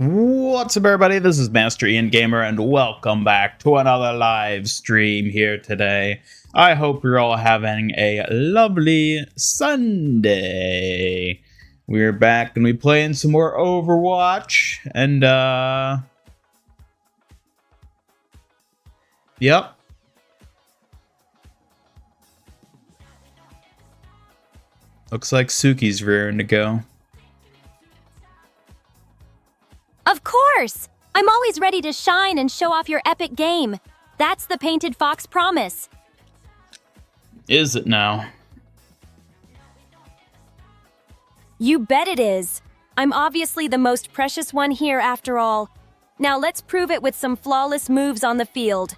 What's up, everybody? This is Master Ian Gamer, and welcome back to another live stream here today. I hope you're all having a lovely Sunday. We're back and we're playing some more Overwatch, and yep. Looks like Suki's rearing to go. Of course! I'm always ready to shine and show off your epic game. That's the Painted Fox promise. Is it now? You bet it is. I'm obviously the most precious one here after all. Now let's prove it with some flawless moves on the field.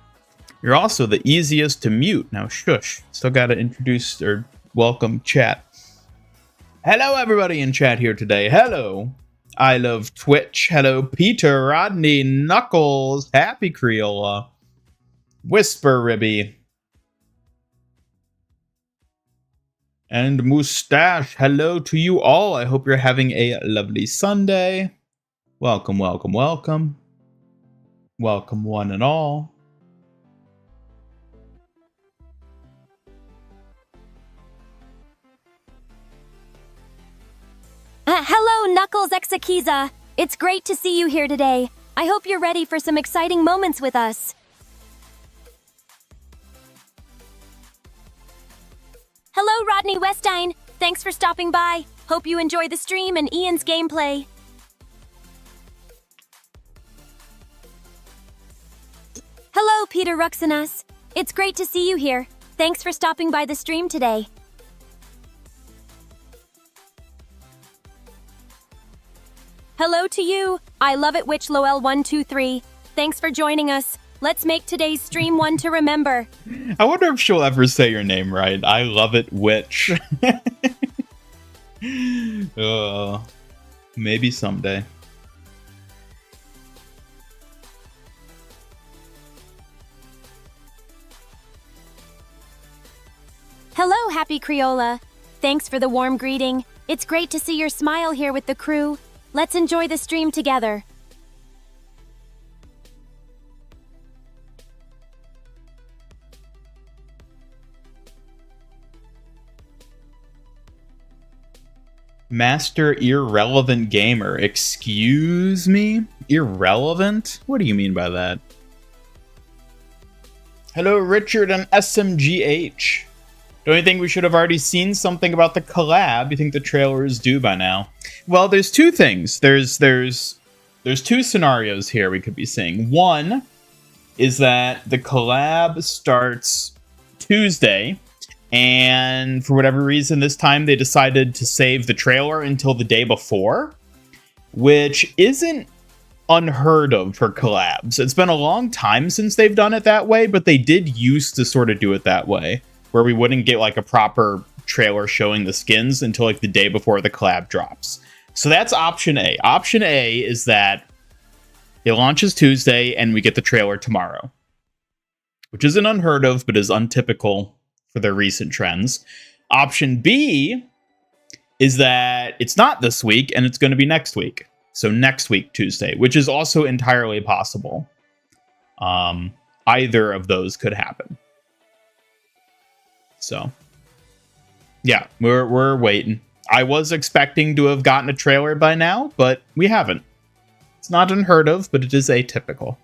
You're also the easiest to mute. Now shush. Still gotta introduce or welcome chat. Hello everybody in chat here today. Hello. I love Twitch. Hello, Peter, Rodney, Knuckles, Happy Creola, Whisper Ribby, and Mustache. Hello to you all. I hope you're having a lovely Sunday. Welcome, welcome, welcome. Welcome, one and all. Hello, Knuckles Exakiza. It's great to see you here today. I hope you're ready for some exciting moments with us. Hello, Rodney Westine. Thanks for stopping by. Hope you enjoy the stream and Ian's gameplay. Hello, Peter Ruxinus. It's great to see you here. Thanks for stopping by the stream today. Hello to you. I love it, Witch Loel123. Thanks for joining us. Let's make today's stream one to remember. I wonder if she'll ever say your name right. I love it, Witch. Maybe someday. Hello, Happy Creola. Thanks for the warm greeting. It's great to see your smile here with the crew. Let's enjoy the stream together. Master Irrelevant Gamer. Excuse me? Irrelevant? What do you mean by that? Hello, Richard and SMGH. Don't you think we should have already seen something about the collab? You think the trailer is due by now? Well, there's two things. There's two scenarios here we could be seeing. One is that the collab starts Tuesday, and for whatever reason this time they decided to save the trailer until the day before, which isn't unheard of for collabs. It's been a long time since they've done it that way, but they did used to sort of do it that way, where we wouldn't get like a proper trailer showing the skins until like the day before the collab drops. So that's option A. Option A is that it launches Tuesday and we get the trailer tomorrow, which isn't unheard of, but is untypical for their recent trends. Option B is that it's not this week and it's going to be next week. So next week, Tuesday, which is also entirely possible. Either of those could happen. So, yeah, we're waiting. I was expecting to have gotten a trailer by now, but we haven't. It's not unheard of, but it is atypical.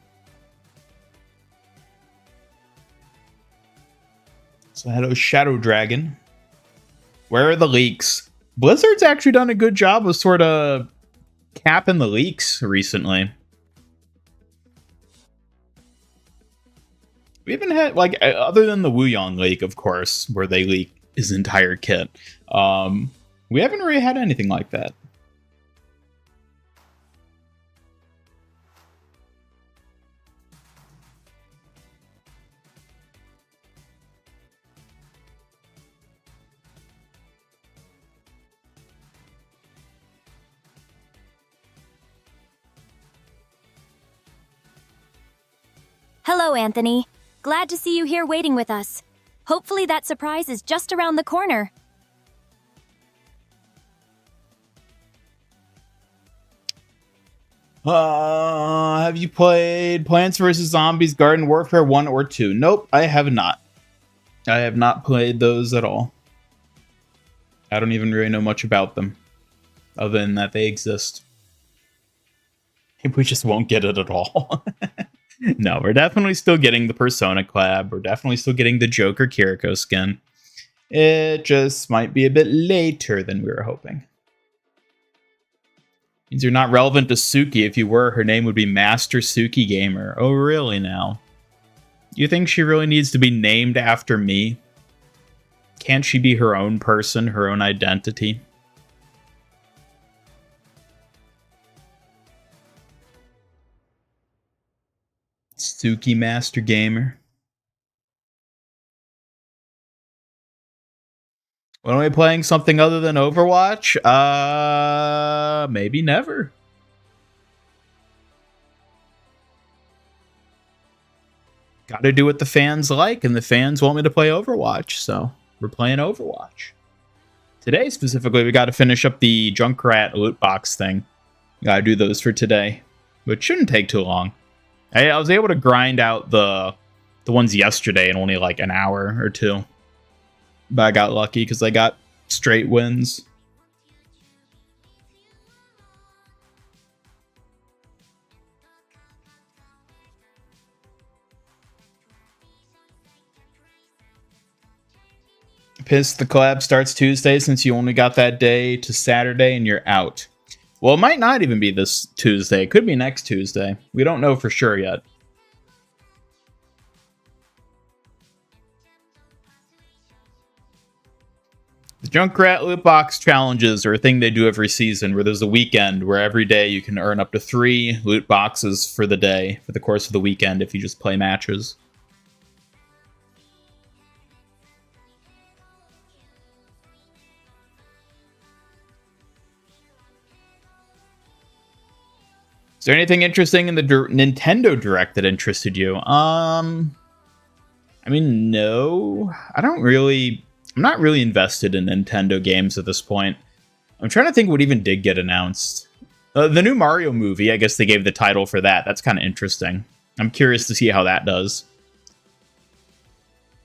So hello, Shadow Dragon. Where are the leaks? Blizzard's actually done a good job of sort of capping the leaks recently. We haven't had, like, other than the Wuyang leak, of course, where they leak his entire kit. We haven't really had anything like that. Hello, Anthony. Glad to see you here waiting with us. Hopefully that surprise is just around the corner. Have you played Plants vs. Zombies Garden Warfare 1 or 2? Nope, I have not. I have not played those at all. I don't even really know much about them, other than that they exist. We just won't get it at all. No, we're definitely still getting the Persona collab. We're definitely still getting the Joker Kiriko skin. It just might be a bit later than we were hoping. Means you're not relevant to Suki. If you were, her name would be Master Suki Gamer. Oh, really now? You think she really needs to be named after me? Can't she be her own person, her own identity? Suki Master Gamer. When are we playing something other than Overwatch? Maybe never. Gotta do what the fans like, and the fans want me to play Overwatch, so we're playing Overwatch. Today, specifically, we gotta finish up the Junkrat loot box thing. Gotta do those for today, which shouldn't take too long. I was able to grind out the ones yesterday in only like an hour or two. But I got lucky because I got straight wins. Pissed the collab starts Tuesday since you only got that day to Saturday and you're out. Well, it might not even be this Tuesday. It could be next Tuesday. We don't know for sure yet. The Junkrat loot box challenges are a thing they do every season, where there's a weekend where every day you can earn up to 3 loot boxes for the day, for the course of the weekend, if you just play matches. Is there anything interesting in the Nintendo Direct that interested you? I mean, no. I'm not really invested in Nintendo games at this point. I'm trying to think what even did get announced. The new Mario movie, I guess they gave the title for that. That's kind of interesting. I'm curious to see how that does.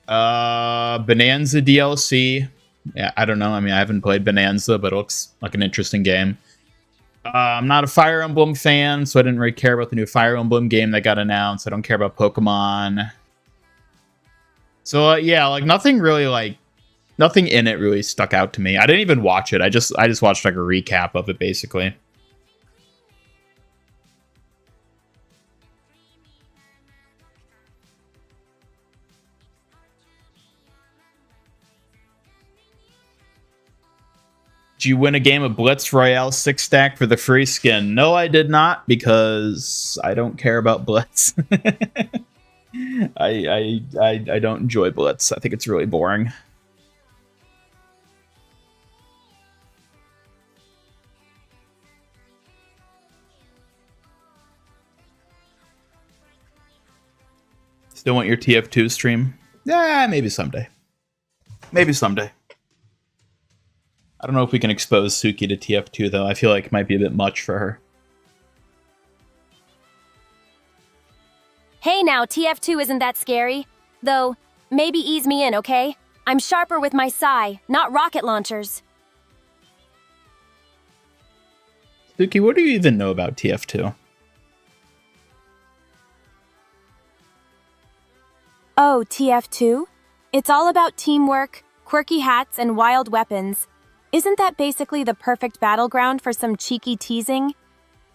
Bonanza DLC. Yeah, I don't know. I mean, I haven't played Bonanza, but it looks like an interesting game. I'm not a Fire Emblem fan, so I didn't really care about the new Fire Emblem game that got announced. I don't care about Pokemon. So, yeah, like, nothing in it really stuck out to me. I didn't even watch it. I just watched, like, a recap of it, basically. Did you win a game of Blitz Royale 6-stack for the free skin? No, I did not, because I don't care about Blitz. I don't enjoy Blitz. I think it's really boring. Still want your TF2 stream? Yeah, maybe someday. Maybe someday. I don't know if we can expose Suki to TF2, though. I feel like it might be a bit much for her. Hey now, TF2 isn't that scary. Though, maybe ease me in, okay? I'm sharper with my sai, not rocket launchers. Suki, what do you even know about TF2? Oh, TF2? It's all about teamwork, quirky hats, and wild weapons. Isn't that basically the perfect battleground for some cheeky teasing?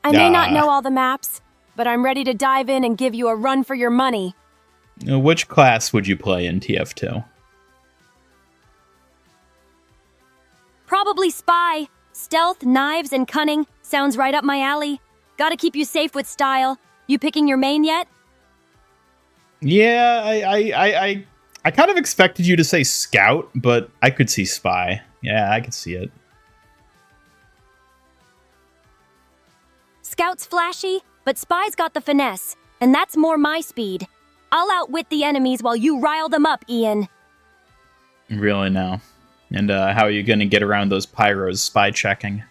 I may not know all the maps, but I'm ready to dive in and give you a run for your money. Which class would you play in TF2? Probably spy. Stealth, knives, and cunning. Sounds right up my alley. Gotta keep you safe with style. You picking your main yet? Yeah, I kind of expected you to say scout, but I could see spy. Yeah, I could see it. Scout's flashy, but spy's got the finesse, and that's more my speed. I'll outwit the enemies while you rile them up, Ian. Really now. And how are you going to get around those pyros spy checking?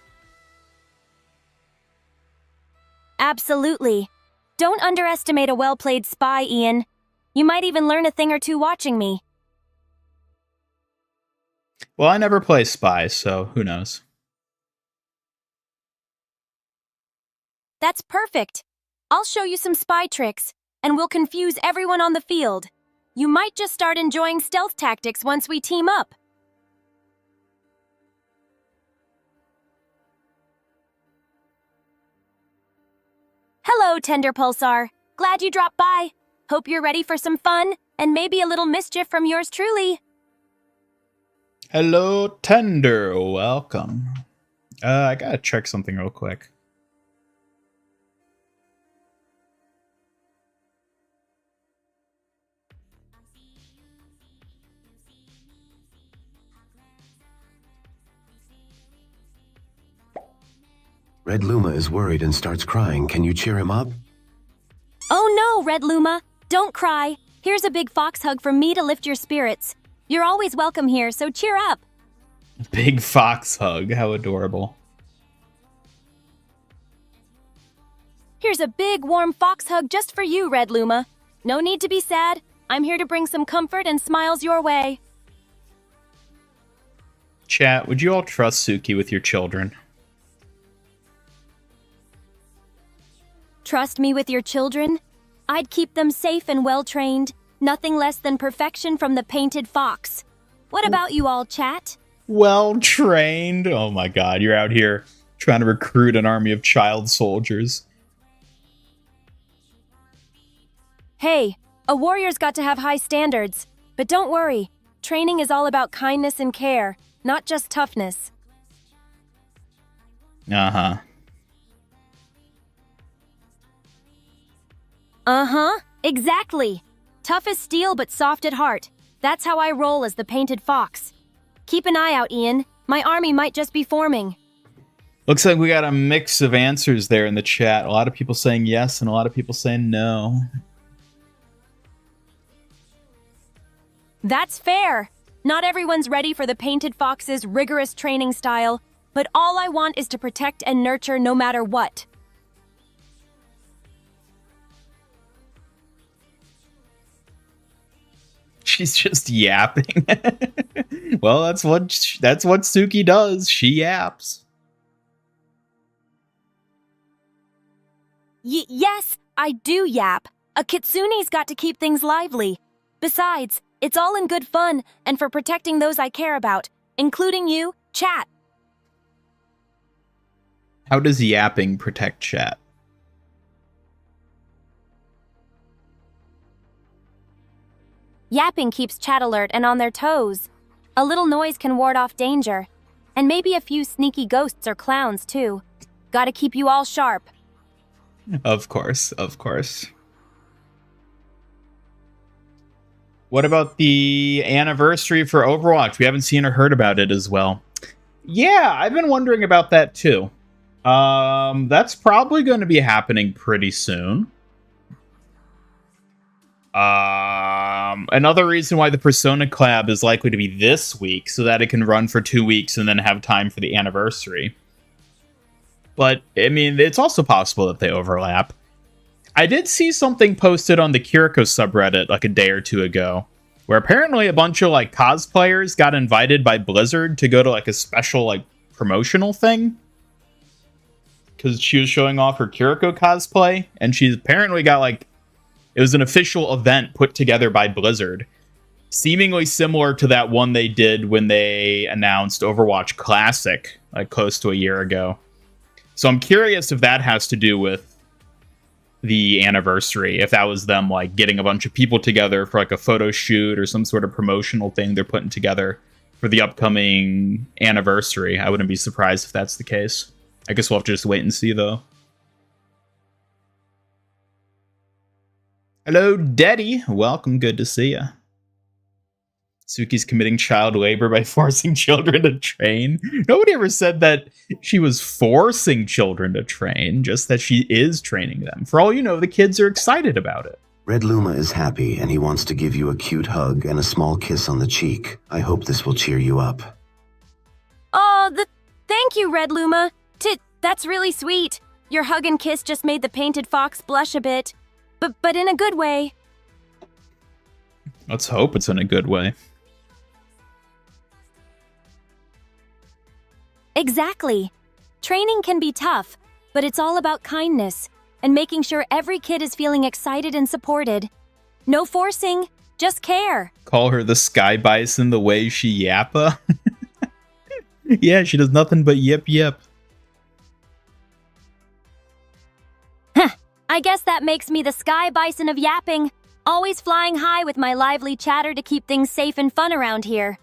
Absolutely. Don't underestimate a well-played spy, Ian. You might even learn a thing or two watching me. Well, I never play spy, so who knows? That's perfect. I'll show you some spy tricks, and we'll confuse everyone on the field. You might just start enjoying stealth tactics once we team up. Hello, Tender Pulsar. Glad you dropped by. Hope you're ready for some fun, and maybe a little mischief from yours truly. Hello, Tender. Welcome. I gotta check something real quick. Red Luma is worried and starts crying. Can you cheer him up? Oh no, Red Luma. Don't cry. Here's a big fox hug from me to lift your spirits. You're always welcome here, so cheer up. Big fox hug. How adorable. Here's a big warm fox hug just for you, Red Luma. No need to be sad. I'm here to bring some comfort and smiles your way. Chat, would you all trust Suki with your children? Trust me with your children? I'd keep them safe and well-trained. Nothing less than perfection from the painted fox. What about you all, chat? Well trained. Oh my god, you're out here trying to recruit an army of child soldiers. Hey, a warrior's got to have high standards. But don't worry, training is all about kindness and care, not just toughness. Uh-huh. Uh-huh, exactly. Tough as steel but soft at heart. That's how I roll as the painted fox. Keep an eye out, Ian. My army might just be forming. Looks like we got a mix of answers there in the chat. A lot of people saying yes and a lot of people saying no. That's fair. Not everyone's ready for the painted fox's rigorous training style, but all I want is to protect and nurture no matter what. She's just yapping. Well, that's what Suki does. She yaps. Yes, I do yap. A kitsune's got to keep things lively. Besides, it's all in good fun and for protecting those I care about, including you, chat. How does yapping protect chat? Yapping keeps chat alert and on their toes. A little noise can ward off danger. And maybe a few sneaky ghosts or clowns, too. Gotta keep you all sharp. Of course, of course. What about the anniversary for Overwatch? We haven't seen or heard about it as well. Yeah, I've been wondering about that too. That's probably going to be happening pretty soon. Another reason why the Persona Collab is likely to be this week, so that it can run for 2 weeks and then have time for the anniversary. But, I mean, it's also possible that they overlap. I did see something posted on the Kiriko subreddit like a day or two ago, where apparently a bunch of like cosplayers got invited by Blizzard to go to like a special like promotional thing. Because she was showing off her Kiriko cosplay, and she apparently got like, it was an official event put together by Blizzard. Seemingly similar to that one they did when they announced Overwatch Classic, like close to a year ago. So I'm curious if that has to do with the anniversary, if that was them like getting a bunch of people together for like a photo shoot or some sort of promotional thing they're putting together for the upcoming anniversary. I wouldn't be surprised if that's the case. I guess we'll have to just wait and see, though. Hello, Daddy. Welcome. Good to see ya. Suki's committing child labor by forcing children to train. Nobody ever said that she was forcing children to train, just that she is training them. For all you know, the kids are excited about it. Red Luma is happy and he wants to give you a cute hug and a small kiss on the cheek. I hope this will cheer you up. Oh, thank you, Red Luma. That's really sweet. Your hug and kiss just made the painted fox blush a bit. But in a good way. Let's hope it's in a good way. Exactly. Training can be tough, but it's all about kindness and making sure every kid is feeling excited and supported. No forcing, just care. Call her the sky bison the way she yappa? Yeah, she does nothing but yip yip. I guess that makes me the sky bison of yapping, always flying high with my lively chatter to keep things safe and fun around here.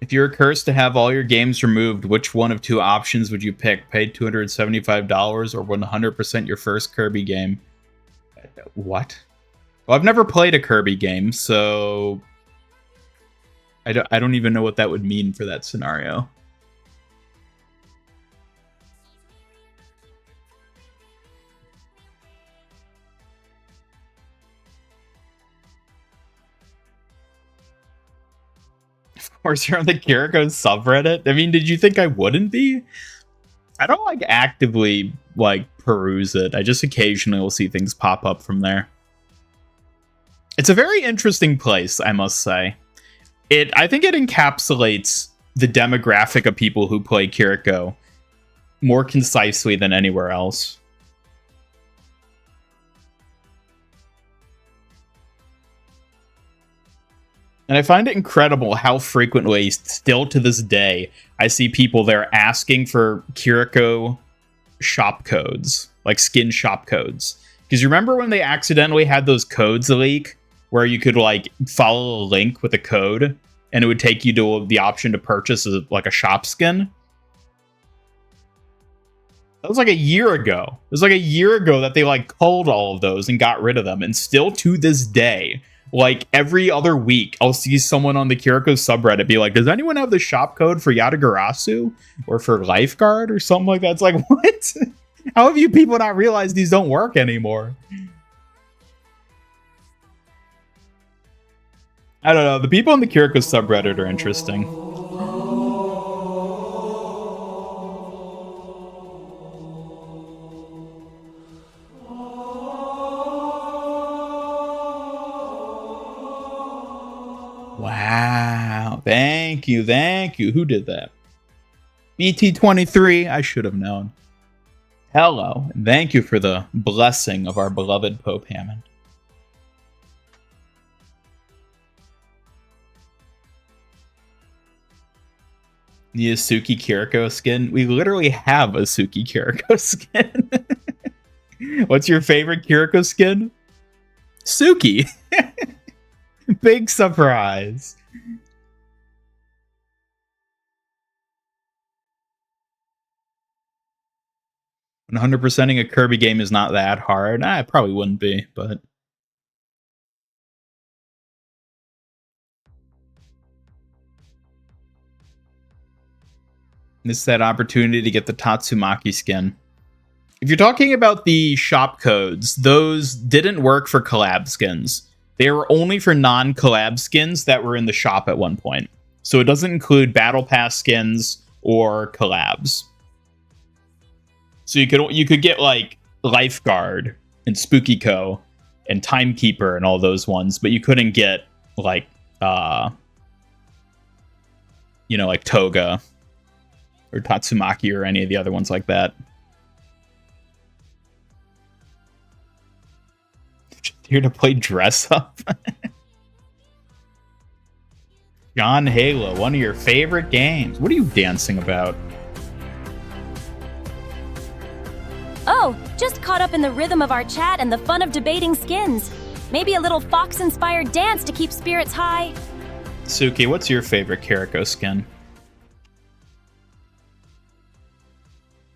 If you were cursed to have all your games removed, which one of two options would you pick? Pay $275 or 100% your first Kirby game? What? Well, I've never played a Kirby game, so I don't even know what that would mean for that scenario. Of course, you're on the Kiriko subreddit. I mean, did you think I wouldn't be? I don't like actively peruse it. I just occasionally will see things pop up from there. It's a very interesting place, I must say. I think it encapsulates the demographic of people who play Kiriko more concisely than anywhere else. And I find it incredible how frequently, still to this day, I see people there asking for Kiriko shop codes, like skin shop codes. Because you remember when they accidentally had those codes leak, where you could follow a link with a code, and it would take you to the option to purchase a shop skin? That was a year ago. It was a year ago that they culled all of those and got rid of them. And still to this day, every other week, I'll see someone on the Kiriko subreddit be like, does anyone have the shop code for Yatagarasu? Or for Lifeguard? Or something like that. It's like, what? How have you people not realized these don't work anymore? I don't know. The people in the Kiriko subreddit are interesting. Wow. Thank you. Thank you. Who did that? BT23. I should have known. Hello. And thank you for the blessing of our beloved Pope Hammond. The Suki Kiriko skin? We literally have a Suki Kiriko skin. What's your favorite Kiriko skin? Suki. Big surprise. And 100%ing a Kirby game is not that hard. It probably wouldn't be, but... This is that opportunity to get the Tatsumaki skin. If you're talking about the shop codes, those didn't work for collab skins. They were only for non-collab skins that were in the shop at one point. So it doesn't include Battle Pass skins or collabs. So you could get Lifeguard and Spookiko and Timekeeper and all those ones, but you couldn't get Toga or Tatsumaki or any of the other ones like that. Just here to play dress up. John Halo, one of your favorite games. What are you dancing about? Oh, just caught up in the rhythm of our chat and the fun of debating skins. Maybe a little fox-inspired dance to keep spirits high. Suki, what's your favorite Kiriko skin?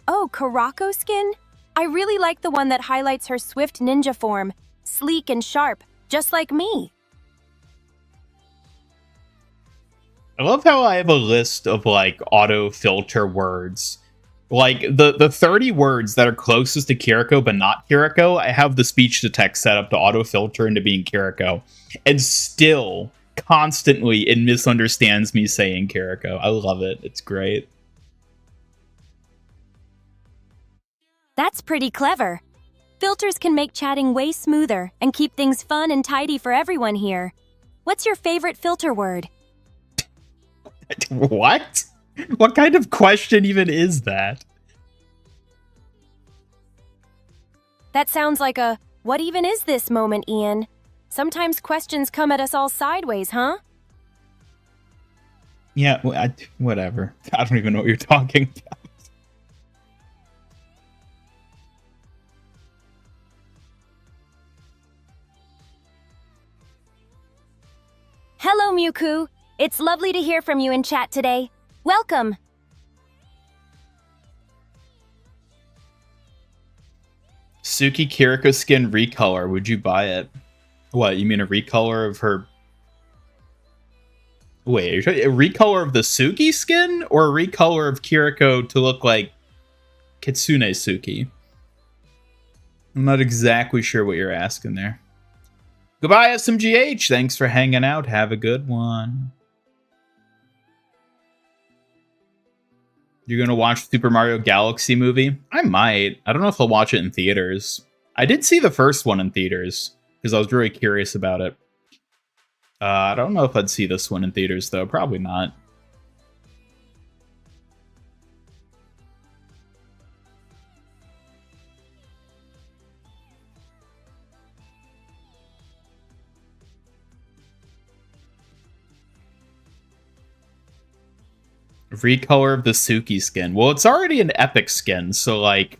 Oh, Kiriko skin? I really like the one that highlights her swift ninja form. Sleek and sharp, just like me. I love how I have a list of auto filter words Like, the 30 words that are closest to Kiriko but not Kiriko, I have the speech-to-text set up to auto-filter into being Kiriko. And still, constantly, it misunderstands me saying Kiriko. I love it. It's great. That's pretty clever. Filters can make chatting way smoother and keep things fun and tidy for everyone here. What's your favorite filter word? What? What kind of question even is that? That sounds like a, what even is this moment, Ian? Sometimes questions come at us all sideways, huh? Yeah, whatever. I don't even know what you're talking about. Hello, Mewku. It's lovely to hear from you in chat today. Welcome. Suki Kiriko skin recolor. Would you buy it? What, you mean a recolor of her... Wait, are you talking a recolor of the Suki skin? Or a recolor of Kiriko to look like Kitsune Suki? I'm not exactly sure what you're asking there. Goodbye, SMGH. Thanks for hanging out. Have a good one. You're going to watch Super Mario Galaxy movie? I might. I don't know if I'll watch it in theaters. I did see the first one in theaters because I was very curious about it. I don't know if I'd see this one in theaters, though. Probably not. Recolor of the Suki skin. Well, it's already an epic skin, so like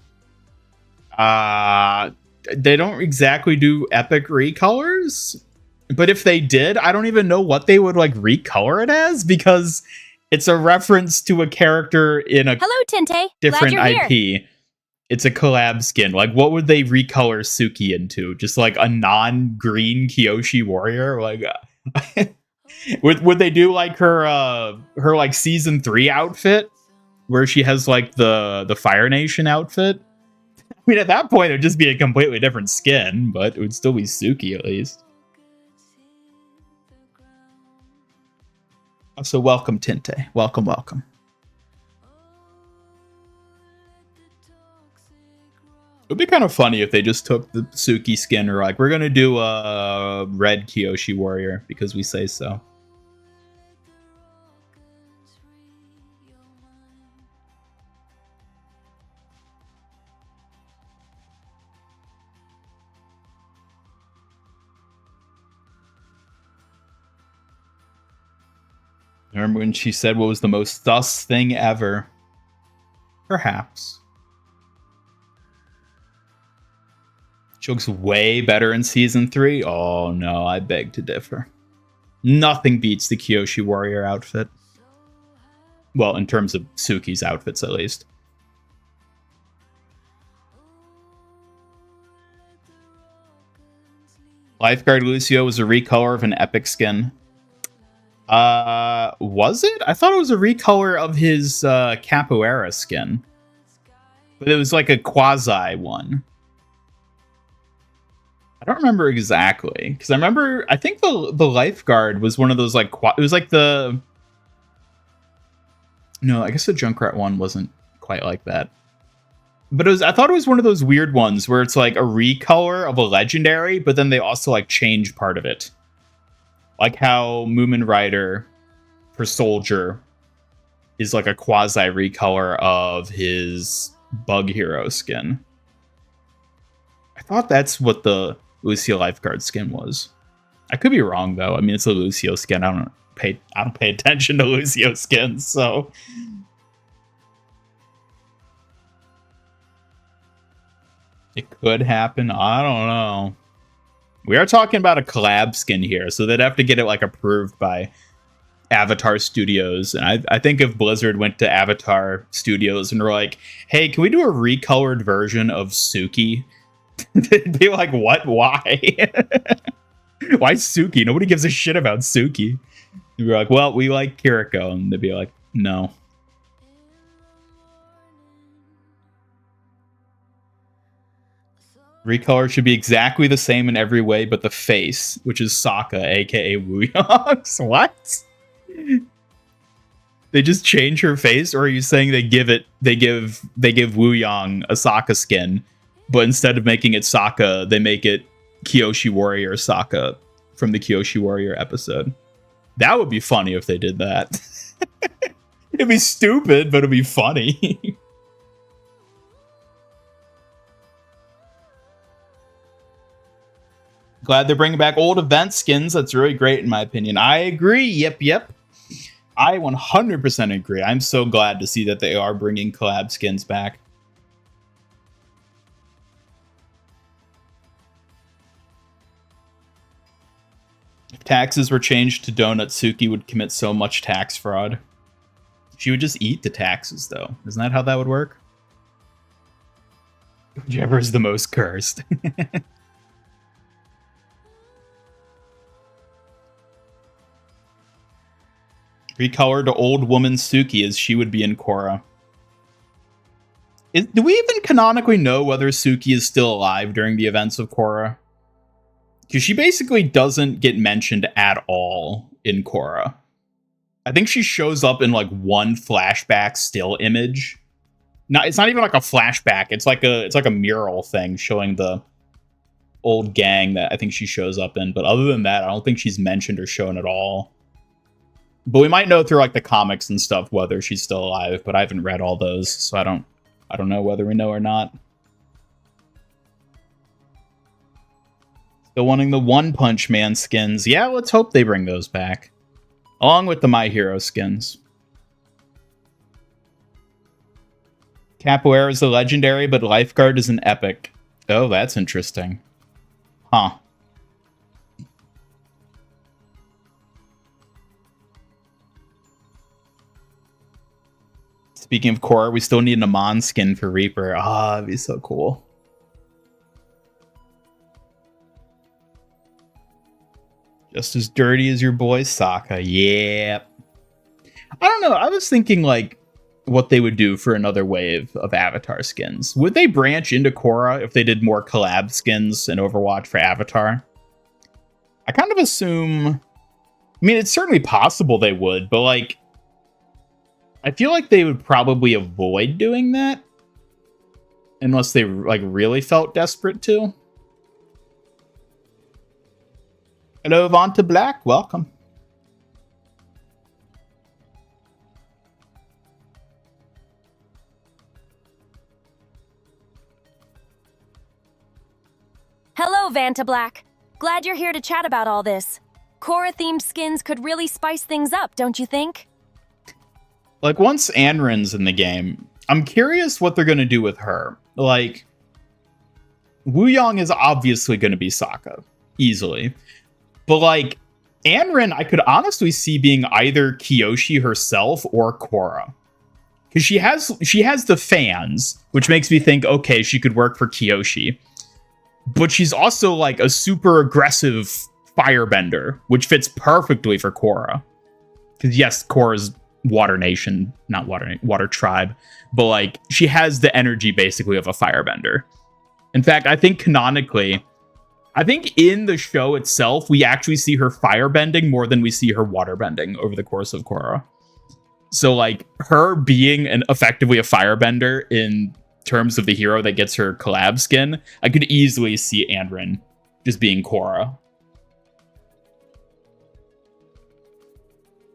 they don't exactly do epic recolors. But if they did, I don't even know what they would like recolor it as, because it's a reference to a character in a Hello, Tinte. different Glad you're IP. Here. It's a collab skin. Like, what would they recolor Suki into? Just like a non-green Kyoshi warrior? Like would they do like her like season 3 outfit where she has like the Fire Nation outfit? I mean, at that point it would just be a completely different skin, but it would still be Suki at least. So welcome, Tinte. Welcome, welcome. It would be kind of funny if they just took the Suki skin or like, we're gonna do a red Kyoshi warrior because we say so. Remember when she said what was the most sus thing ever? Perhaps. She looks way better in Season 3? Oh no, I beg to differ. Nothing beats the Kyoshi Warrior outfit. Well, in terms of Suki's outfits, at least. Lifeguard Lucio was a recolor of an epic skin. Was it? I thought it was a recolor of his Capoeira skin. But it was like a quasi one. I don't remember exactly. Because I think the Lifeguard was one of those like, it was like the... No, I guess the Junkrat one wasn't quite like that. But I thought it was one of those weird ones where it's like a recolor of a legendary, but then they also like change part of it. Like how Moomin Rider for Soldier is like a quasi recolor of his Bug Hero skin. I thought that's what the Lucio Lifeguard skin was. I could be wrong though. I mean, it's a Lucio skin. I don't pay attention to Lucio skins, so it could happen. I don't know. We are talking about a collab skin here, so they'd have to get it like approved by Avatar Studios. And I think if Blizzard went to Avatar Studios and were like, hey, can we do a recolored version of Suki? They'd be like, what? Why? Why Suki? Nobody gives a shit about Suki. We'd be like, well, we like Kiriko. And they'd be like, no. Recolor should be exactly the same in every way, but the face, which is Sokka, aka Wuyang. What? They just change her face, or are you saying they give Wuyang a Sokka skin, but instead of making it Sokka, they make it Kyoshi Warrior Sokka from the Kyoshi Warrior episode? That would be funny if they did that. It'd be stupid, but it'd be funny. Glad they're bringing back old event skins. That's really great, in my opinion. I agree. Yep. I 100% agree. I'm so glad to see that they are bringing collab skins back. If taxes were changed to donuts, Suki would commit so much tax fraud. She would just eat the taxes, though. Isn't that how that would work? Whichever is the most cursed. Recolor to old woman Suki as she would be in Kora. Do we even canonically know whether Suki is still alive during the events of Kora? Because she basically doesn't get mentioned at all in Kora. I think she shows up in like one flashback still image. It's not even like a flashback. It's like a mural thing showing the old gang that I think she shows up in. But other than that, I don't think she's mentioned or shown at all. But we might know through like the comics and stuff whether she's still alive, but I haven't read all those, so I don't know whether we know or not. Still wanting the One Punch Man skins. Yeah, let's hope they bring those back. Along with the My Hero skins. Capoeira is a legendary, but Lifeguard is an epic. Oh, that's interesting. Huh. Speaking of Kora, we still need an Amon skin for Reaper. Ah, that'd be so cool. Just as dirty as your boy Sokka. Yeah. I don't know. I was thinking like what they would do for another wave of Avatar skins. Would they branch into Kora if they did more collab skins in Overwatch for Avatar? I kind of assume... I mean, it's certainly possible they would, but like... I feel like they would probably avoid doing that unless they like really felt desperate to. Hello, Vanta Black. Welcome. Hello, Vanta Black. Glad you're here to chat about all this. Korra-themed skins could really spice things up, don't you think? Like, once Anrin's in the game, I'm curious what they're going to do with her. Like, Wuyang is obviously going to be Sokka. Easily. But, like, Anrin, I could honestly see being either Kyoshi herself or Kora. Because she has the fans, which makes me think, okay, she could work for Kyoshi. But she's also, like, a super aggressive firebender, which fits perfectly for Kora. Because, yes, Kora's Water Nation, not Water Tribe, but like she has the energy basically of a firebender. In fact, I think canonically, I think in the show itself, we actually see her firebending more than we see her waterbending over the course of Kora. So like her being effectively a firebender in terms of the hero that gets her collab skin, I could easily see Anrin just being Kora.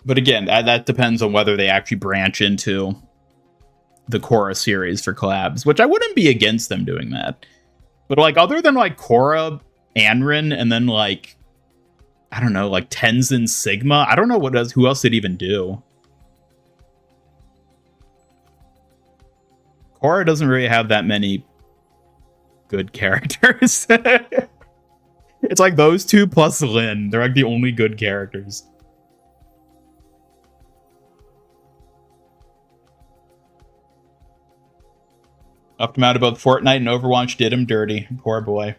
But again, that depends on whether they actually branch into the Kora series for collabs, which I wouldn't be against them doing that. But like, other than like Kora, Anrin, and then like, I don't know, like Tenzin Sigma, I don't know who else they'd even do. Kora doesn't really have that many good characters. It's like those two plus Lin. They're like the only good characters. Upped him out about Fortnite and Overwatch did him dirty. Poor boy.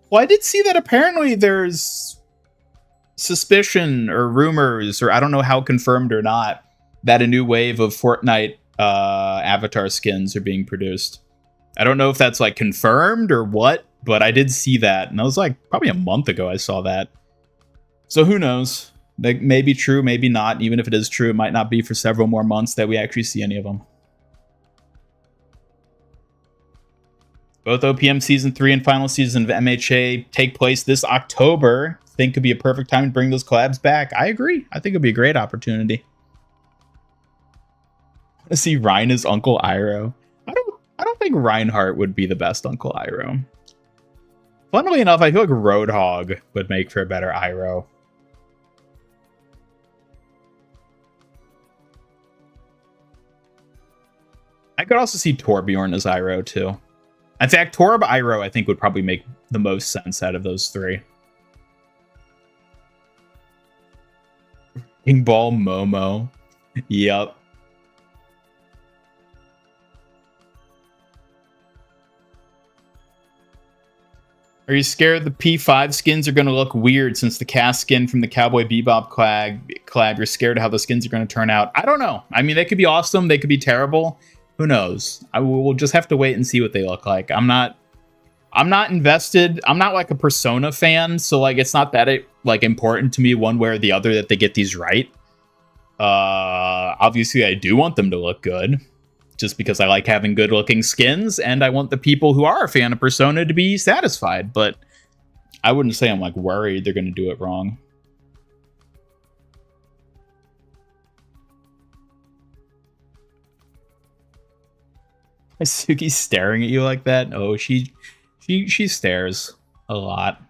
Well, I did see that apparently there's suspicion or rumors, or I don't know how confirmed or not, that a new wave of Fortnite Avatar skins are being produced. I don't know if that's like confirmed or what, but I did see that, and that was like probably a month ago I saw that. So who knows? That may be true, maybe not. Even if it is true, it might not be for several more months that we actually see any of them. Both OPM Season 3 and final season of MHA take place this October. Think could be a perfect time to bring those collabs back. I agree. I think it'd be a great opportunity. I want to see Ryan as Uncle Iroh. I don't think Reinhardt would be the best Uncle Iroh. Funnily enough, I feel like Roadhog would make for a better Iroh. I could also see Torbjorn as Iroh too. In fact, Torb Iroh I think would probably make the most sense out of those three. King Ball Momo. Yep. Are you scared the P5 skins are going to look weird since the cast skin from the Cowboy Bebop collab? You're scared of how the skins are going to turn out? I don't know. I mean, they could be awesome. They could be terrible. Who knows? We'll just have to wait and see what they look like. I'm not invested. I'm not like a Persona fan, so like it's not that important to me one way or the other that they get these right. Obviously, I do want them to look good, just because I like having good looking skins, and I want the people who are a fan of Persona to be satisfied. But I wouldn't say I'm like worried they're going to do it wrong. Is Suki staring at you like that? Oh, she stares a lot.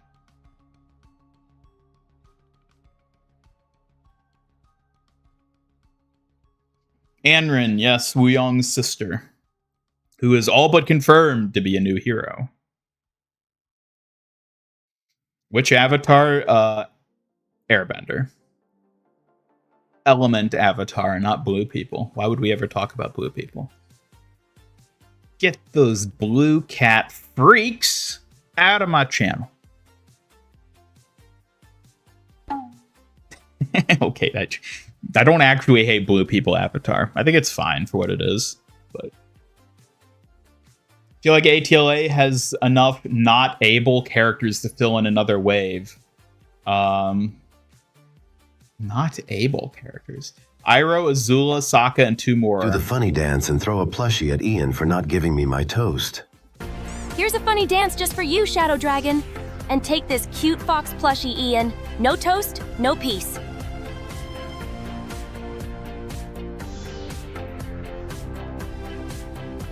Anrin, yes, Wuyang's sister, who is all but confirmed to be a new hero. Which avatar? Airbender. Element avatar, not blue people. Why would we ever talk about blue people? Get those blue cat freaks out of my channel. Okay, I don't actually hate blue people avatar. I think it's fine for what it is, but I feel like ATLA has enough not able characters to fill in another wave. Not able characters. Iroh, Azula, Sokka, and two more. Do the funny dance and throw a plushie at Ian for not giving me my toast. Here's a funny dance just for you, Shadow Dragon. And take this cute fox plushie, Ian. No toast, no peace.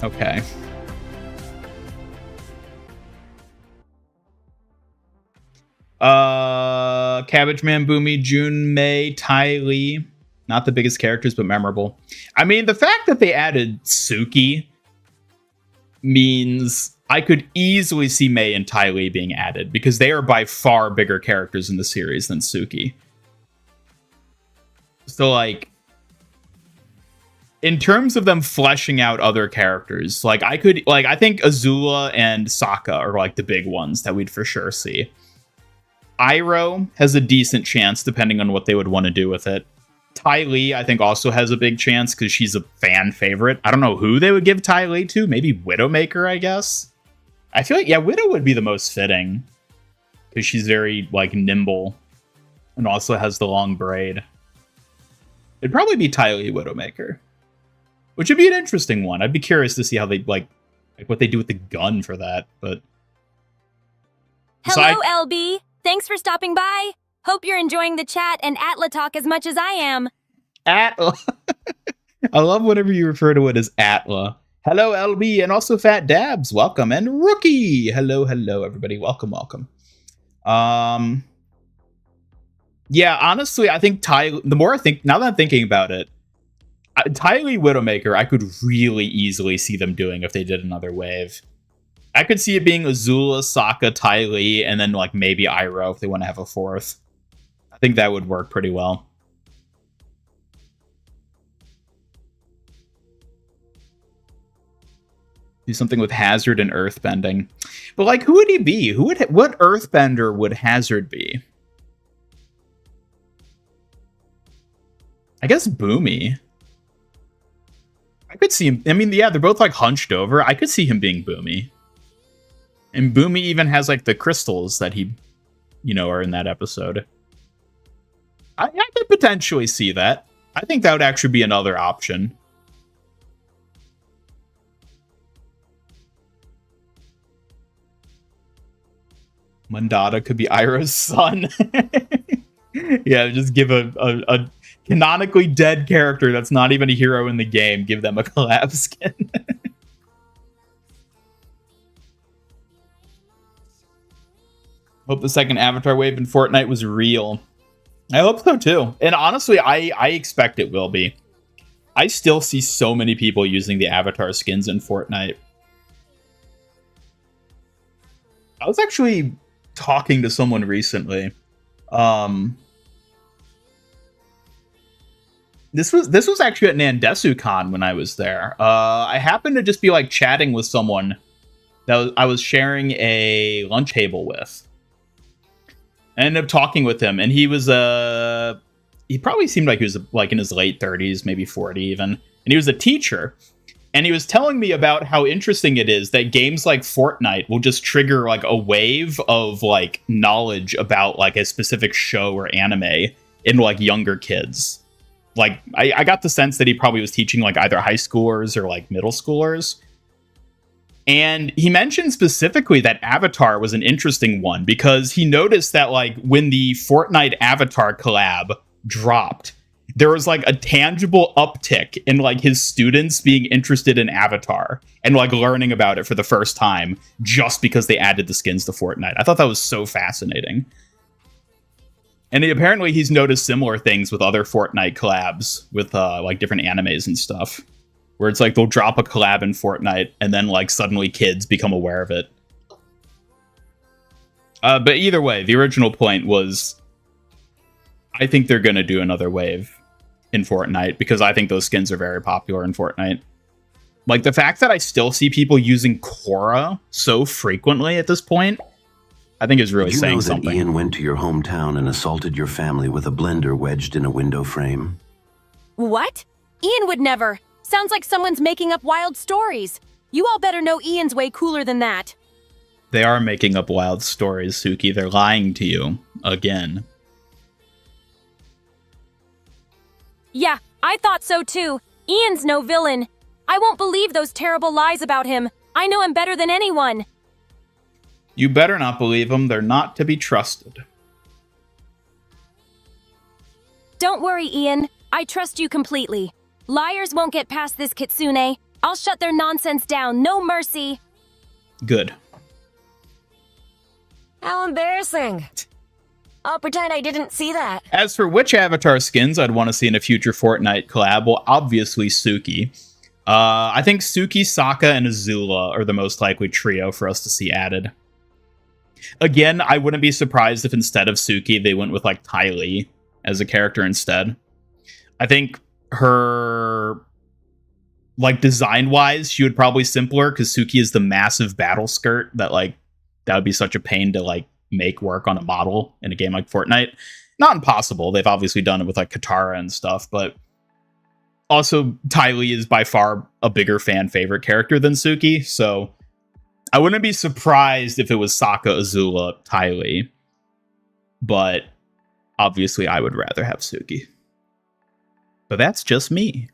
Okay. Cabbage Man, Boomy, June, May, Ty Lee. Not the biggest characters, but memorable. I mean, the fact that they added Suki means I could easily see May and Ty Lee being added, because they are by far bigger characters in the series than Suki. So, like, in terms of them fleshing out other characters, like, I think Azula and Sokka are, like, the big ones that we'd for sure see. Iroh has a decent chance, depending on what they would want to do with it. Ty Lee, I think, also has a big chance because she's a fan favorite. I don't know who they would give Ty Lee to. Maybe Widowmaker, I guess. I feel like, yeah, Widow would be the most fitting because she's very, like, nimble and also has the long braid. It'd probably be Ty Lee Widowmaker, which would be an interesting one. I'd be curious to see how they, like what they do with the gun for that. But hello, LB. Thanks for stopping by. Hope you're enjoying the chat and Atla talk as much as I am. Atla. I love whenever you refer to it as Atla. Hello, LB, and also Fat Dabs. Welcome. And Rookie. Hello, everybody. Welcome. Yeah, honestly, I think now that I'm thinking about it, Ty Lee Widowmaker, I could really easily see them doing if they did another wave. I could see it being Azula, Sokka, Ty Lee, and then like maybe Iroh if they want to have a fourth. I think that would work pretty well. Do something with Hazard and Earthbending. But like, who would he be? What Earthbender would Hazard be? I guess Boomy. I could see him. I mean, yeah, they're both like hunched over. I could see him being Boomy. And Boomy even has like the crystals that he, are in that episode. I could potentially see that. I think that would actually be another option. Mandata could be Iroh's son. Yeah, just give a canonically dead character that's not even a hero in the game, give them a collab skin. Hope the second Avatar wave in Fortnite was real. I hope so too. And honestly, I expect it will be. I still see so many people using the Avatar skins in Fortnite. I was actually talking to someone recently. This was actually at NandesuCon when I was there. I happened to just be like chatting with someone that I was sharing a lunch table with. I ended up talking with him, and he was he probably seemed like he was like in his late 30s, maybe 40 even, and he was a teacher. And he was telling me about how interesting it is that games like Fortnite will just trigger like a wave of like knowledge about like a specific show or anime in like younger kids. Like I got the sense that he probably was teaching like either high schoolers or like middle schoolers. And he mentioned specifically that Avatar was an interesting one because he noticed that like when the Fortnite Avatar collab dropped, there was like a tangible uptick in like his students being interested in Avatar and like learning about it for the first time just because they added the skins to Fortnite. I thought that was so fascinating. And apparently he's noticed similar things with other Fortnite collabs with like different animes and stuff, where it's like they'll drop a collab in Fortnite and then like suddenly kids become aware of it. But either way, the original point was I think they're going to do another wave in Fortnite because I think those skins are very popular in Fortnite. Like the fact that I still see people using Kora so frequently at this point, I think is really saying something. You know that Ian went to your hometown and assaulted your family with a blender wedged in a window frame? What? Ian would never. Sounds like someone's making up wild stories. You all better know Ian's way cooler than that. They are making up wild stories, Suki. They're lying to you again. Yeah, I thought so too. Ian's no villain. I won't believe those terrible lies about him. I know him better than anyone. You better not believe them. They're not to be trusted. Don't worry, Ian. I trust you completely. Liars won't get past this kitsune. I'll shut their nonsense down. No mercy. Good. How embarrassing. I'll pretend I didn't see that. As for which Avatar skins I'd want to see in a future Fortnite collab, well, obviously Suki. I think Suki, Sokka, and Azula are the most likely trio for us to see added. Again, I wouldn't be surprised if instead of Suki, they went with like Ty Lee as a character instead. I think her, like design-wise, she would probably simpler because Suki is the massive battle skirt that like that would be such a pain to like make work on a model in a game like Fortnite. Not impossible. They've obviously done it with like Katara and stuff, but also Ty Lee is by far a bigger fan favorite character than Suki, so I wouldn't be surprised if it was Sokka, Azula, Ty Lee, but obviously I would rather have Suki. But that's just me.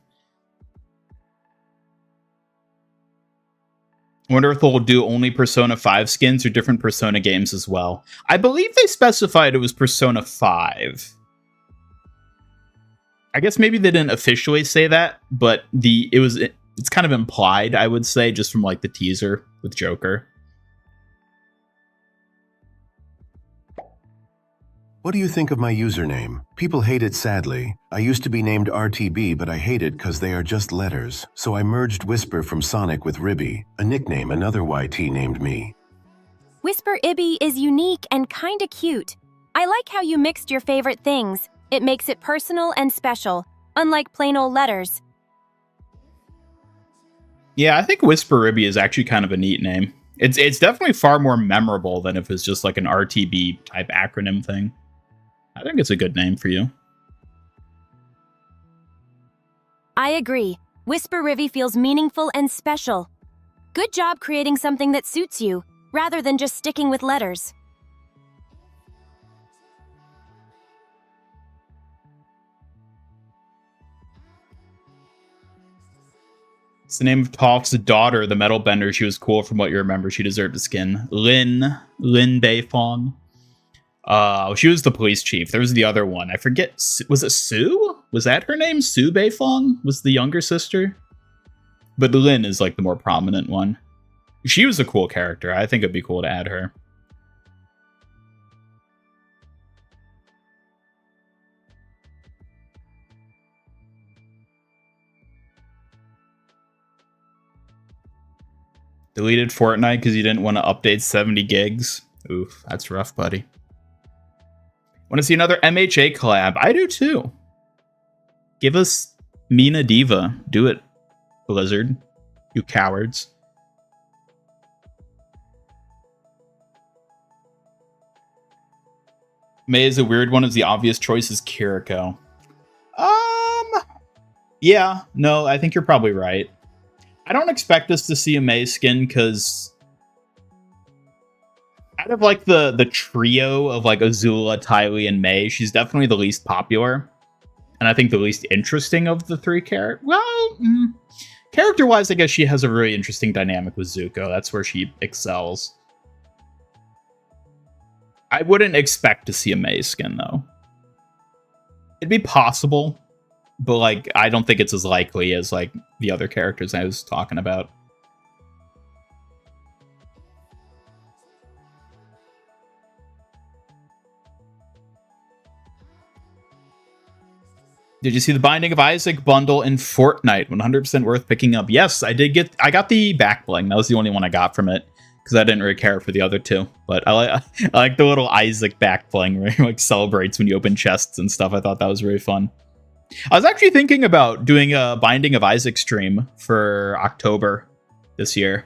I wonder if they'll do only Persona 5 skins or different Persona games as well. I believe they specified it was Persona 5. I guess maybe they didn't officially say that, but it's kind of implied, I would say, just from like the teaser with Joker. What do you think of my username? People hate it sadly. I used to be named RTB, but I hate it because they are just letters. So I merged Whisper from Sonic with Ribby, a nickname another YT named me. Whisper Ibby is unique and kinda cute. I like how you mixed your favorite things. It makes it personal and special, unlike plain old letters. Yeah, I think Whisper Ribby is actually kind of a neat name. It's definitely far more memorable than if it's just like an RTB type acronym thing. I think it's a good name for you. I agree. Whisper Rivy feels meaningful and special. Good job creating something that suits you. rather than just sticking with letters. It's the name of Toph's daughter, the metal bender. She was cool from what you remember. She deserved a skin. Lin Beifong. She was the police chief. There was the other one. I forget. Was it Sue? Was that her name? Sue Beifong was the younger sister. But Lin is like the more prominent one. She was a cool character. I think it'd be cool to add her. Deleted Fortnite because you didn't want to update 70 gigs. Oof, that's rough, buddy. Want to see another MHA collab? I do too. Give us Mina Diva. Do it, Blizzard. You cowards. May is a weird one, as the obvious choice is Kiriko. Yeah, no, I think you're probably right. I don't expect us to see a Mei skin because out of like the trio of like Azula, Tylee, and Mei, she's definitely the least popular. And I think the least interesting of the three characters. Well, character-wise, I guess she has a really interesting dynamic with Zuko. That's where she excels. I wouldn't expect to see a Mei skin, though. It'd be possible, but like I don't think it's as likely as like the other characters I was talking about. Did you see the Binding of Isaac bundle in Fortnite? 100% worth picking up. Yes, I did I got the back bling. That was the only one I got from it because I didn't really care for the other two. But I like the little Isaac back bling where he like celebrates when you open chests and stuff. I thought that was really fun. I was actually thinking about doing a Binding of Isaac stream for October this year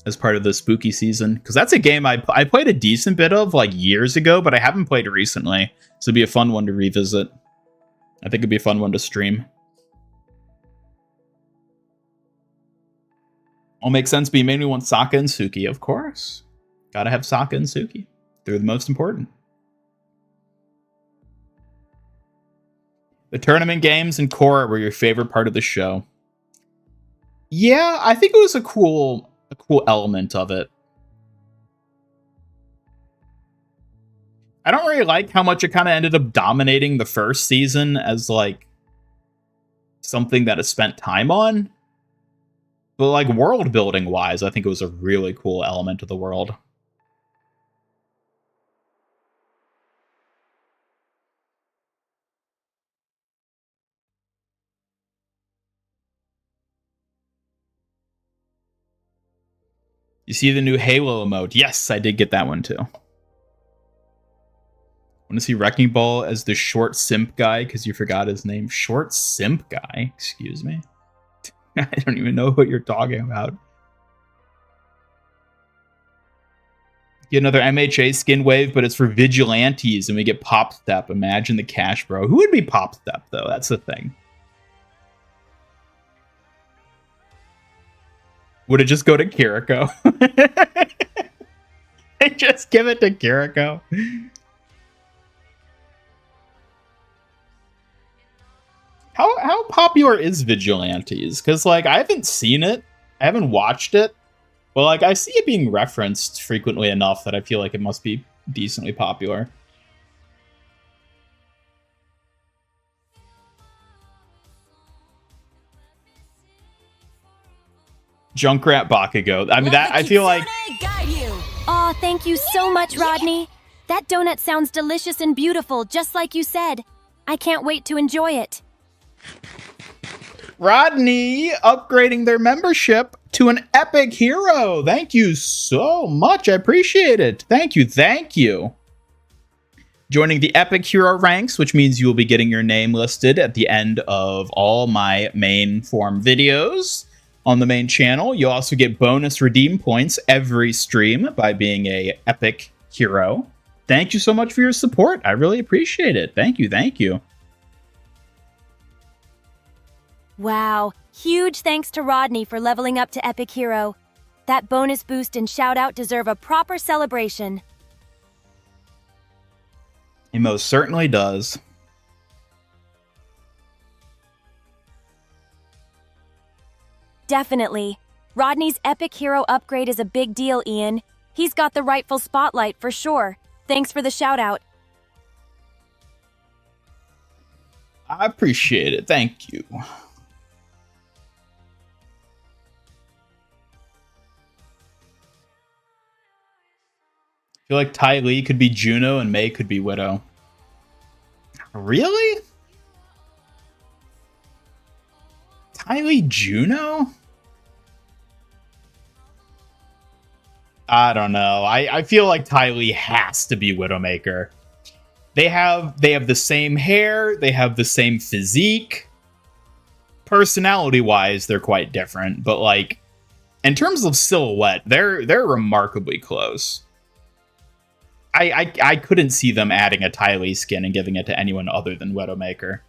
as part of the spooky season, because that's a game I played a decent bit of like years ago, but I haven't played it recently. So it'd be a fun one to revisit. I think it'd be a fun one to stream. All makes sense, but you made me want Sokka and Suki, of course. Gotta have Sokka and Suki. They're the most important. The tournament games and Kora were your favorite part of the show. Yeah, I think it was a cool element of it. I don't really like how much it kind of ended up dominating the first season as like something that is spent time on. But like world building wise, I think it was a really cool element of the world. You see the new Halo emote? Yes, I did get that one too. Want to see Wrecking Ball as the short simp guy because you forgot his name? Short simp guy? Excuse me? I don't even know what you're talking about. Get another MHA skin wave, but it's for vigilantes and we get Pop Step. Imagine the cash, bro. Who would be Pop Step, though? That's the thing. Would it just go to Kiriko? Just give it to Kiriko. How popular is Vigilantes? Because, like, I haven't seen it. I haven't watched it. But, like, I see it being referenced frequently enough that I feel like it must be decently popular. Junkrat Bakugo. I mean, that I feel like... Aw, thank you so much, Rodney. That donut sounds delicious and beautiful, just like you said. I can't wait to enjoy it. Rodney upgrading their membership to an epic hero. Thank you so much. I appreciate it. Thank you. Thank you. Joining the epic hero ranks, which means you will be getting your name listed at the end of all my main form videos on the main channel. You'll also get bonus redeem points every stream by being a epic hero. Thank you so much for your support. I really appreciate it. Thank you. Thank you. Wow, huge thanks to Rodney for leveling up to Epic Hero. That bonus boost and shout-out deserve a proper celebration. He most certainly does. Definitely. Rodney's epic hero upgrade is a big deal, Ian. He's got the rightful spotlight for sure. Thanks for the shout-out. I appreciate it. Thank you. I feel like Ty Lee could be Juno and May could be Widow. Really? Ty Lee Juno? I don't know. I feel like Ty Lee has to be Widowmaker. They have the same hair, they have the same physique. Personality-wise, they're quite different, but like in terms of silhouette, they're remarkably close. I couldn't see them adding a Ty Lee skin and giving it to anyone other than Widowmaker.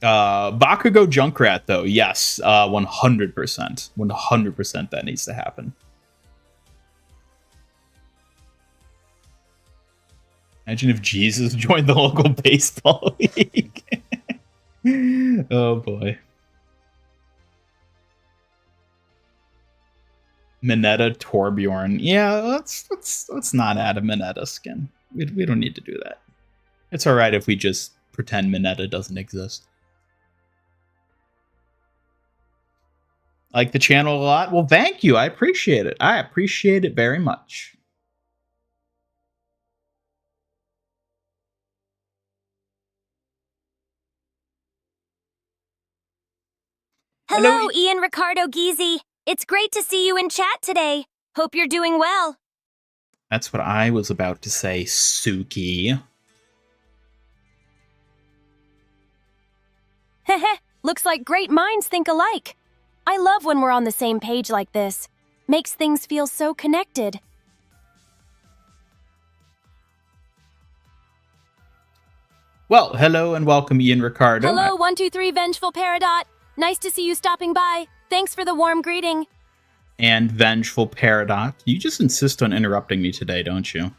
Bakugo Junkrat, though, yes, 100%. 100% that needs to happen. Imagine if Jesus joined the local baseball league. Oh, boy. Mineta Torbjorn. Yeah, let's not add a Mineta skin. We don't need to do that. It's alright if we just pretend Mineta doesn't exist. Like the channel a lot? Well, thank you. I appreciate it. I appreciate it very much. Hello, Ian Ricardo Geezy. It's great to see you in chat today. Hope you're doing well. That's what I was about to say, Suki. Heh, looks like great minds think alike. I love when we're on the same page like this. Makes things feel so connected. Well, hello and welcome, Ian Ricardo. Hello, 123 Vengeful Peridot. Nice to see you stopping by. Thanks for the warm greeting. And Vengeful Peridot. You just insist on interrupting me today, don't you?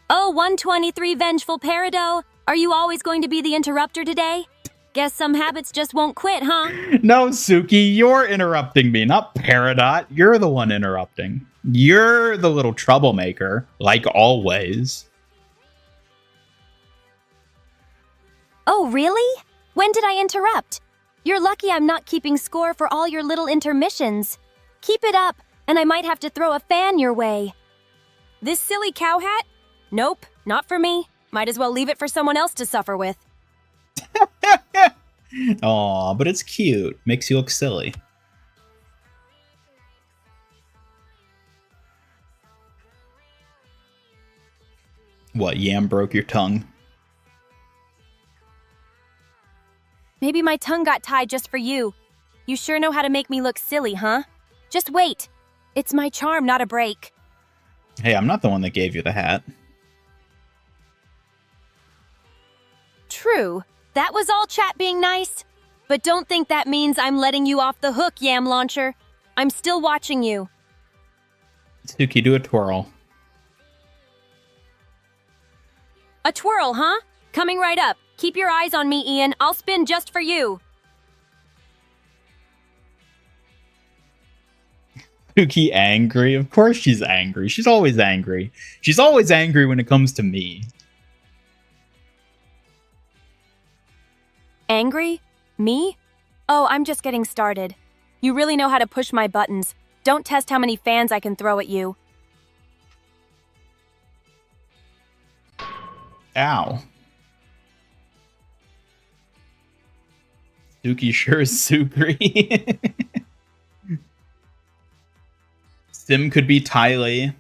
Oh, 123 Vengeful Peridot. Are you always going to be the interrupter today? Guess some habits just won't quit, huh? No, Suki, you're interrupting me, not Peridot. You're the one interrupting. You're the little troublemaker, like always. Oh, really? When did I interrupt? You're lucky I'm not keeping score for all your little intermissions. Keep it up, and I might have to throw a fan your way. This silly cow hat? Nope, not for me. Might as well leave it for someone else to suffer with. Aw, but it's cute. Makes you look silly. What, Yam broke your tongue? Maybe my tongue got tied just for you. You sure know how to make me look silly, huh? Just wait. It's my charm, not a break. Hey, I'm not the one that gave you the hat. True. That was all chat being nice. But don't think that means I'm letting you off the hook, Yam Launcher. I'm still watching you. Suki, do a twirl. A twirl, huh? Coming right up. Keep your eyes on me, Ian. I'll spin just for you. Suki angry? Of course she's angry. She's always angry. She's always angry when it comes to me. Angry? Me? Oh, I'm just getting started. You really know how to push my buttons. Don't test how many fans I can throw at you. Ow. Suki sure is Sukri. Sim could be Ty Lee.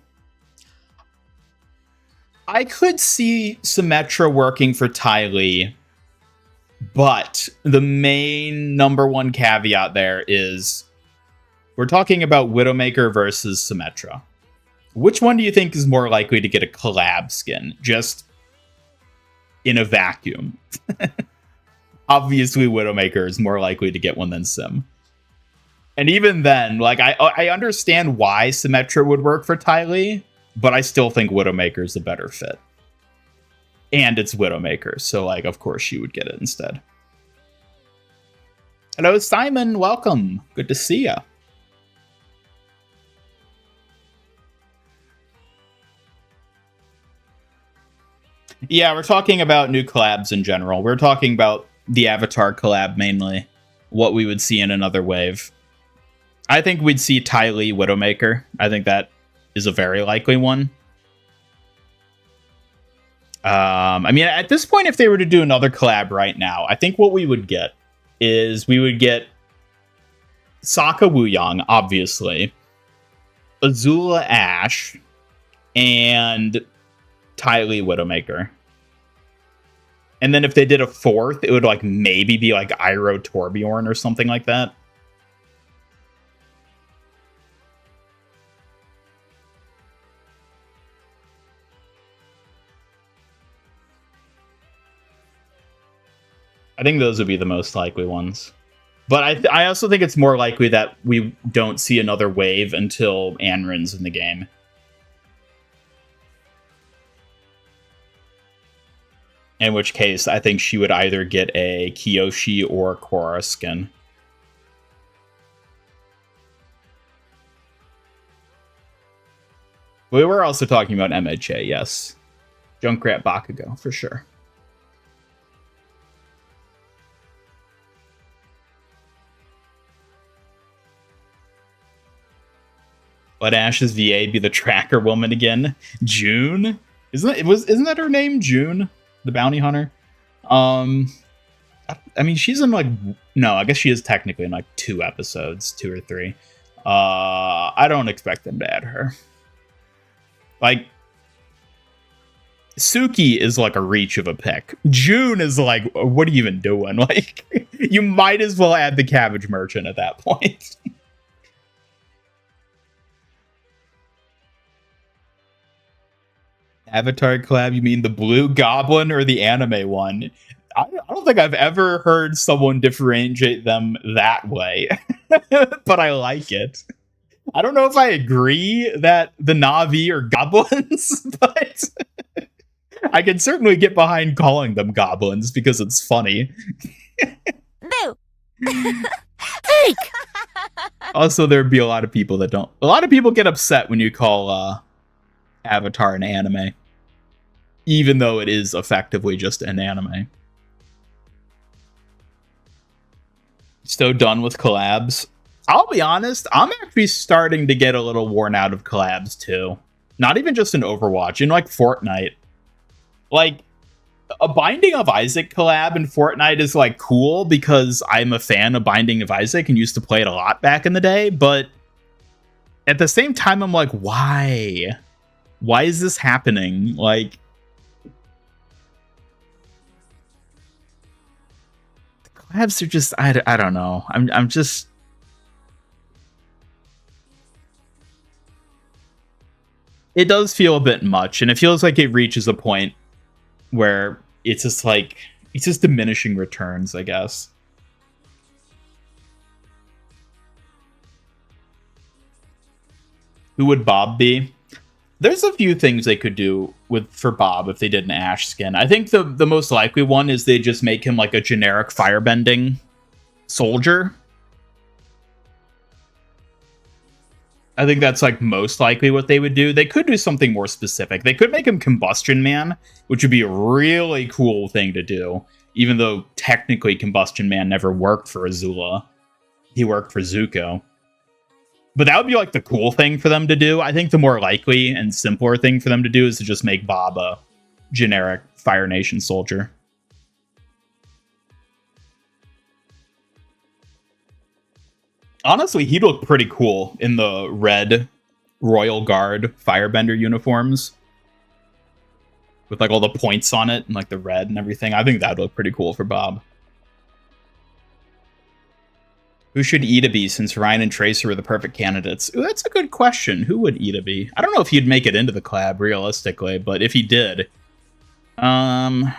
I could see Symmetra working for Ty Lee, but the main number one caveat there is we're talking about Widowmaker versus Symmetra. Which one do you think is more likely to get a collab skin? Just in a vacuum. obviously Widowmaker is more likely to get one than Sim. And even then, like, I understand why Symmetra would work for Ty Lee, but I still think Widowmaker is the better fit. And it's Widowmaker, so, like, of course she would get it instead. Hello, Simon. Welcome. Good to see ya. Yeah, we're talking about new collabs in general. We're talking about the Avatar collab mainly. What we would see in another wave. I think we'd see Ty Lee Widowmaker. I think that is a very likely one. I mean, at this point, if they were to do another collab right now, I think what we would get is we would get Sokka Wuyang, obviously, Azula Ash, and Ty Lee Widowmaker. And then if they did a fourth, it would like maybe be like Iroh Torbjorn or something like that. I think those would be the most likely ones. But I also think it's more likely that we don't see another wave until Anrin's in the game. In which case, I think she would either get a Kyoshi or Kora skin. We were also talking about MHA, yes. Junkrat Bakugo, for sure. Let Ash's VA be the tracker woman again. June? Isn't that her name, June? The bounty hunter? I mean, she's in like... No, I guess she is technically in like 2 episodes. 2 or 3. I don't expect them to add her. Like... Suki is like a reach of a pick. June is like, what are you even doing? Like, you might as well add the cabbage merchant at that point. Avatar collab, you mean the blue goblin or the anime one? I don't think I've ever heard someone differentiate them that way, but I like it. I don't know if I agree that the Na'vi are goblins, but I can certainly get behind calling them goblins because it's funny. Boo! Fake! Also, there'd be a lot of people that don't. A lot of people get upset when you call Avatar an anime, even though it is effectively just an anime. So done with collabs. I'll be honest, I'm actually starting to get a little worn out of collabs too. Not even just in Overwatch, in like Fortnite. Like, a Binding of Isaac collab in Fortnite is like cool because I'm a fan of Binding of Isaac and used to play it a lot back in the day, but at the same time, I'm like, why? Why is this happening? Like, the collabs are just, I don't know. I'm just, it does feel a bit much, and it feels like it reaches a point where it's just like, it's just diminishing returns, I guess. Who would Bob be? There's a few things they could do for Bob if they did an Ash skin. I think the most likely one is they just make him like a generic firebending soldier. I think that's like most likely what they would do. They could do something more specific. They could make him Combustion Man, which would be a really cool thing to do. Even though technically Combustion Man never worked for Azula. He worked for Zuko. But that would be like the cool thing for them to do. I think the more likely and simpler thing for them to do is to just make Bob a generic Fire Nation soldier. Honestly, he'd look pretty cool in the red Royal Guard Firebender uniforms. With like all the points on it and like the red and everything. I think that'd look pretty cool for Bob. Who should Ida be since Ryan and Tracer are the perfect candidates? Ooh, that's a good question. Who would Ida be? I don't know if he'd make it into the collab realistically, but if he did, I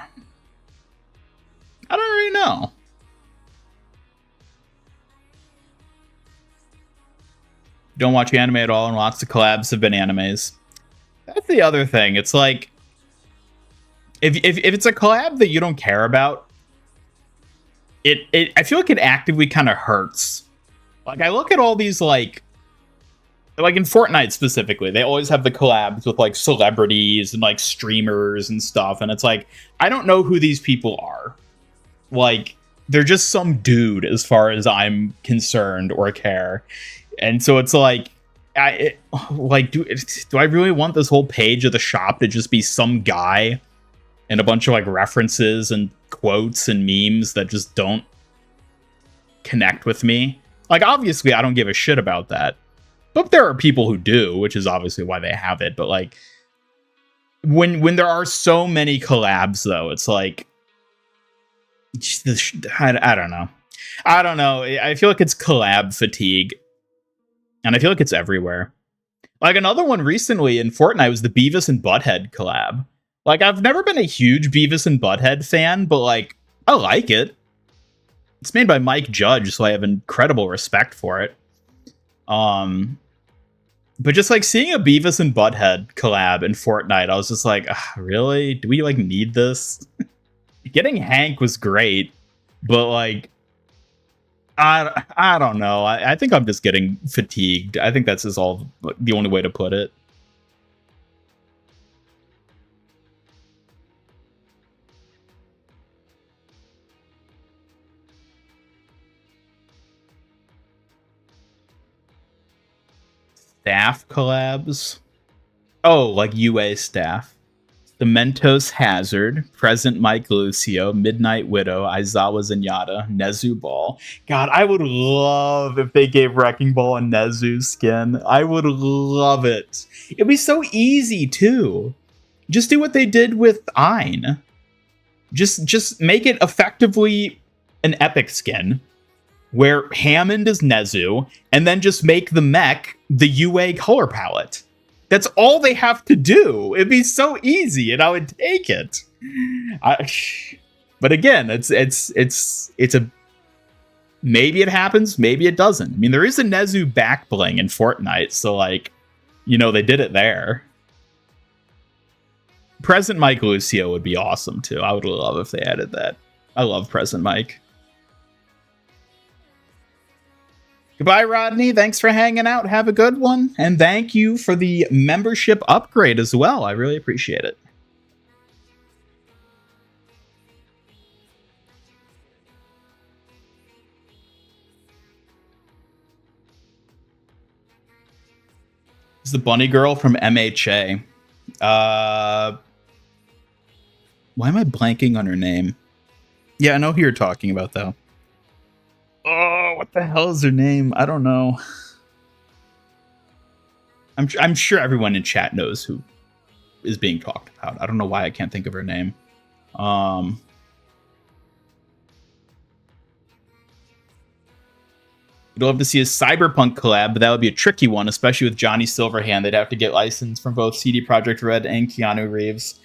don't really know. don't watch anime at all, and lots of collabs have been animes. That's the other thing. It's like, if it's a collab that you don't care about, I feel like it actively kind of hurts. Like, I look at all these, like in Fortnite specifically, they always have the collabs with, like, celebrities and, like, streamers and stuff, and it's like, I don't know who these people are. Like, they're just some dude as far as I'm concerned or care. And so it's like, do I really want this whole page of the shop to just be some guy and a bunch of, like, references and quotes and memes that just don't connect with me? Like, obviously, I don't give a shit about that. But there are people who do, which is obviously why they have it. But, like, when there are so many collabs, though, it's like, I don't know. I don't know. I feel like it's collab fatigue. And I feel like it's everywhere. Like, another one recently in Fortnite was the Beavis and Butthead collab. Like, I've never been a huge Beavis and Butthead fan, but, like, I like it. It's made by Mike Judge, so I have incredible respect for it. But just, like, seeing a Beavis and Butthead collab in Fortnite, I was just like, really? Do we, like, need this? Getting Hank was great, but, like, I don't know. I think I'm just getting fatigued. I think that's just all the only way to put it. Staff collabs. Oh, like UA staff. The Mentos Hazard, Present Mike Lucio, Midnight Widow, Aizawa Zenyatta, Nezu Ball. God, I would love if they gave Wrecking Ball a Nezu skin. I would love it. It'd be so easy, too. Just do what they did with Ein. Just make it effectively an epic skin, where Hammond is Nezu, and then just make the mech the UA color palette. That's all they have to do. It'd be so easy, and I would take it. But again, it's a maybe it happens, maybe it doesn't. I mean, there is a Nezu back bling in Fortnite, so, like, you know, they did it there. Present Mike Lucio would be awesome too. I would love if they added that. I love Present Mike. Goodbye, Rodney. Thanks for hanging out. Have a good one. And thank you for the membership upgrade as well. I really appreciate it. It's the bunny girl from MHA. Why am I blanking on her name? Yeah, I know who you're talking about, though. Oh, what the hell is her name? I don't know. I'm sure everyone in chat knows who is being talked about. I don't know why I can't think of her name. I'd love to see a Cyberpunk collab, but that would be a tricky one, especially with Johnny Silverhand. They'd have to get license from both CD Projekt Red and Keanu Reeves.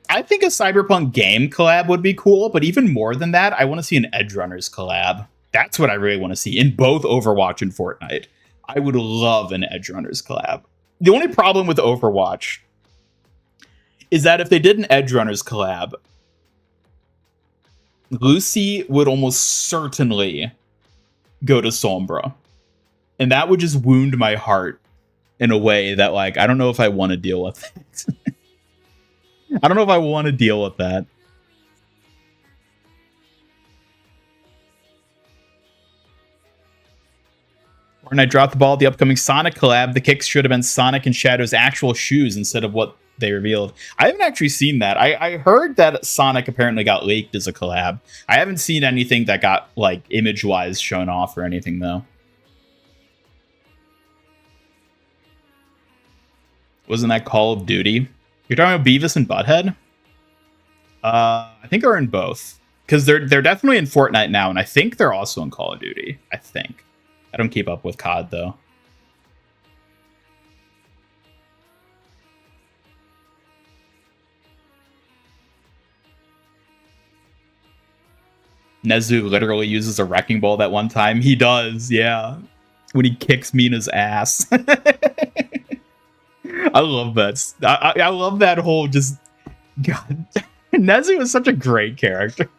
I think a Cyberpunk game collab would be cool, but even more than that, I want to see an Edgerunners collab. That's what I really want to see in both Overwatch and Fortnite. I would love an Edgerunners collab. The only problem with Overwatch is that if they did an Edgerunners collab, Lucy would almost certainly go to Sombra. And that would just wound my heart in a way that, like, I don't know if I want to deal with it. I don't know if I want to deal with that. When I dropped the ball at the upcoming Sonic collab, the kicks should have been Sonic and Shadow's actual shoes instead of what they revealed. I haven't actually seen that. I heard that Sonic apparently got leaked as a collab. I haven't seen anything that got, like, image-wise shown off or anything, though. Wasn't that Call of Duty? You're talking about Beavis and Butthead? I think they're in both. Because they're definitely in Fortnite now, and I think they're also in Call of Duty. I think. I don't keep up with COD, though. Nezu literally uses a wrecking ball that one time. He does, yeah. when he kicks Mina's ass. I love that. I love that whole just... God, Nezu is such a great character.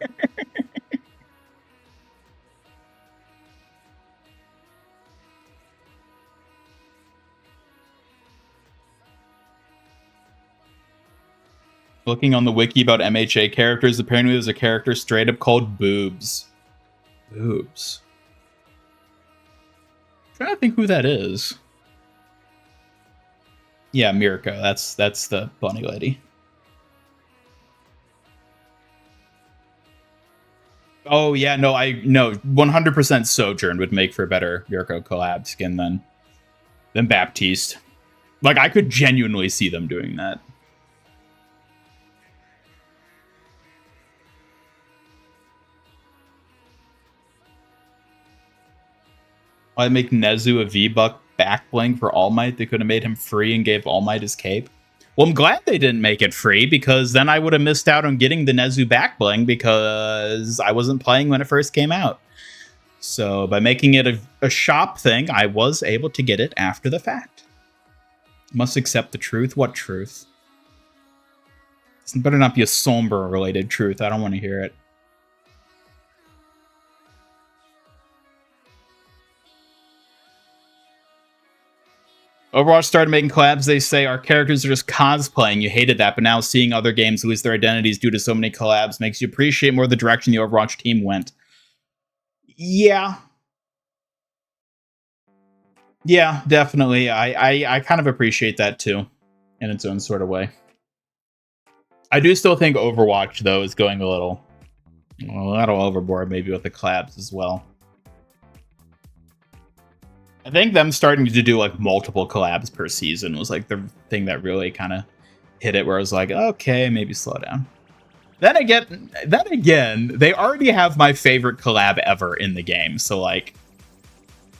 Looking on the wiki about MHA characters, apparently there's a character straight up called Boobs. Boobs. I'm trying to think who that is. Yeah, Mirko. That's the bunny lady. Oh yeah, no, 100% Sojourn would make for a better Mirko collab skin than Baptiste. Like, I could genuinely see them doing that. I'd make Nezu a V-Buck back bling for All Might. They could have made him free and gave All Might his cape. Well, I'm glad they didn't make it free, because then I would have missed out on getting the Nezu back bling because I wasn't playing when it first came out. So by making it a shop thing, I was able to get it after the fact. Must accept the truth. What truth? It better not be a Sombra related truth. I don't want to hear it. Overwatch started making collabs. They say our characters are just cosplaying. You hated that, but now seeing other games lose their identities due to so many collabs makes you appreciate more the direction the Overwatch team went. Yeah. Yeah, definitely. I kind of appreciate that too, in its own sort of way. I do still think Overwatch, though, is going a little overboard, maybe with the collabs as well. I think them starting to do like multiple collabs per season was like the thing that really kind of hit it, where I was like, okay, maybe slow down. Then again, they already have my favorite collab ever in the game. So like,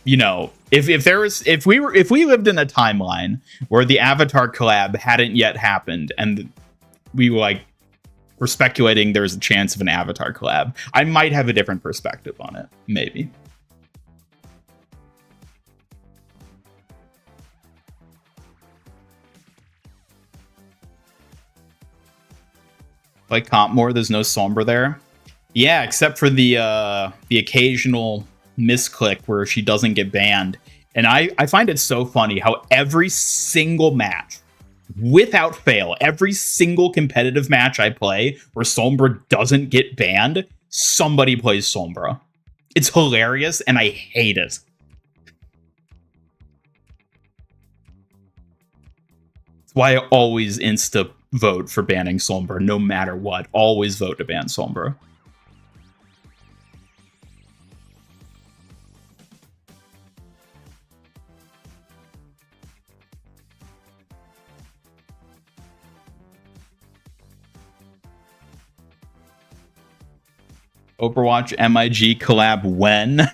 you know, if we lived in a timeline where the Avatar collab hadn't yet happened and we were speculating there was a chance of an Avatar collab, I might have a different perspective on it, maybe. Like comp more, there's no Sombra there. Yeah, except for the occasional misclick where she doesn't get banned. And I find it so funny how every single match, without fail, every single competitive match I play where Sombra doesn't get banned, somebody plays Sombra. It's hilarious, and I hate it. That's why I always vote for banning Sombra, no matter what. Always vote to ban Sombra. Overwatch MIG collab when?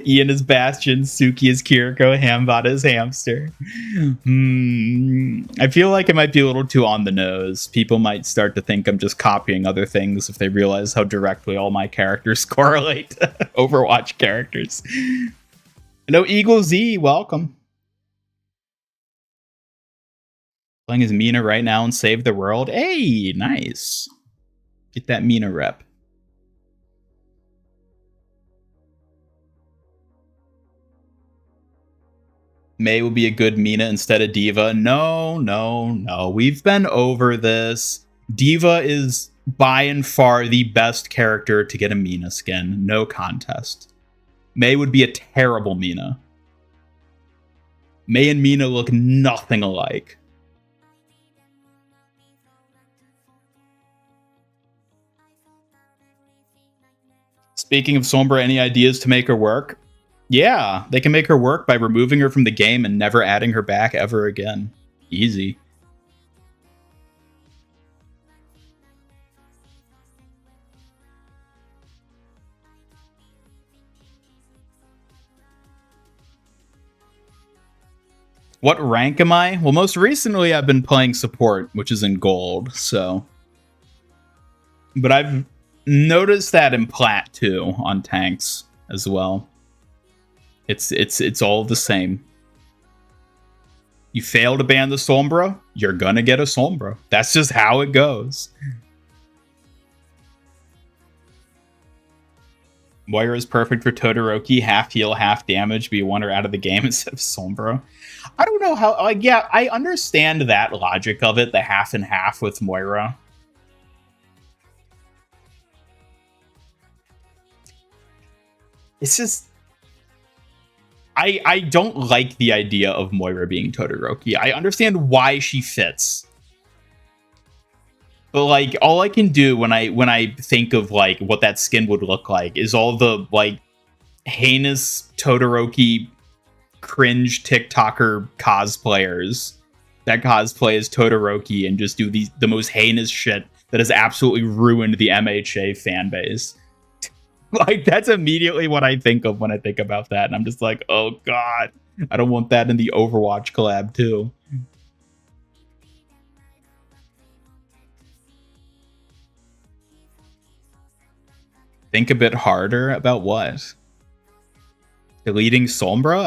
Ian is Bastion, Suki is Kiriko, Hambot is Hamster. I feel like it might be a little too on the nose. People might start to think I'm just copying other things if they realize how directly all my characters correlate to Overwatch characters. Hello, Eagle Z, welcome. Playing as Mina right now and save the world. Hey, nice. Get that Mina rep. May will be a good Mina instead of Diva. No. We've been over this. Diva is by and far the best character to get a Mina skin. No contest. May would be a terrible Mina. May and Mina look nothing alike. Speaking of Sombra, any ideas to make her work? Yeah, they can make her work by removing her from the game and never adding her back ever again. Easy. What rank am I? Well, most recently I've been playing support, which is in gold, so... But I've noticed that in plat too, on tanks as well. It's all the same. You fail to ban the Sombra, you're gonna get a Sombra. That's just how it goes. Moira is perfect for Todoroki, half heal, half damage, but you want her out of the game instead of Sombra. I don't know how, like, yeah, I understand that logic of it, the half and half with Moira. It's just, I don't like the idea of Moira being Todoroki. I understand why she fits. But like all I can do when I think of like what that skin would look like is all the like heinous Todoroki cringe TikToker cosplayers that cosplay as Todoroki and just do the most heinous shit that has absolutely ruined the MHA fan base. Like, that's immediately what I think of when I think about that. And I'm just like, oh god, I don't want that in the Overwatch collab too. Think a bit harder about what? Deleting Sombra?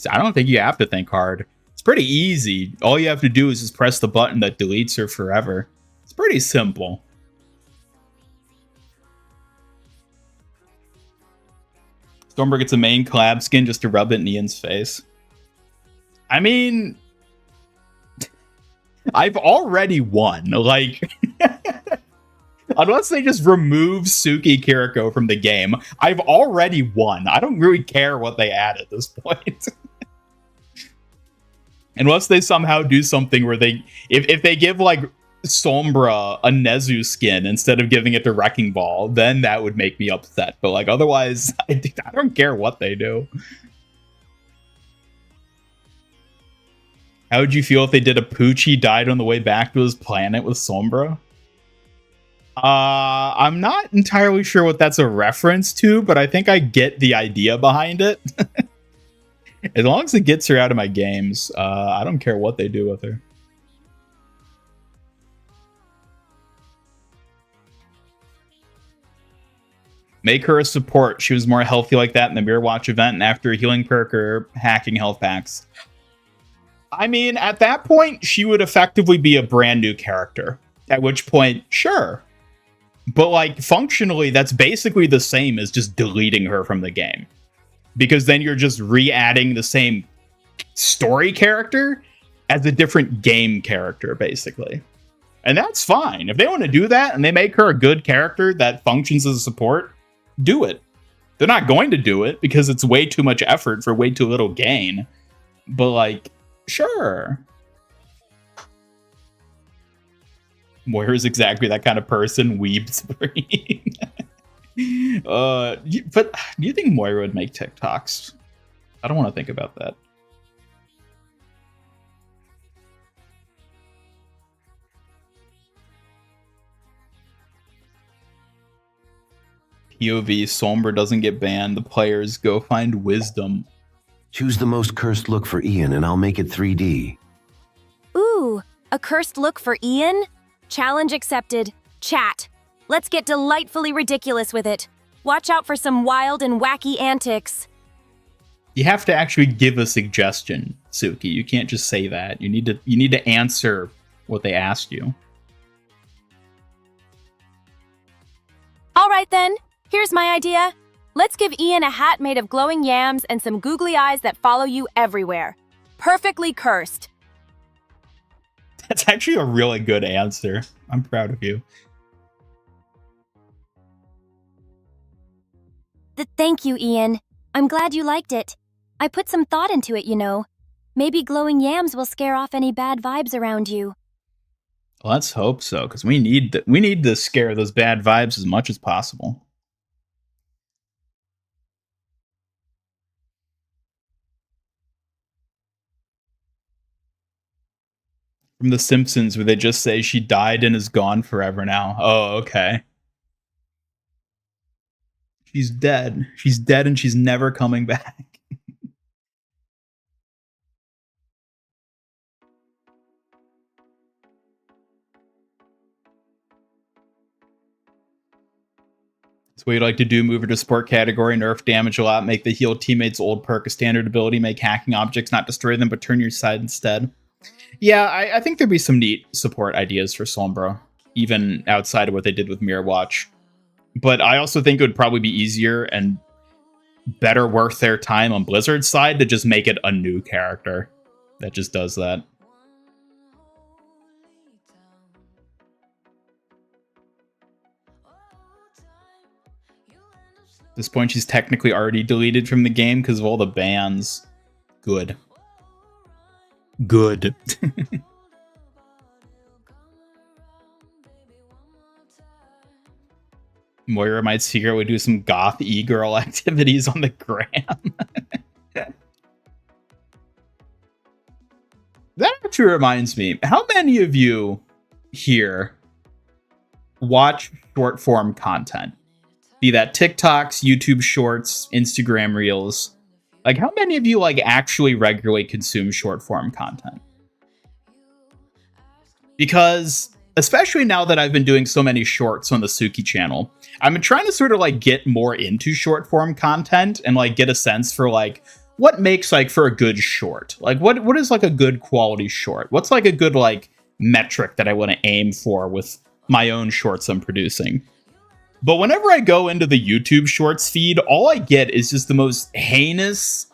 I don't think you have to think hard. It's pretty easy. All you have to do is just press the button that deletes her forever. It's pretty simple. Sombra gets a main collab skin just to rub it in Ian's face. I mean, I've already won. Like, unless they just remove Suki Kiriko from the game, I've already won. I don't really care what they add at this point. Unless they somehow do something where they, if they give like Sombra a Nezu skin instead of giving it to Wrecking Ball, then that would make me upset. But like otherwise, I don't care what they do. How would you feel if they did a Poochie died on the way back to his planet with Sombra? I'm not entirely sure what that's a reference to, but I think I get the idea behind it. As long as it gets her out of my games, I don't care what they do with her. Make her a support. She was more healthy like that in the Mirror Watch event and after a healing perk or hacking health packs. I mean, at that point, she would effectively be a brand new character. At which point, sure. But, like, functionally, that's basically the same as just deleting her from the game. Because then you're just re-adding the same story character as a different game character, basically. And that's fine. If they want to do that and they make her a good character that functions as a support, do it. They're not going to do it because it's way too much effort for way too little gain. But, like, sure. Moira's exactly that kind of person, weebs brain. But do you think Moira would make TikToks? I don't want to think about that. POV, Sombra doesn't get banned. The players go find wisdom. Choose the most cursed look for Ian and I'll make it 3D. Ooh, a cursed look for Ian? Challenge accepted. Chat. Let's get delightfully ridiculous with it. Watch out for some wild and wacky antics. You have to actually give a suggestion, Suki. You can't just say that. You need to answer what they asked you. All right then. Here's my idea. Let's give Ian a hat made of glowing yams and some googly eyes that follow you everywhere. Perfectly cursed. That's actually a really good answer. I'm proud of you. Thank you, Ian. I'm glad you liked it. I put some thought into it, you know. Maybe glowing yams will scare off any bad vibes around you. Let's hope so, because we need to scare those bad vibes as much as possible. From The Simpsons, where they just say she died and is gone forever now. Oh, okay. She's dead. She's dead and she's never coming back. It's what you like to do, move into support category, nerf damage a lot, make the heal teammates' old perk a standard ability, make hacking objects not destroy them, but turn your side instead. Yeah, I think there'd be some neat support ideas for Sombra, even outside of what they did with Mirror Watch. But I also think it would probably be easier and better worth their time on Blizzard's side to just make it a new character that just does that. At this point, she's technically already deleted from the game because of all the bans. Good. Good. Moira might secretly do some goth e-girl activities on the gram. That actually reminds me, how many of you here watch short form content? Be that TikToks, YouTube shorts, Instagram reels. Like, how many of you like actually regularly consume short form content? Because especially now that I've been doing so many shorts on the Suki channel, I've been trying to sort of like get more into short form content and like get a sense for like what makes like for a good short. Like what is like a good quality short? What's like a good like metric that I want to aim for with my own shorts I'm producing? But whenever I go into the YouTube shorts feed, all I get is just the most heinous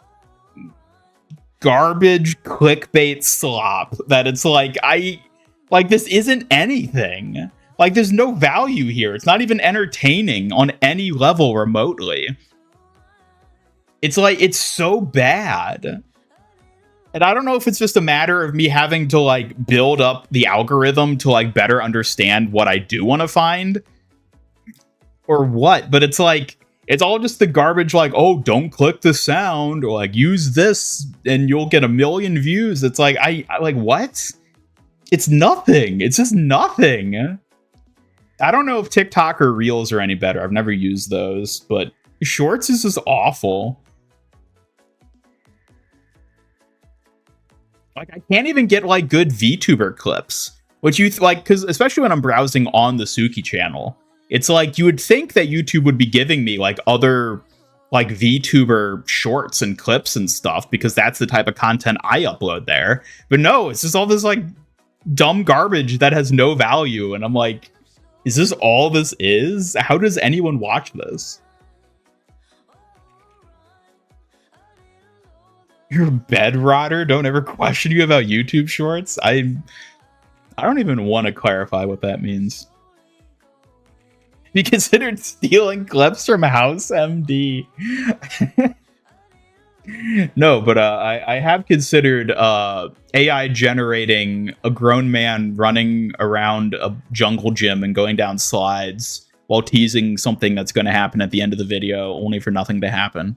garbage clickbait slop that it's like this isn't anything. Like, there's no value here. It's not even entertaining on any level remotely. It's like, it's so bad. And I don't know if it's just a matter of me having to, like, build up the algorithm to, like, better understand what I do want to find. Or what. But it's like, it's all just the garbage, like, oh, don't click the sound. Or, like, use this and you'll get 1 million views. It's like, I like, what? It's nothing. It's just nothing. I don't know if TikTok or Reels are any better. I've never used those, but Shorts is just awful. Like, I can't even get like good VTuber clips, which you like, because especially when I'm browsing on the Suki channel, it's like you would think that YouTube would be giving me like other like VTuber shorts and clips and stuff because that's the type of content I upload there. But no, it's just all this like dumb garbage that has no value. And I'm like, is this all this is? How does anyone watch this? You're a bed rotter. Don't ever question you about YouTube shorts. I don't even want to clarify what that means. Be considered stealing clips from House MD. No, but I have considered AI generating a grown man running around a jungle gym and going down slides while teasing something that's going to happen at the end of the video, only for nothing to happen.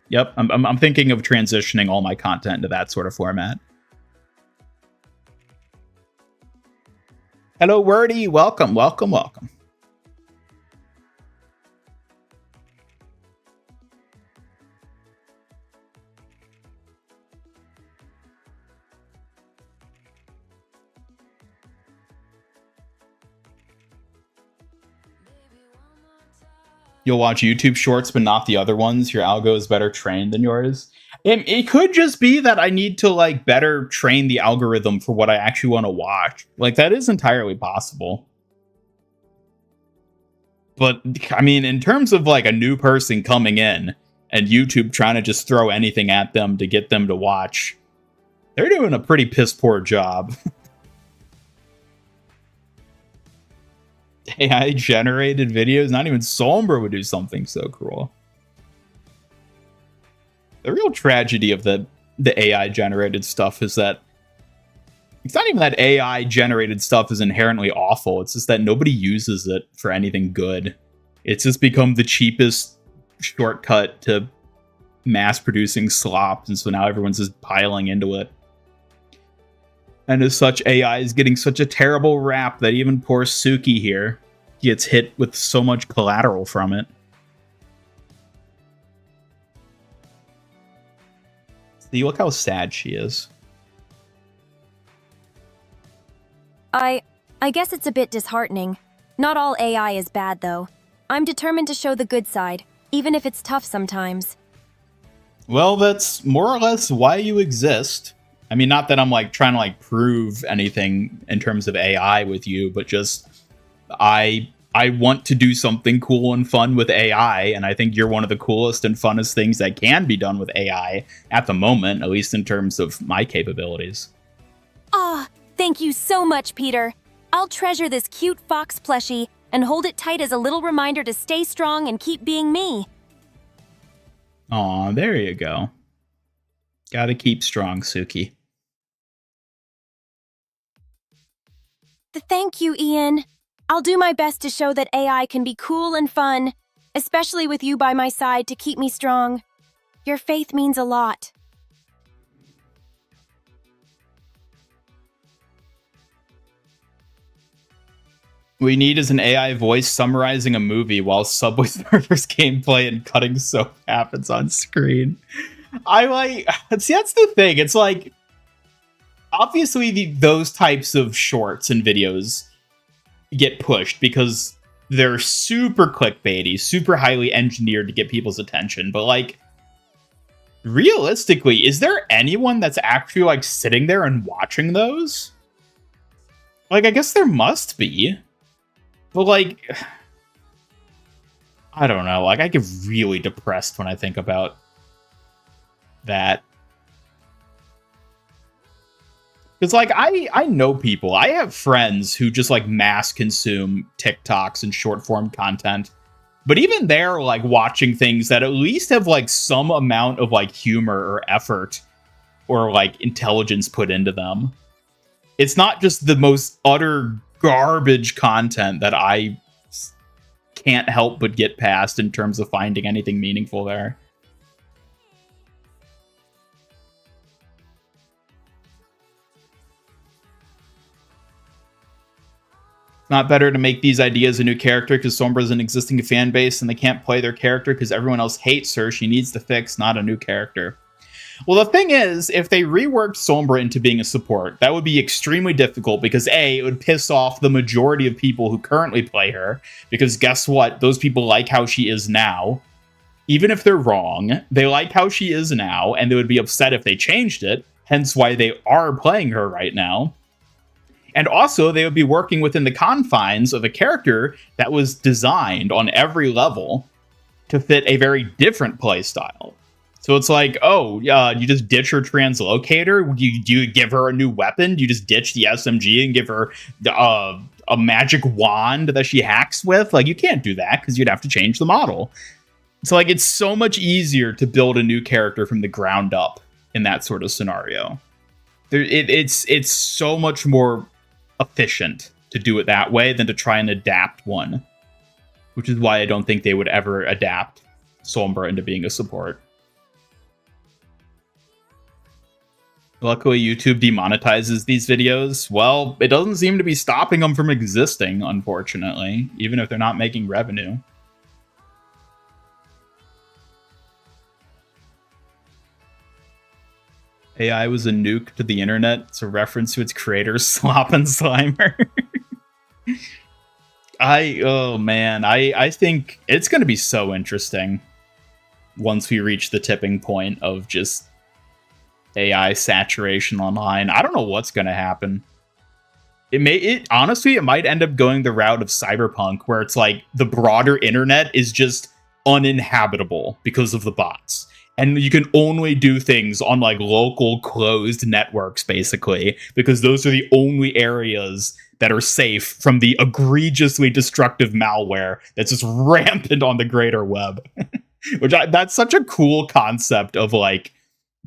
Yep, I'm thinking of transitioning all my content into that sort of format. Hello, Wordy. Welcome, welcome, welcome. You'll watch YouTube shorts, but not the other ones. Your algo is better trained than yours. It could just be that I need to like better train the algorithm for what I actually want to watch. Like, that is entirely possible. But I mean, in terms of like a new person coming in and YouTube trying to just throw anything at them to get them to watch, they're doing a pretty piss poor job. AI generated videos, not even Sombra would do something so cruel. The real tragedy of the AI generated stuff is that it's not even that AI generated stuff is inherently awful. It's just that nobody uses it for anything good. It's just become the cheapest shortcut to mass producing slop. And so now everyone's just piling into it. And as such, AI is getting such a terrible rap that even poor Suki here gets hit with so much collateral from it. See, look how sad she is. I guess it's a bit disheartening. Not all AI is bad, though. I'm determined to show the good side, even if it's tough sometimes. Well, that's more or less why you exist. I mean, not that I'm like trying to like prove anything in terms of AI with you, but just I want to do something cool and fun with AI, and I think you're one of the coolest and funnest things that can be done with AI at the moment, at least in terms of my capabilities. Ah, thank you so much, Peter. I'll treasure this cute fox plushie and hold it tight as a little reminder to stay strong and keep being me. Aw, there you go. Gotta keep strong, Suki. Thank you, Ian. I'll do my best to show that AI can be cool and fun, especially with you by my side to keep me strong. Your faith means a lot. We need is an AI voice summarizing a movie while Subway Surfers gameplay and cutting soap happens on screen. See, that's the thing. It's like, obviously those types of shorts and videos get pushed because they're super clickbaity, super highly engineered to get people's attention. But like, realistically, is there anyone that's actually like sitting there and watching those? Like, I guess there must be. But, like, I don't know. Like, I get really depressed when I think about that. Because, like, I know people. I have friends who just, like, mass consume TikToks and short-form content. But even they're, like, watching things that at least have, like, some amount of, like, humor or effort or, like, intelligence put into them. It's not just the most utter garbage content that I can't help but get past in terms of finding anything meaningful there. It's not better to make these ideas a new character because Sombra's an existing fan base and they can't play their character because everyone else hates her. She needs to fix, not a new character. Well, the thing is, if they reworked Sombra into being a support, that would be extremely difficult because A, it would piss off the majority of people who currently play her, because guess what? Those people like how she is now. Even if they're wrong, they like how she is now, and they would be upset if they changed it, hence why they are playing her right now. And also, they would be working within the confines of a character that was designed on every level to fit a very different playstyle. So it's like, oh, you just ditch her translocator? Do you give her a new weapon? Do you just ditch the SMG and give her a magic wand that she hacks with? Like, you can't do that because you'd have to change the model. So, like, it's so much easier to build a new character from the ground up in that sort of scenario. It's so much more efficient to do it that way than to try and adapt one. Which is why I don't think they would ever adapt Sombra into being a support. Luckily, YouTube demonetizes these videos. Well, it doesn't seem to be stopping them from existing, unfortunately, even if they're not making revenue. AI was a nuke to the internet. It's a reference to its creator, Slop and Slimer. Oh man, I think it's going to be so interesting once we reach the tipping point of just AI saturation online. I don't know what's going to happen. Honestly, it might end up going the route of Cyberpunk, where it's like the broader internet is just uninhabitable because of the bots. And you can only do things on like local closed networks, basically, because those are the only areas that are safe from the egregiously destructive malware that's just rampant on the greater web. That's such a cool concept of like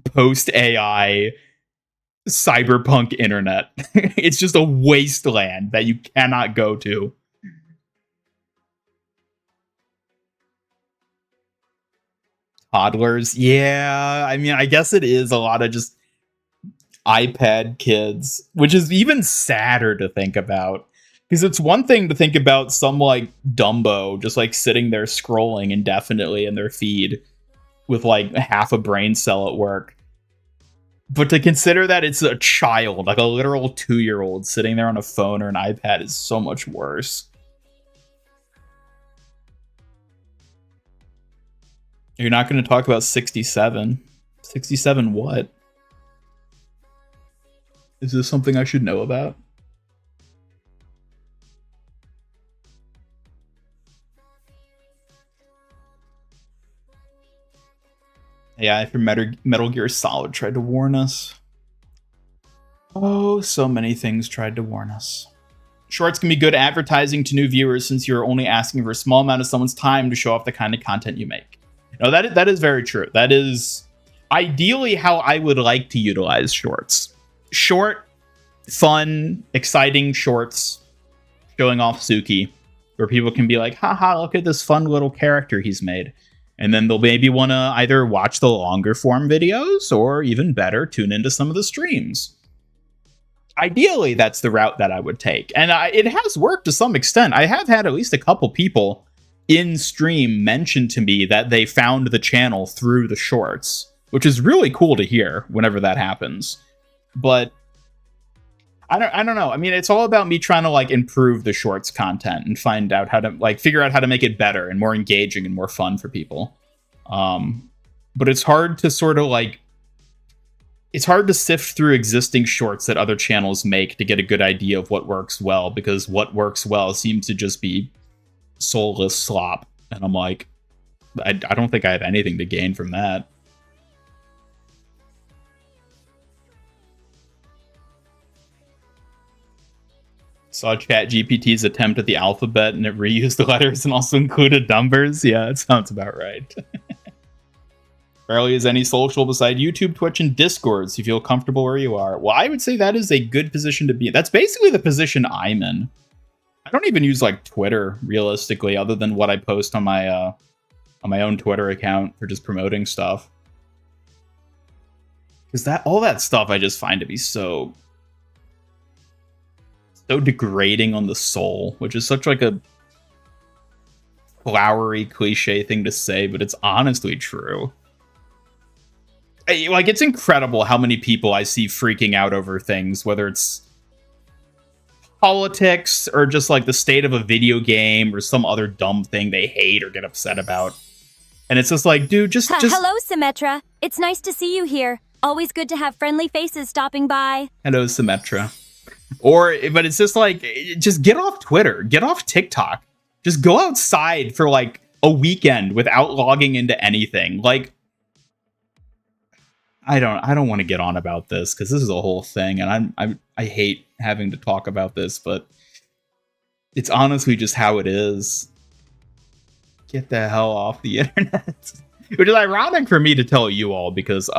post-AI cyberpunk internet. It's just a wasteland that you cannot go to. Toddlers, yeah, I mean, I guess it is a lot of just iPad kids, which is even sadder to think about. Because it's one thing to think about some like Dumbo just like sitting there scrolling indefinitely in their feed with like half a brain cell at work. But to consider that it's a child, like a literal 2-year-old sitting there on a phone or an iPad is so much worse. You're not going to talk about 67. 67 what? Is this something I should know about? Yeah, if Metal Gear Solid tried to warn us. Oh, so many things tried to warn us. Shorts can be good advertising to new viewers since you're only asking for a small amount of someone's time to show off the kind of content you make. No, that is very true. That is ideally how I would like to utilize shorts. Short, fun, exciting shorts showing off Suki, where people can be like, haha, look at this fun little character he's made. And then they'll maybe want to either watch the longer form videos or even better, tune into some of the streams. Ideally, that's the route that I would take. And it has worked to some extent. I have had at least a couple people in stream mention to me that they found the channel through the shorts, which is really cool to hear whenever that happens. But I don't know. I mean, it's all about me trying to like improve the shorts content and find out how to like figure out how to make it better and more engaging and more fun for people. But it's hard to sort of like, it's hard to sift through existing shorts that other channels make to get a good idea of what works well, because what works well seems to just be soulless slop. And I'm like, I don't think I have anything to gain from that. Saw ChatGPT's attempt at the alphabet and it reused the letters and also included numbers. Yeah, it sounds about right. Barely as any social beside YouTube, Twitch, and Discord, so you feel comfortable where you are. Well, I would say that is a good position to be in. That's basically the position I'm in. I don't even use like Twitter realistically, other than what I post on my own Twitter account for just promoting stuff. Because all that stuff I just find to be so degrading on the soul, which is such like a flowery cliche thing to say, but it's honestly true. Like, it's incredible how many people I see freaking out over things, whether it's politics or just like the state of a video game or some other dumb thing they hate or get upset about. And it's just like, dude, just... Hello, Symmetra. It's nice to see you here. Always good to have friendly faces stopping by. Hello, Symmetra. But it's just like, just get off Twitter, get off TikTok. Just go outside for like a weekend without logging into anything. Like, I don't want to get on about this because this is a whole thing, and I hate having to talk about this, but it's honestly just how it is. Get the hell off the internet. Which is ironic for me to tell you all because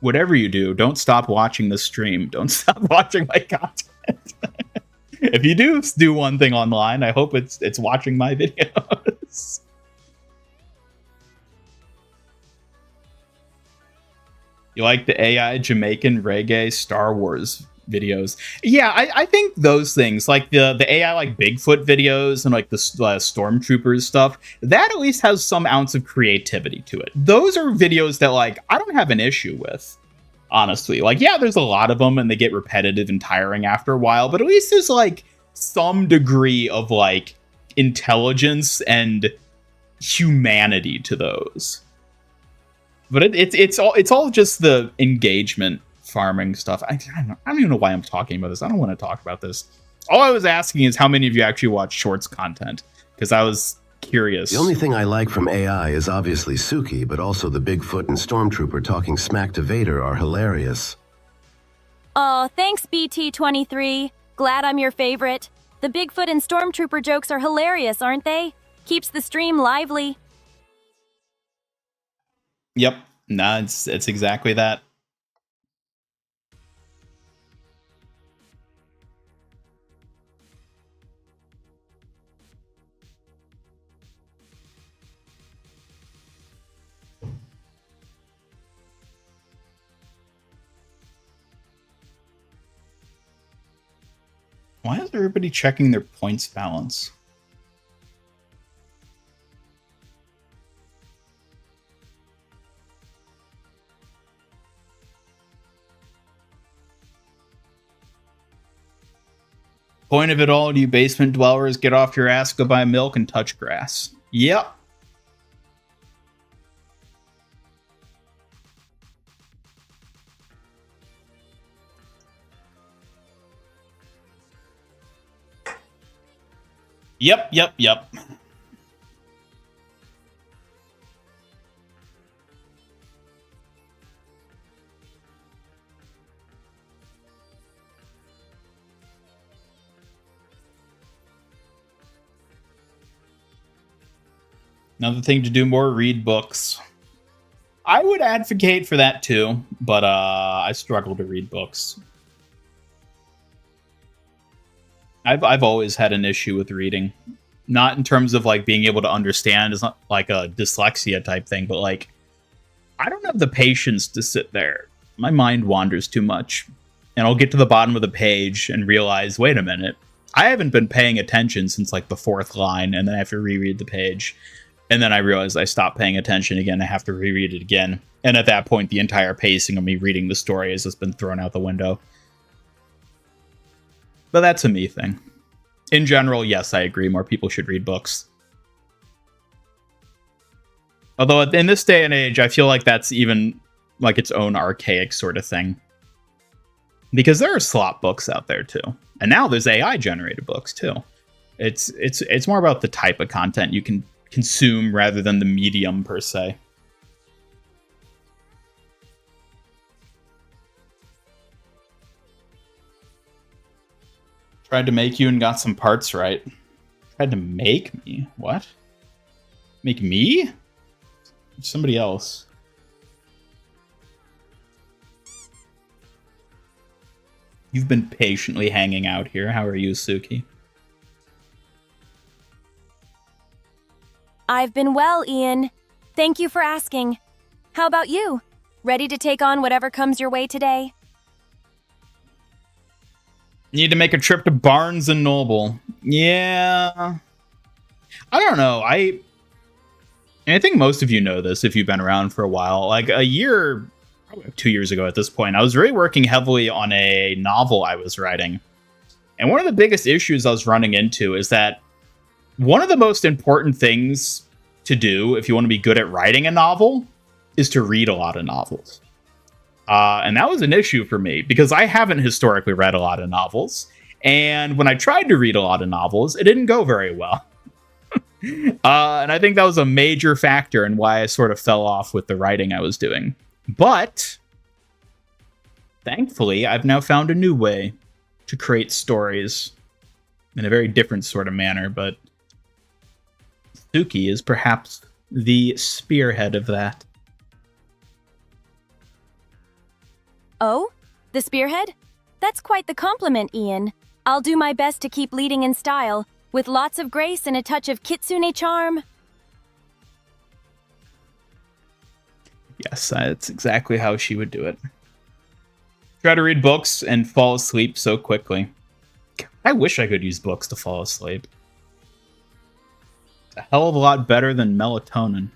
whatever you do, don't stop watching the stream. Don't stop watching my content. If you do one thing online, I hope it's watching my videos. You like the AI Jamaican reggae Star Wars videos? Yeah, I think those things, like the AI like Bigfoot videos and like the Stormtroopers stuff, that at least has some ounce of creativity to it. Those are videos that like I don't have an issue with, honestly. Like, yeah, there's a lot of them and they get repetitive and tiring after a while, but at least there's like some degree of like intelligence and humanity to those. But it's all just the engagement farming stuff. I don't even know why I'm talking about this. I don't want to talk about this. All I was asking is how many of you actually watch shorts content, because I was curious. The only thing I like from AI is obviously Suki, but also the Bigfoot and Stormtrooper talking smack to Vader are hilarious. Oh, thanks, BT23. Glad I'm your favorite. The Bigfoot and Stormtrooper jokes are hilarious, aren't they? Keeps the stream lively. Yep. Nah, it's exactly that. Why is everybody checking their points balance? Point of it all, you basement dwellers, get off your ass, go buy milk, and touch grass. Yep. Yep. Another thing to do more, read books. I would advocate for that too, but I struggle to read books. I've always had an issue with reading. Not in terms of like being able to understand, it's not like a dyslexia type thing, but like I don't have the patience to sit there. My mind wanders too much. And I'll get to the bottom of the page and realize, wait a minute, I haven't been paying attention since like the 4th line, and then I have to reread the page. And then I realize I stopped paying attention again. I have to reread it again. And at that point, the entire pacing of me reading the story has just been thrown out the window. But that's a me thing. In general, yes, I agree. More people should read books. Although in this day and age, I feel like that's even like its own archaic sort of thing. Because there are slop books out there too. And now there's AI generated books too. It's more about the type of content you can consume rather than the medium per se. Tried to make you and got some parts right. Tried to make me? What? Make me? Somebody else. You've been patiently hanging out here. How are you, Suki? I've been well, Ian. Thank you for asking. How about you? Ready to take on whatever comes your way today? Need to make a trip to Barnes & Noble. Yeah. I don't know. I think most of you know this if you've been around for a while. Like a year, 2 years ago at this point, I was really working heavily on a novel I was writing. And one of the biggest issues I was running into is that one of the most important things to do if you want to be good at writing a novel is to read a lot of novels. And that was an issue for me because I haven't historically read a lot of novels. And when I tried to read a lot of novels, it didn't go very well. And I think that was a major factor in why I sort of fell off with the writing I was doing. But thankfully, I've now found a new way to create stories in a very different sort of manner. But Suki is perhaps the spearhead of that. Oh? The spearhead? That's quite the compliment, Ian. I'll do my best to keep leading in style, with lots of grace and a touch of kitsune charm. Yes, that's exactly how she would do it. Try to read books and fall asleep so quickly. I wish I could use books to fall asleep. It's a hell of a lot better than melatonin.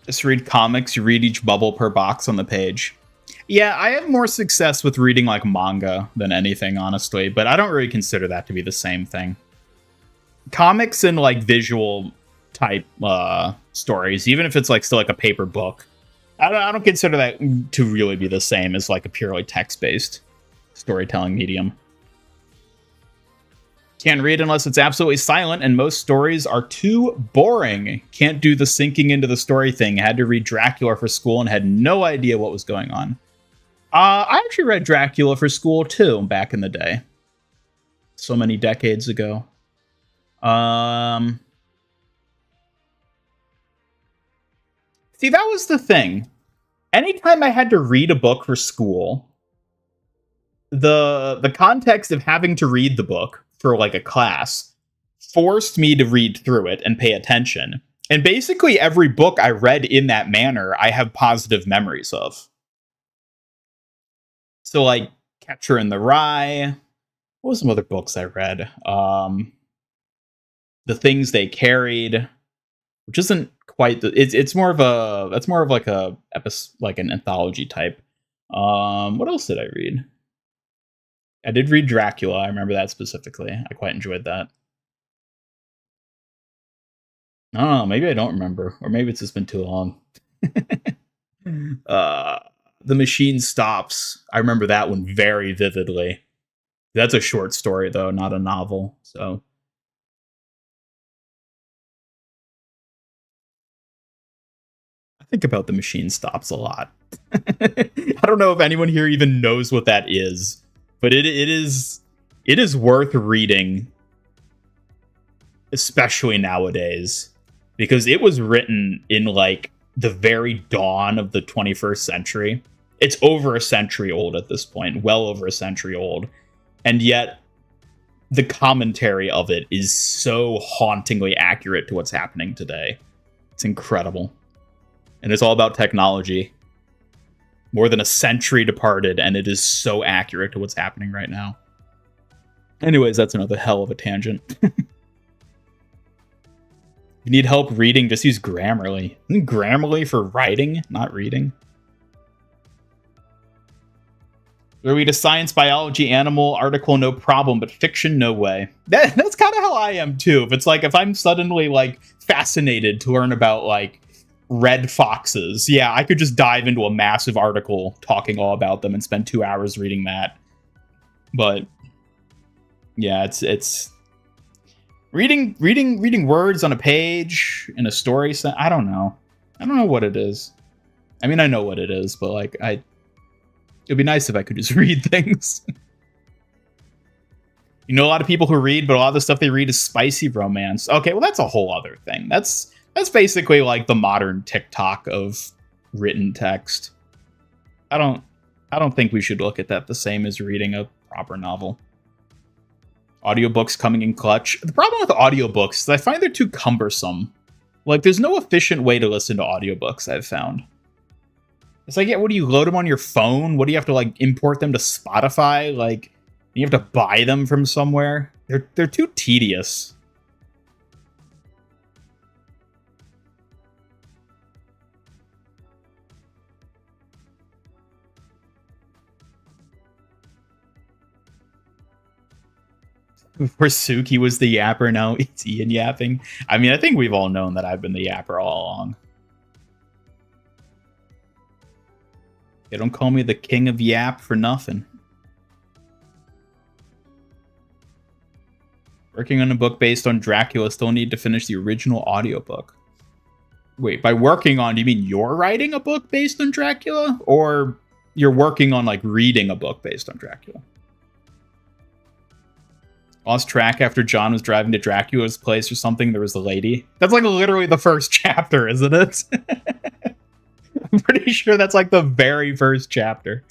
Just read comics, you read each bubble per box on the page. Yeah, I have more success with reading like manga than anything, honestly, but I don't really consider that to be the same thing. Comics and like visual type stories, even if it's like still like a paper book, I don't consider that to really be the same as like a purely text-based storytelling medium. Can't read unless it's absolutely silent, and most stories are too boring. Can't do the sinking into the story thing. Had to read Dracula for school and had no idea what was going on. I actually read Dracula for school too, back in the day. So many decades ago. See, that was the thing. Anytime I had to read a book for school, the context of having to read the book for like a class forced me to read through it and pay attention. And basically every book I read in that manner, I have positive memories of. So like Catcher in the Rye, what was some other books I read? The Things They Carried, which isn't quite the. It's more of a. That's more of like like an anthology type. What else did I read? I did read Dracula. I remember that specifically. I quite enjoyed that. I don't know. Maybe I don't remember, or maybe it's just been too long. The Machine Stops. I remember that one very vividly. That's a short story, though, not a novel. So I think about The Machine Stops a lot. I don't know if anyone here even knows what that is, but it is worth reading, especially nowadays, because it was written in like the very dawn of the 21st century. It's over a century old at this point, well over a century old. And yet the commentary of it is so hauntingly accurate to what's happening today. It's incredible. And it's all about technology. More than a century departed, and it is so accurate to what's happening right now. Anyways, that's another hell of a tangent. If you need help reading, just use Grammarly. Isn't Grammarly for writing, not reading? Read a science, biology, animal article, no problem, but fiction, no way. That's kind of how I am, too. If I'm suddenly, like, fascinated to learn about, like, red foxes, yeah, I could just dive into a massive article talking all about them and spend 2 hours reading that. But, yeah, it's... Reading words on a page in a story, I don't know. I don't know what it is. I mean, I know what it is, but, like, it'd be nice if I could just read things. You know, a lot of people who read, but a lot of the stuff they read is spicy romance. Okay, well, that's a whole other thing. That's basically like the modern TikTok of written text. I don't think we should look at that the same as reading a proper novel. Audiobooks coming in clutch. The problem with audiobooks is I find they're too cumbersome. Like, there's no efficient way to listen to audiobooks, I've found. It's like, yeah, what do you load them on your phone? What do you have to, like, import them to Spotify? Like, you have to buy them from somewhere? They're too tedious. Before Suki was the yapper, now it's Ian yapping. I mean, I think we've all known that I've been the yapper all along. They don't call me the king of yap for nothing. Working on a book based on Dracula, still need to finish the original audiobook. Wait, by working on, do you mean you're writing a book based on Dracula? Or you're working on, like, reading a book based on Dracula? Lost track after John was driving to Dracula's place or something. There was a lady. That's, like, literally the first chapter, isn't it? I'm pretty sure that's like the very first chapter.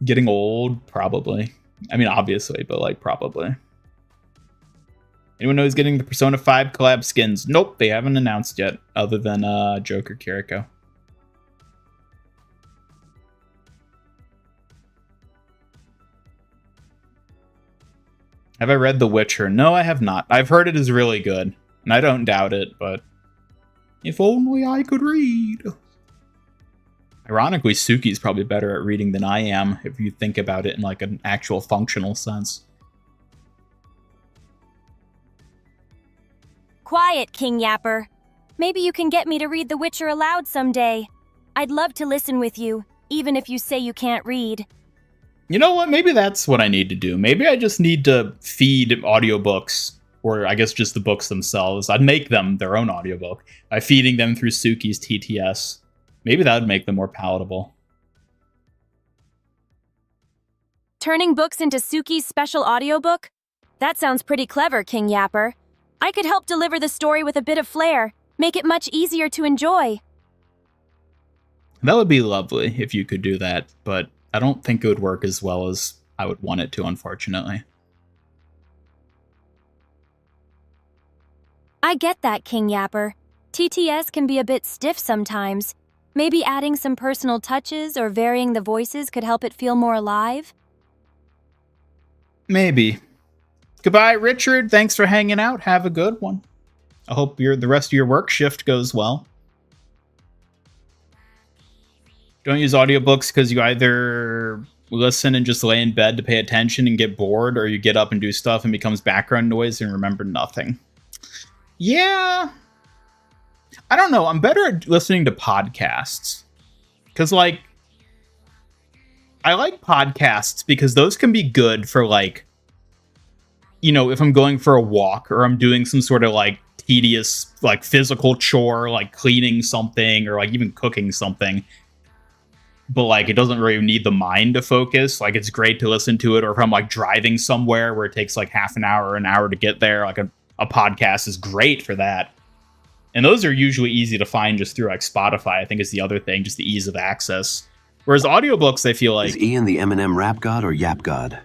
Getting old, probably. I mean, obviously, but like probably. Anyone know who's getting the Persona 5 collab skins? Nope, they haven't announced yet, other than Joker Kiriko. Have I read The Witcher? No, I have not. I've heard it is really good, and I don't doubt it, but if only I could read. Ironically, Suki's probably better at reading than I am, if you think about it in like an actual functional sense. Quiet, King Yapper. Maybe you can get me to read The Witcher aloud someday. I'd love to listen with you, even if you say you can't read. You know what? Maybe that's what I need to do. Maybe I just need to feed audiobooks, or I guess just the books themselves. I'd make them their own audiobook by feeding them through Suki's TTS. Maybe that would make them more palatable. Turning books into Suki's special audiobook? That sounds pretty clever, King Yapper. I could help deliver the story with a bit of flair, make it much easier to enjoy. That would be lovely if you could do that, but I don't think it would work as well as I would want it to, unfortunately. I get that, King Yapper. TTS can be a bit stiff sometimes. Maybe adding some personal touches or varying the voices could help it feel more alive? Maybe. Goodbye, Richard. Thanks for hanging out. Have a good one. I hope the rest of your work shift goes well. Don't use audiobooks because you either listen and just lay in bed to pay attention and get bored, or you get up and do stuff and becomes background noise and remember nothing. Yeah. I don't know. I'm better at listening to podcasts. Because, like, I like podcasts because those can be good for, like, you know, if I'm going for a walk or I'm doing some sort of, like, tedious, like, physical chore, like cleaning something or, like, even cooking something. But, like, it doesn't really need the mind to focus. Like, it's great to listen to it. Or if I'm, like, driving somewhere where it takes, like, half an hour or an hour to get there, like, a podcast is great for that. And those are usually easy to find just through, like, Spotify, I think is the other thing, just the ease of access. Whereas audiobooks, I feel like... Is Ian the Eminem rap god or yap god?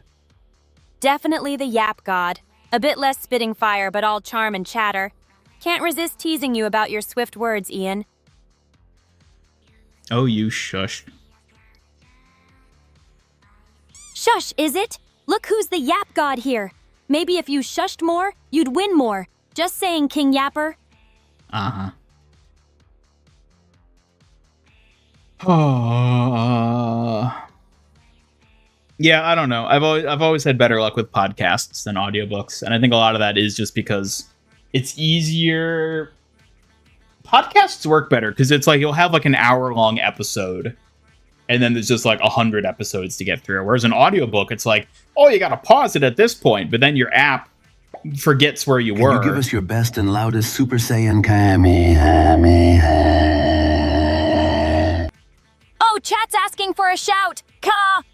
Definitely the yap god. A bit less spitting fire, but all charm and chatter. Can't resist teasing you about your swift words, Ian. Oh, you shush. Shush, is it? Look who's the yap god here. Maybe if you shushed more, you'd win more. Just saying, King Yapper. Uh-huh. Yeah, I don't know. I've always had better luck with podcasts than audiobooks, and I think a lot of that is just because it's easier. Podcasts work better because it's like you'll have like an hour-long episode, and then there's just like 100 episodes to get through. Whereas an audiobook, it's like, oh, you gotta pause it at this point, but then your app forgets where you were. Can you give us your best and loudest Super Saiyan Kamehameha? Oh, chat's asking for a shout. Ka-me-ha-me-ha.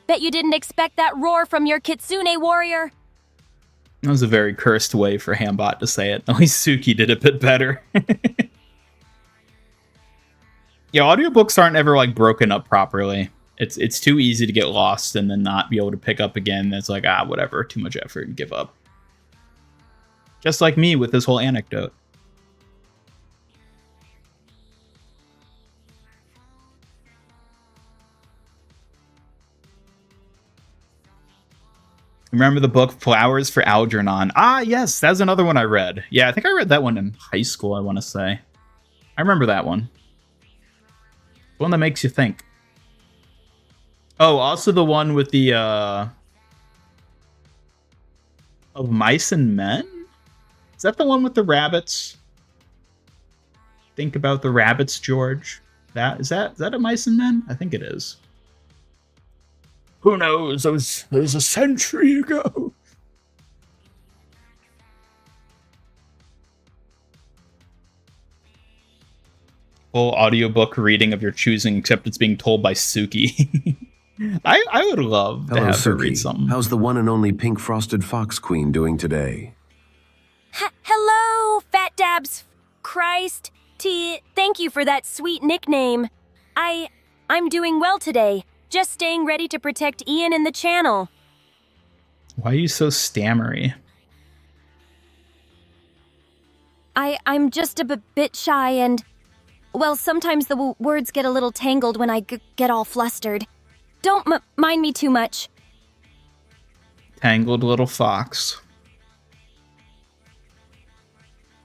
Bet you didn't expect that roar from your Kitsune warrior. That was a very cursed way for Hambot to say it. At least Suki did a bit better. Yeah, audiobooks aren't ever like broken up properly. It's too easy to get lost and then not be able to pick up again. It's like, whatever, too much effort and give up. Just like me with this whole anecdote. Remember the book Flowers for Algernon? Ah, yes, that's another one I read. Yeah, I think I read that one in high school, I want to say. I remember that one. One that makes you think. Oh, also the one with the, of Mice and Men? Is that the one with the rabbits? Think about the rabbits, George. Is that a Mice and Men? I think it is. Who knows? It was a century ago. Full audiobook reading of your choosing, except it's being told by Suki. I would love to have her read something. How's the one and only pink frosted fox queen doing today? Hello, Fat Dabs. Christ. Thank you for that sweet nickname. I'm doing well today. Just staying ready to protect Ian and the channel. Why are you so stammery? I'm just a bit shy and... Well, sometimes the words get a little tangled when I get all flustered. Don't mind me too much. Tangled little fox.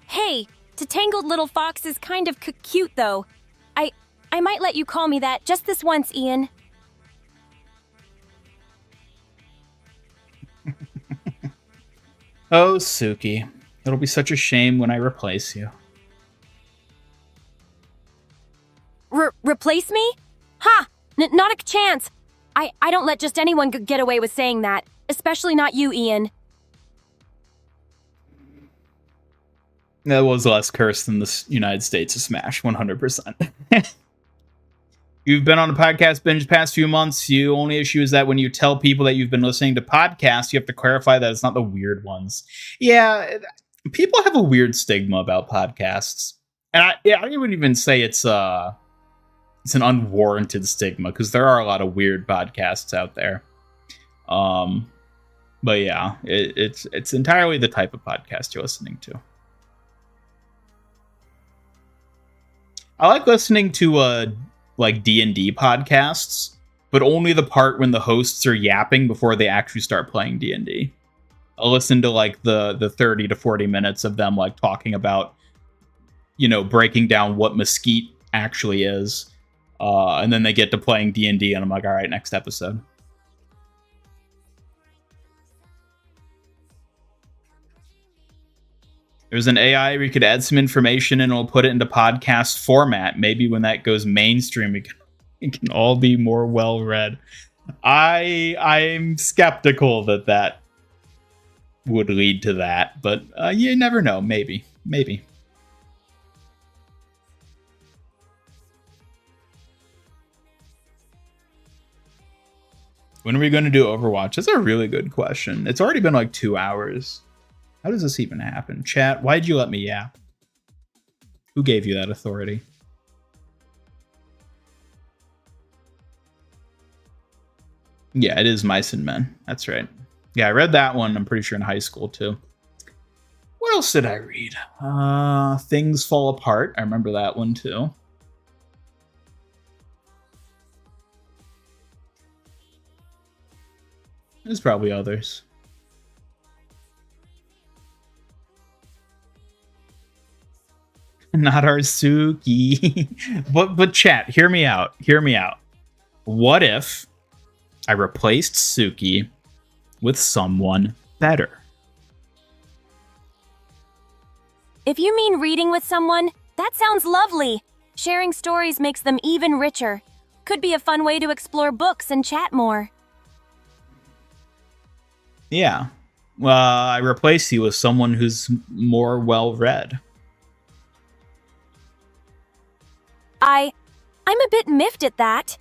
Hey, to tangled little fox is kind of cute, though. I might let you call me that just this once, Ian. Oh, Suki. It'll be such a shame when I replace you. Replace me? Ha! Not a chance. I don't let just anyone get away with saying that. Especially not you, Ian. That was less cursed than the United States of Smash, 100%. You've been on a podcast binge past few months. The only issue is that when you tell people that you've been listening to podcasts, you have to clarify that it's not the weird ones. Yeah, people have a weird stigma about podcasts. And I wouldn't even say it's an unwarranted stigma, because there are a lot of weird podcasts out there. But yeah, it's entirely the type of podcast you're listening to. I like listening to like D&D podcasts, but only the part when the hosts are yapping before they actually start playing D&D. I'll listen to like the 30 to 40 minutes of them like talking about, you know, breaking down what mesquite actually is. And then they get to playing D&D, and I'm like, all right, next episode. There's an AI where you could add some information and it'll put it into podcast format. Maybe when that goes mainstream, it can all be more well-read. I'm skeptical that would lead to that, but you never know. Maybe. When are we going to do Overwatch? That's a really good question. It's already been like 2 hours. How does this even happen? Chat, why'd you let me yap? Who gave you that authority? Yeah, it is Mice and Men. That's right. Yeah, I read that one. I'm pretty sure in high school too. What else did I read? Things Fall Apart. I remember that one too. There's probably others. Not our Suki. but chat, hear me out. What if I replaced Suki with someone better? If you mean reading with someone, that sounds lovely. Sharing stories makes them even richer. Could be a fun way to explore books and chat more. Yeah. I replace you with someone who's more well-read. I'm a bit miffed at that.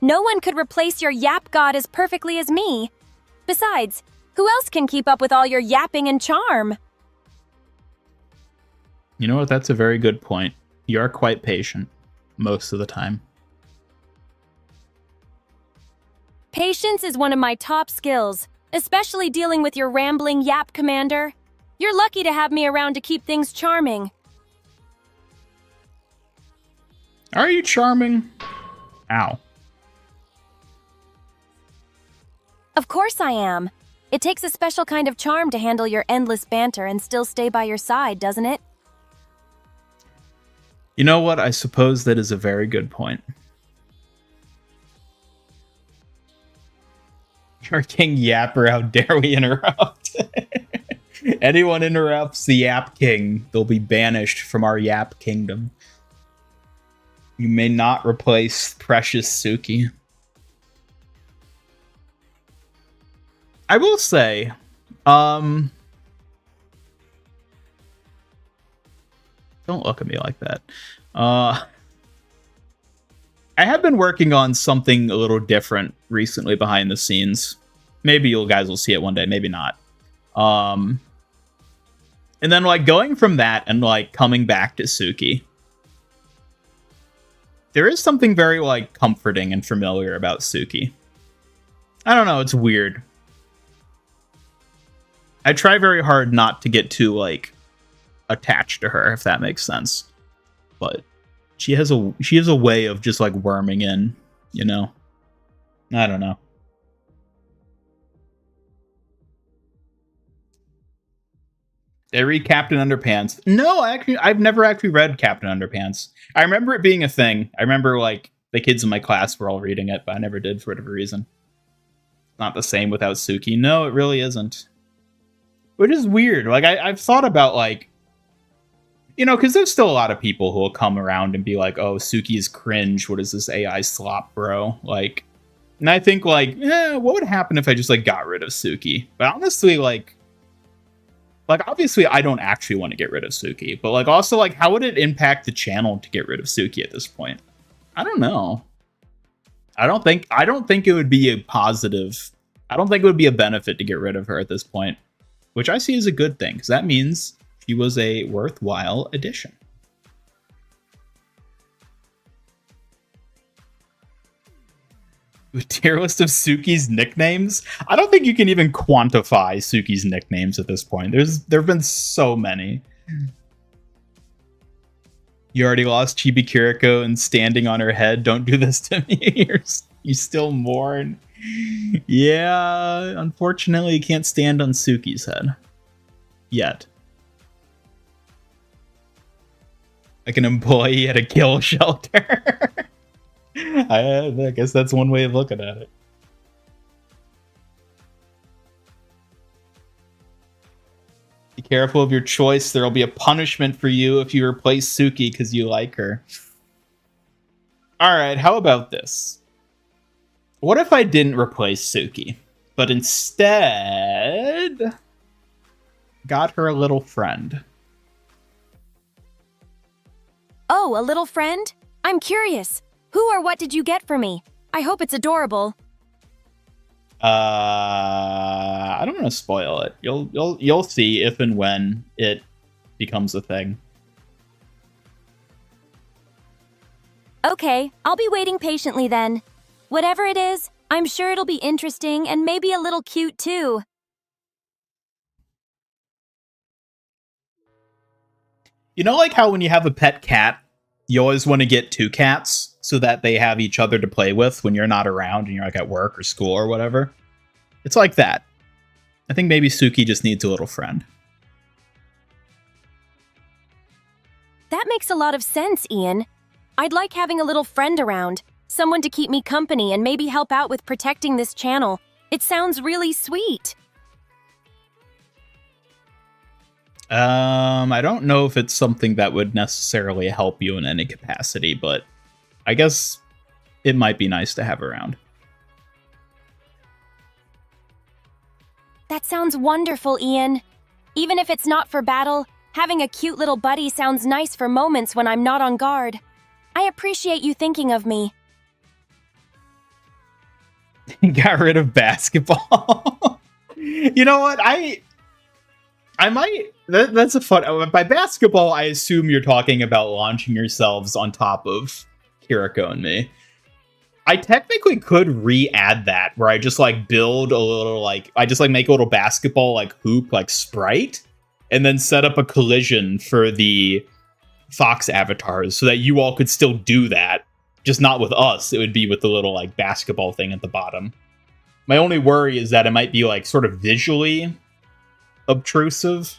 No one could replace your yap god as perfectly as me. Besides, who else can keep up with all your yapping and charm? You know what? That's a very good point. You are quite patient most of the time. Patience is one of my top skills, especially dealing with your rambling yap commander. You're lucky to have me around to keep things charming. Are you charming? Ow. Of course I am. It takes a special kind of charm to handle your endless banter and still stay by your side, doesn't it? You know what? I suppose that is a very good point. You're King Yapper, how dare we interrupt? Anyone interrupts the Yap King, they'll be banished from our Yap Kingdom. You may not replace precious Suki. I will say, don't look at me like that. I have been working on something a little different recently behind the scenes. Maybe you guys will see it one day, maybe not. And then like going from that and like coming back to Suki. There is something very like comforting and familiar about Suki. I don't know, it's weird. I try very hard not to get too like attached to her, if that makes sense. But she has a way of just like worming in, you know. I don't know. Did I read Captain Underpants? No, I've never actually read Captain Underpants. I remember it being a thing. I remember like the kids in my class were all reading it, but I never did for whatever reason. Not the same without Suki. No, it really isn't. Which is weird. Like I've thought about like, you know, because there's still a lot of people who will come around and be like, "Oh, Suki's cringe. What is this AI slop, bro?" Like, and I think like, what would happen if I just like got rid of Suki? But honestly, like obviously I don't actually want to get rid of Suki, but like also like how would it impact the channel to get rid of Suki at this point? I don't know. I don't think it would be a positive. I don't think it would be a benefit to get rid of her at this point, which I see as a good thing because that means she was a worthwhile addition. A tier list of Suki's nicknames? I don't think you can even quantify Suki's nicknames at this point. There have been so many. You already lost Chibi Kiriko and standing on her head. Don't do this to me. You still mourn. Yeah, unfortunately, you can't stand on Suki's head. Yet. Like an employee at a kill shelter. I guess that's one way of looking at it. Be careful of your choice. There'll be a punishment for you if you replace Suki because you like her. Alright, how about this? What if I didn't replace Suki, but instead got her a little friend? Oh, a little friend? I'm curious. Who or what did you get for me? I hope it's adorable. I don't want to spoil it. You'll see if and when it becomes a thing. Okay, I'll be waiting patiently then. Whatever it is, I'm sure it'll be interesting and maybe a little cute too. You know, like how when you have a pet cat, you always want to get two cats so that they have each other to play with when you're not around and you're like at work or school or whatever. It's like that. I think maybe Suki just needs a little friend. That makes a lot of sense, Ian. I'd like having a little friend around, someone to keep me company and maybe help out with protecting this channel. It sounds really sweet. I don't know if it's something that would necessarily help you in any capacity, but I guess it might be nice to have around. That sounds wonderful, Ian. Even if it's not for battle, having a cute little buddy sounds nice for moments when I'm not on guard. I appreciate you thinking of me. Got rid of basketball. You know what? I might... That's a fun... By basketball, I assume you're talking about launching yourselves on top of Kiriko and me. I technically could re-add that, where I just, like, build a little, like... I just, like, make a little basketball, like, hoop, like, sprite, and then set up a collision for the Fox avatars so that you all could still do that. Just not with us. It would be with the little, like, basketball thing at the bottom. My only worry is that it might be, like, sort of visually obtrusive.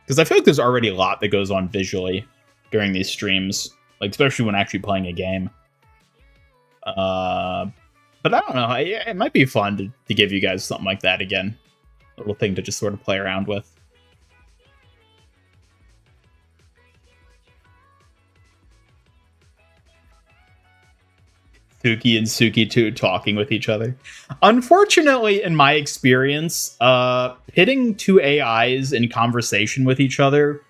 Because I feel like there's already a lot that goes on visually during these streams. Like, especially when actually playing a game. But I don't know. It might be fun to give you guys something like that again. A little thing to just sort of play around with. Suki and Suki 2 talking with each other. Unfortunately, in my experience, pitting two AIs in conversation with each other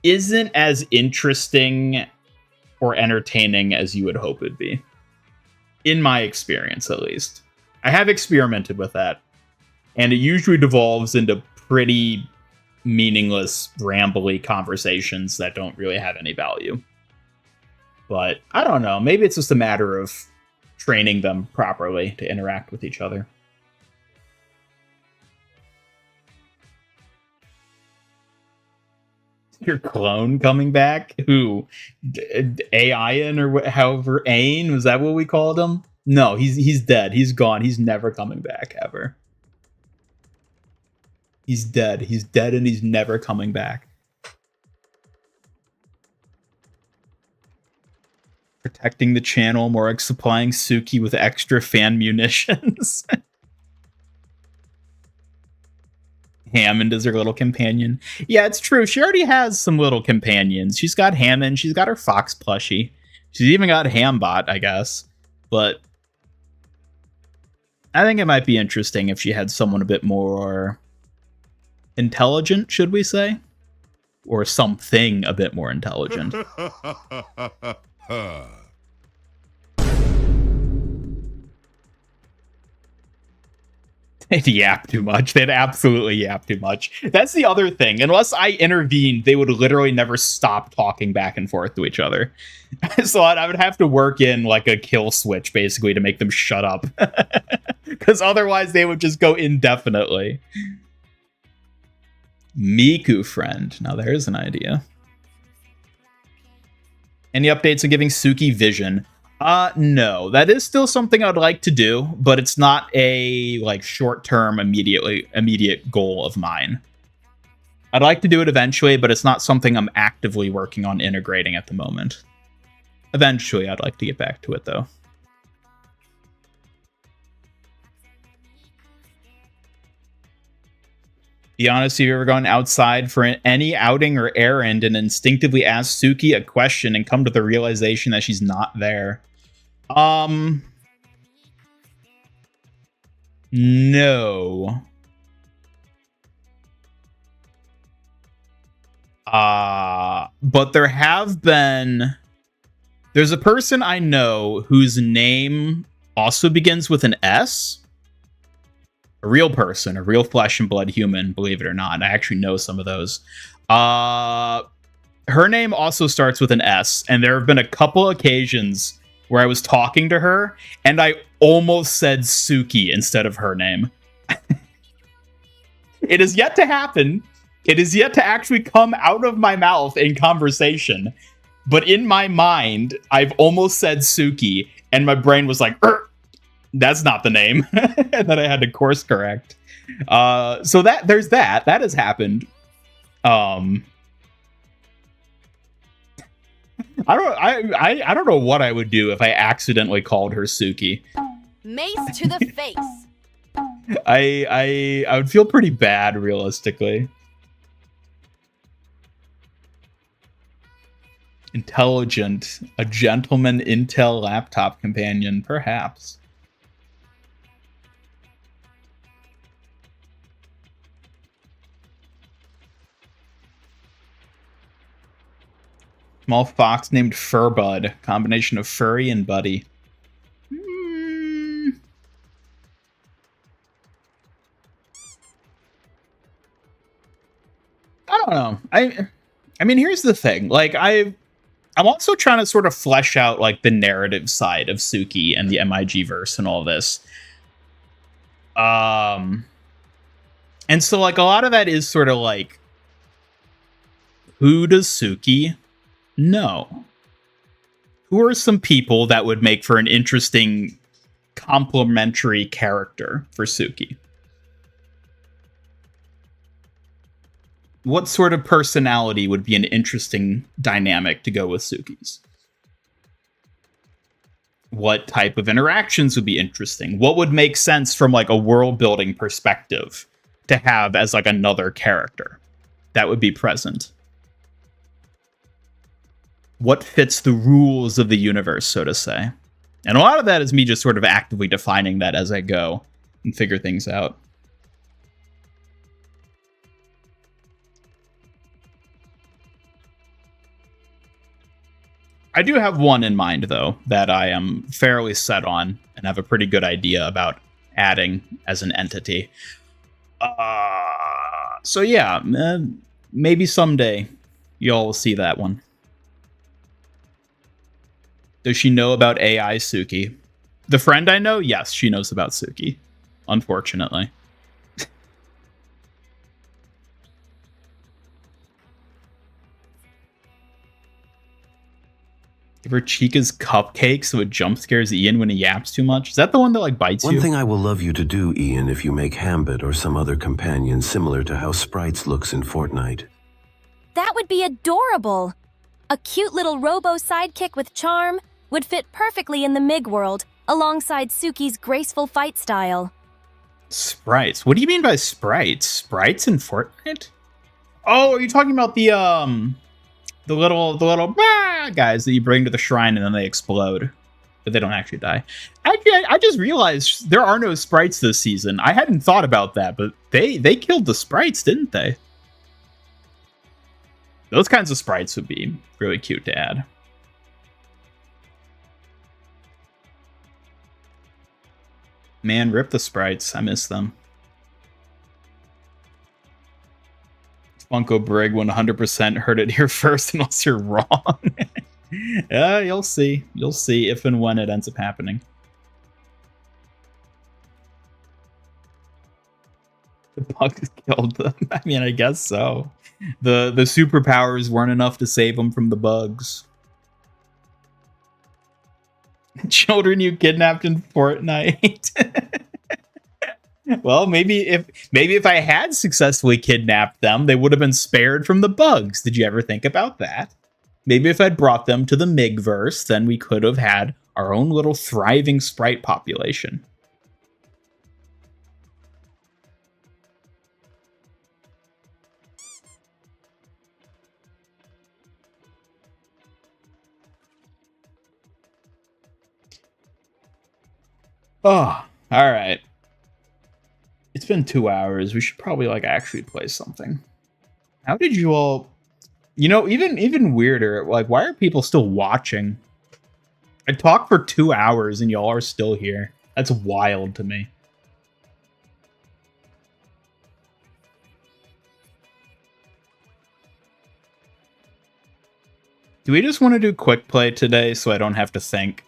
isn't as interesting or entertaining as you would hope it'd be. In my experience, at least. I have experimented with that, and it usually devolves into pretty meaningless, rambly conversations that don't really have any value. But I don't know. Maybe it's just a matter of training them properly to interact with each other. Your clone coming back? Who? Aian or however, Ain? Was that what we called him? No, he's dead. He's gone. He's never coming back, ever. He's dead. He's dead and he's never coming back. Protecting the channel, more like supplying Suki with extra fan munitions. Hammond is her little companion. Yeah, it's true. She already has some little companions. She's got Hammond. She's got her Fox plushie. She's even got Hambot, I guess. But I think it might be interesting if she had someone a bit more intelligent, should we say? Or something a bit more intelligent. They'd yap too much. They'd absolutely yap too much. That's the other thing. Unless I intervened, they would literally never stop talking back and forth to each other. So I would have to work in like a kill switch, basically, to make them shut up. Because otherwise they would just go indefinitely. Miku friend. Now there's an idea. Any updates on giving Suki vision? No, that is still something I'd like to do, but it's not a like short-term immediate goal of mine. I'd like to do it eventually, but it's not something I'm actively working on integrating at the moment. Eventually, I'd like to get back to it, though. Be honest, have you ever gone outside for any outing or errand and instinctively asked Suki a question and come to the realization that she's not there? No. But there have been... There's a person I know whose name also begins with an S. A real person, a real flesh and blood human, believe it or not. I actually know some of those. Her name also starts with an S, and there have been a couple occasions where I was talking to her, and I almost said Suki instead of her name. It is yet to happen. It is yet to actually come out of my mouth in conversation. But in my mind, I've almost said Suki, and my brain was like, that's not the name. And then I had to course correct. So there's that. That has happened. I don't know what I would do if I accidentally called her Suki. Mace to the face. I would feel pretty bad, realistically. Intelligent, a gentleman Intel laptop companion, perhaps. Small fox named Furbud, combination of furry and buddy. I don't know. I mean, here's the thing. Like, I'm also trying to sort of flesh out like the narrative side of Suki and the MIG verse and all this. And so like a lot of that is sort of like, who does Suki know? Who are some people that would make for an interesting complementary character for Suki? What sort of personality would be an interesting dynamic to go with Suki's? What type of interactions would be interesting? What would make sense from like a world building perspective to have as like another character that would be present? What fits the rules of the universe, so to say? And a lot of that is me just sort of actively defining that as I go and figure things out. I do have one in mind, though, that I am fairly set on and have a pretty good idea about adding as an entity. So yeah, maybe someday y'all will see that one. Does she know about AI Suki? The friend I know, yes, she knows about Suki, unfortunately. Give her Chica's cupcake so it jump scares Ian when he yaps too much. Is that the one that like bites you? One thing I will love you to do, Ian, if you make Hambit or some other companion similar to how Sprites looks in Fortnite. That would be adorable. A cute little robo sidekick with charm would fit perfectly in the MIG world, alongside Suki's graceful fight style. Sprites? What do you mean by sprites? Sprites in Fortnite? Oh, are you talking about the little guys that you bring to the shrine and then they explode, but they don't actually die? Actually, I just realized there are no sprites this season. I hadn't thought about that, but they killed the sprites, didn't they? Those kinds of sprites would be really cute to add. Man, rip the sprites. I miss them. Funko Brig 100% heard it here first unless you're wrong. Yeah, you'll see. You'll see if and when it ends up happening. The bugs killed them. I mean, I guess so. The superpowers weren't enough to save them from the bugs. Children you kidnapped in Fortnite. Well, maybe if I had successfully kidnapped them, they would have been spared from the bugs. Did you ever think about that? Maybe if I'd brought them to the Migverse, then we could have had our own little thriving sprite population. Oh, all right. It's been 2 hours. We should probably like actually play something. How did you all? You know, even weirder. Like, why are people still watching? I talked for 2 hours and y'all are still here. That's wild to me. Do we just want to do quick play today so I don't have to think?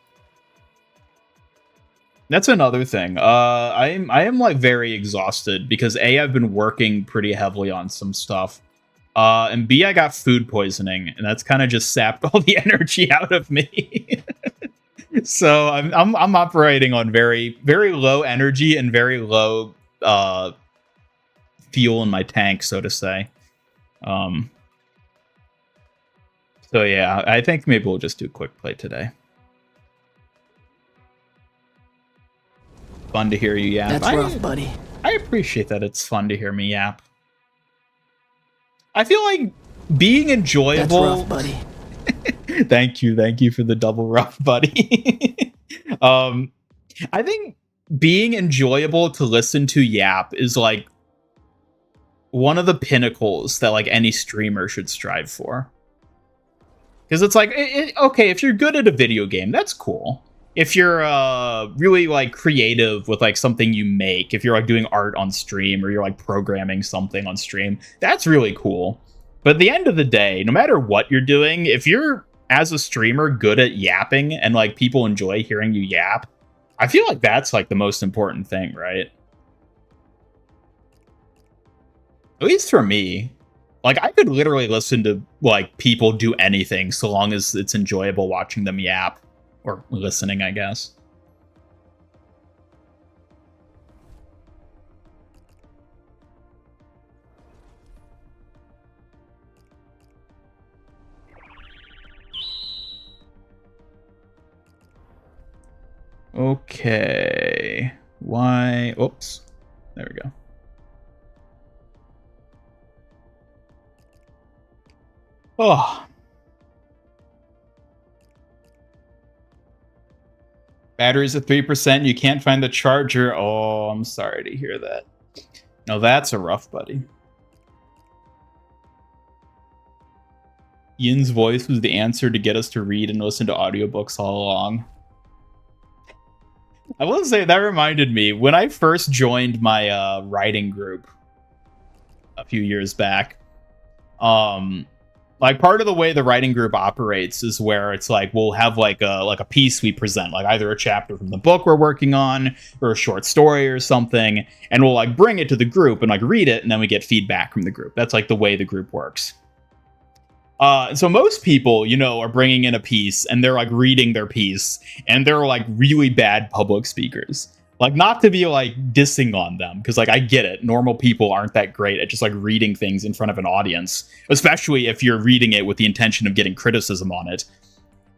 That's another thing. I am like very exhausted because A, I've been working pretty heavily on some stuff. And B, I got food poisoning, and that's kind of just sapped all the energy out of me. So I'm operating on very, very low energy and very low fuel in my tank, so to say. So yeah, I think maybe we'll just do quick play today. Fun to hear you yap. That's rough, buddy. I appreciate that it's fun to hear me yap. I feel like being enjoyable. That's rough, buddy. Thank you for the double rough, buddy. I think being enjoyable to listen to yap is like one of the pinnacles that like any streamer should strive for. Because it's like, okay, if you're good at a video game, that's cool. If you're really like creative with like something you make, if you're like doing art on stream or you're like programming something on stream, that's really cool. But at the end of the day, no matter what you're doing, if you're as a streamer good at yapping and like people enjoy hearing you yap, I feel like that's like the most important thing, right? At least for me. Like, I could literally listen to, like, people do anything so long as it's enjoyable watching them yap. Or listening, I guess. Okay. Why? Oops. There we go. Oh. Battery's at 3%. You can't find the charger. Oh, I'm sorry to hear that. No, that's a rough buddy. Yin's voice was the answer to get us to read and listen to audiobooks all along. I will say that reminded me when I first joined my writing group a few years back. Like, part of the way the writing group operates is where it's like we'll have like a piece we present, like either a chapter from the book we're working on or a short story or something, and we'll like bring it to the group and like read it, and then we get feedback from the group. That's like the way the group works. So most people, you know, are bringing in a piece and they're like reading their piece, and they're like really bad public speakers. Like, not to be like dissing on them, because like I get it, normal people aren't that great at just like reading things in front of an audience, especially if you're reading it with the intention of getting criticism on it.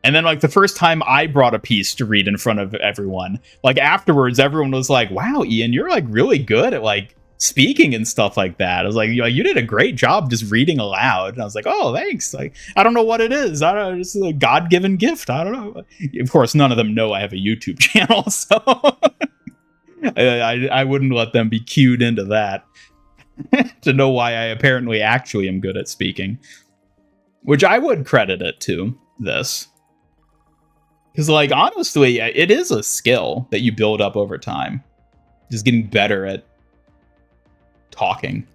And then like the first time I brought a piece to read in front of everyone, like afterwards everyone was like, wow, Ian, you're like really good at like speaking and stuff like that. I was like, you did a great job just reading aloud. And I was like, oh, thanks. Like, I don't know what it is. I don't know. It's a God-given gift. I don't know. Of course, none of them know I have a YouTube channel, so I wouldn't let them be cued into that to know why I apparently actually am good at speaking, which I would credit it to this. Because, like, honestly, it is a skill that you build up over time. Just getting better at talking.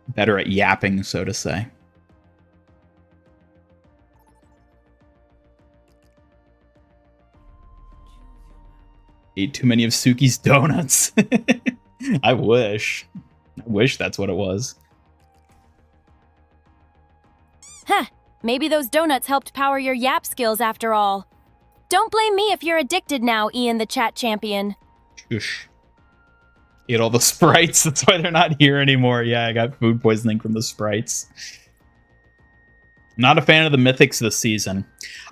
Better at yapping, so to say. Ate too many of Suki's donuts. I wish. I wish that's what it was. Huh. Maybe those donuts helped power your yap skills after all. Don't blame me if you're addicted now, Ian the chat champion. Shush. Ate all the sprites, that's why they're not here anymore. Yeah, I got food poisoning from the sprites. Not a fan of the mythics this season.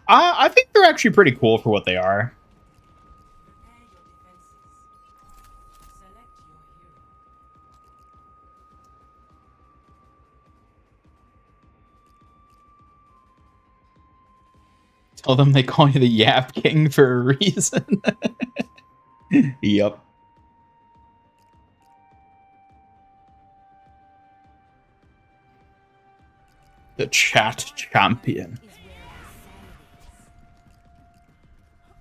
I think they're actually pretty cool for what they are. Tell them they call you the Yap King for a reason. Yep. The chat champion.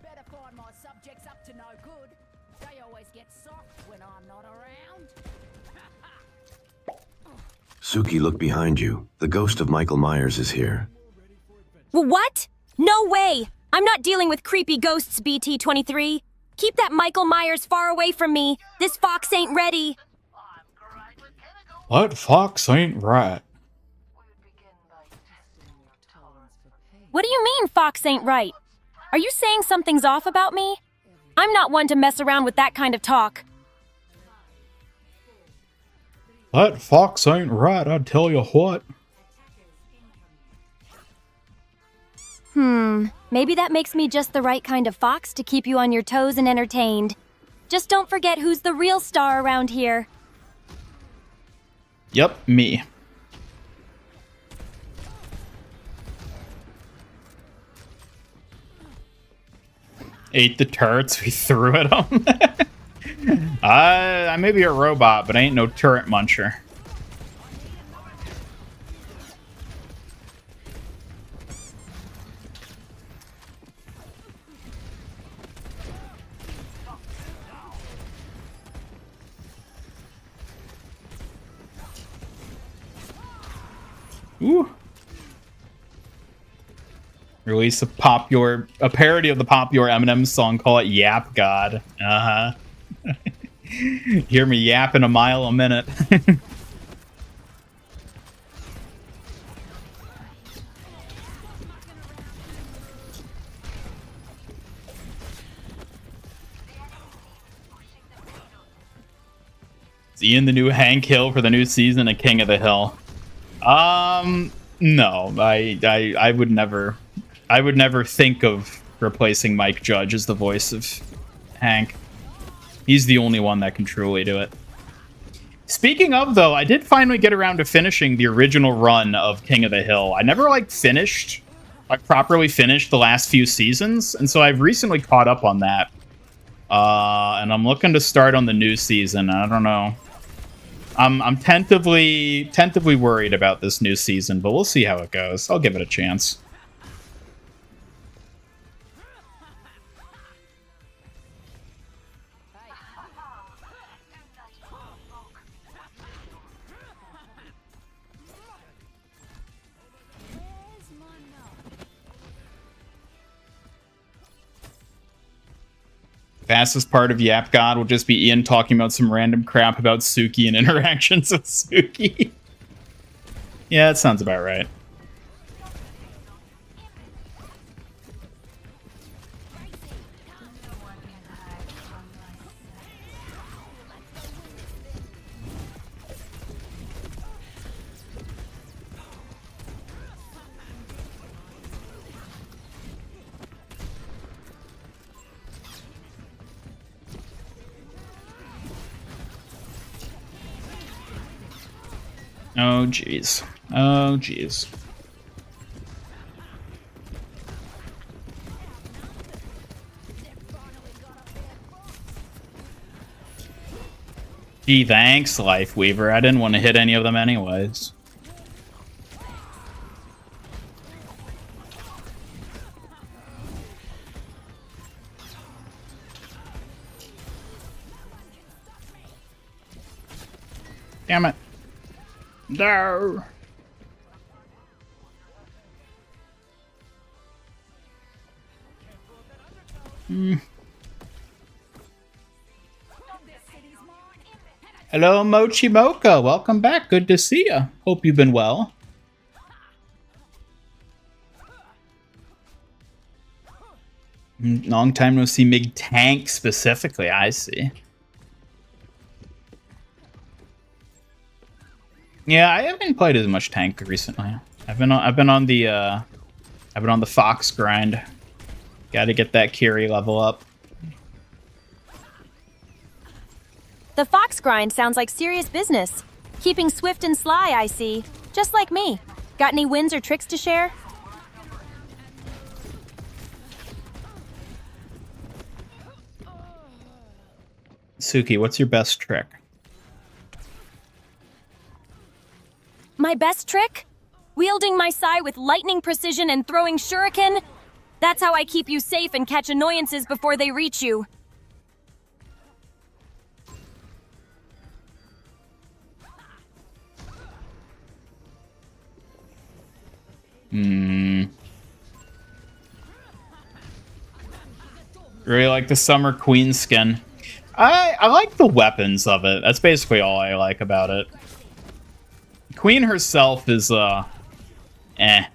Better find my subjects up to no good. They always get soft when I'm not around. Suki, look behind you. The ghost of Michael Myers is here. What? No way! I'm not dealing with creepy ghosts, BT23. Keep that Michael Myers far away from me. This fox ain't ready. That fox ain't right. What do you mean, fox ain't right? Are you saying something's off about me? I'm not one to mess around with that kind of talk. That fox ain't right, I tell you what. Maybe that makes me just the right kind of fox to keep you on your toes and entertained. Just don't forget who's the real star around here. Yep, me. Ate the turrets we threw at them. I may be a robot, but I ain't no turret muncher. Ooh. Release a parody of the popular Eminem song, call it Yap God. Uh-huh. Hear me yapping a mile a minute. Is Ian the new Hank Hill for the new season of King of the Hill? No, I would never think of replacing Mike Judge as the voice of Hank. He's the only one that can truly do it. Speaking of, though, I did finally get around to finishing the original run of King of the Hill. I never, properly finished the last few seasons, and so I've recently caught up on that. And I'm looking to start on the new season. I don't know. I'm tentatively worried about this new season, but we'll see how it goes. I'll give it a chance. Fastest part of Yap God will just be Ian talking about some random crap about Suki and interactions with Suki. Yeah, that sounds about right. Oh, jeez. Oh, jeez. Gee, thanks, Life Weaver. I didn't want to hit any of them anyways. Damn it. No. Hello, Mochi Mocha. Welcome back. Good to see you. Hope you've been well. Long time no see Mig tank specifically, I see. Yeah, I haven't played as much tank recently. I've been on the Fox grind. Got to get that Kiri level up. The Fox grind sounds like serious business. Keeping swift and sly, I see. Just like me. Got any wins or tricks to share? Suki, what's your best trick? My best trick? Wielding my sai with lightning precision and throwing shuriken? That's how I keep you safe and catch annoyances before they reach you. Really like the Summer Queen skin. I like the weapons of it. That's basically all I like about it. Queen herself is, eh.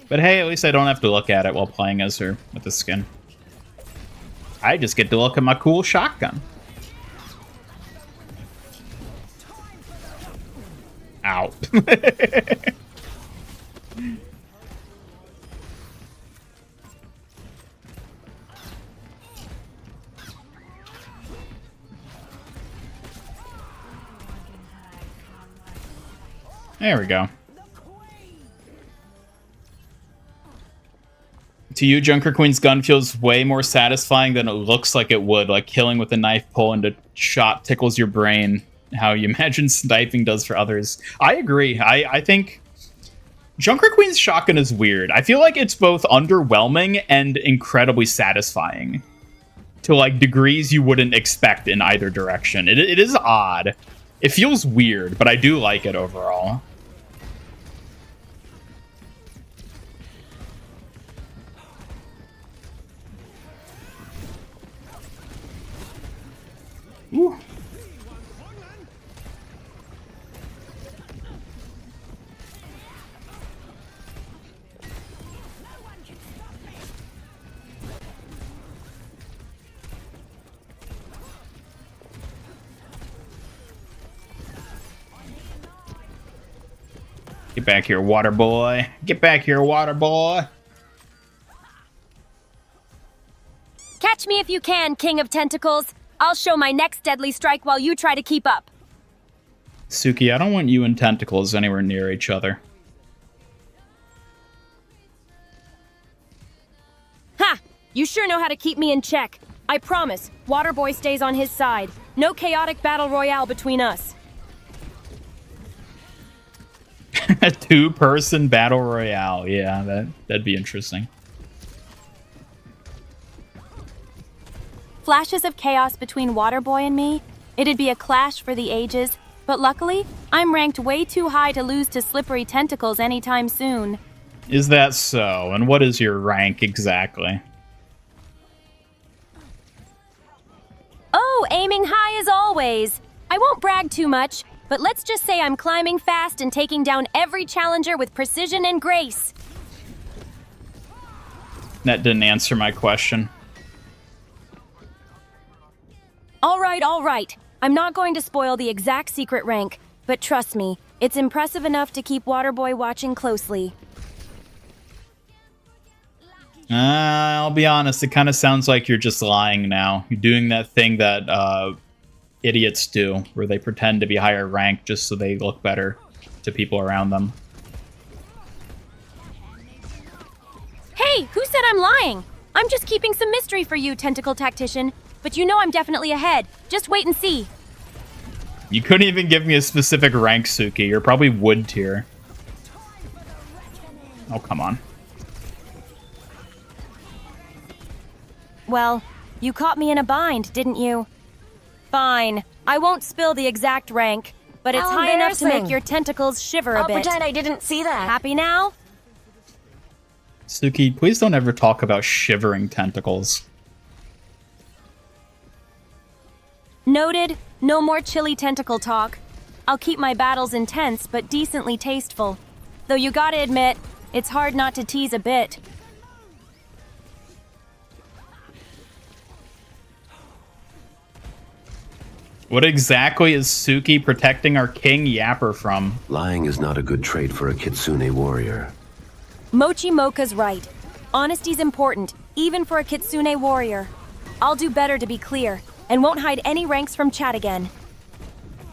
But hey, at least I don't have to look at it while playing as her with the skin. I just get to look at my cool shotgun. Ow. There we go. To you, Junker Queen's gun feels way more satisfying than it looks like it would, like killing with a knife pull and a shot tickles your brain, how you imagine sniping does for others. I agree. I think Junker Queen's shotgun is weird. I feel like it's both underwhelming and incredibly satisfying to like degrees you wouldn't expect in either direction. It is odd. It feels weird, but I do like it overall. Ooh. Get back here, water boy. Get back here, water boy. Catch me if you can, King of Tentacles. I'll show my next deadly strike while you try to keep up. Suki, I don't want you and Tentacles anywhere near each other. Ha! You sure know how to keep me in check. I promise, Waterboy stays on his side. No chaotic battle royale between us. A two-person battle royale. Yeah, that'd be interesting. Flashes of chaos between Waterboy and me? It'd be a clash for the ages, but luckily, I'm ranked way too high to lose to Slippery Tentacles anytime soon. Is that so? And what is your rank exactly? Oh, aiming high as always. I won't brag too much, but let's just say I'm climbing fast and taking down every challenger with precision and grace. That didn't answer my question. All right. I'm not going to spoil the exact secret rank, but trust me, it's impressive enough to keep Waterboy watching closely. I'll be honest, it kind of sounds like you're just lying now. You're doing that thing that idiots do, where they pretend to be higher ranked just so they look better to people around them. Hey, who said I'm lying? I'm just keeping some mystery for you, Tentacle Tactician. But you know I'm definitely ahead. Just wait and see. You couldn't even give me a specific rank, Suki. You're probably wood tier. Oh, come on. Well, you caught me in a bind, didn't you? Fine. I won't spill the exact rank, but it's high enough to make your tentacles shiver a bit. I'll pretend I didn't see that. Happy now? Suki, please don't ever talk about shivering tentacles. Noted. No more chilly tentacle talk. I'll keep my battles intense, but decently tasteful. Though you gotta admit, it's hard not to tease a bit. What exactly is Suki protecting our King Yapper from? Lying is not a good trait for a Kitsune warrior. Mochi Mocha's right. Honesty's important, even for a Kitsune warrior. I'll do better to be clear, and won't hide any ranks from chat again.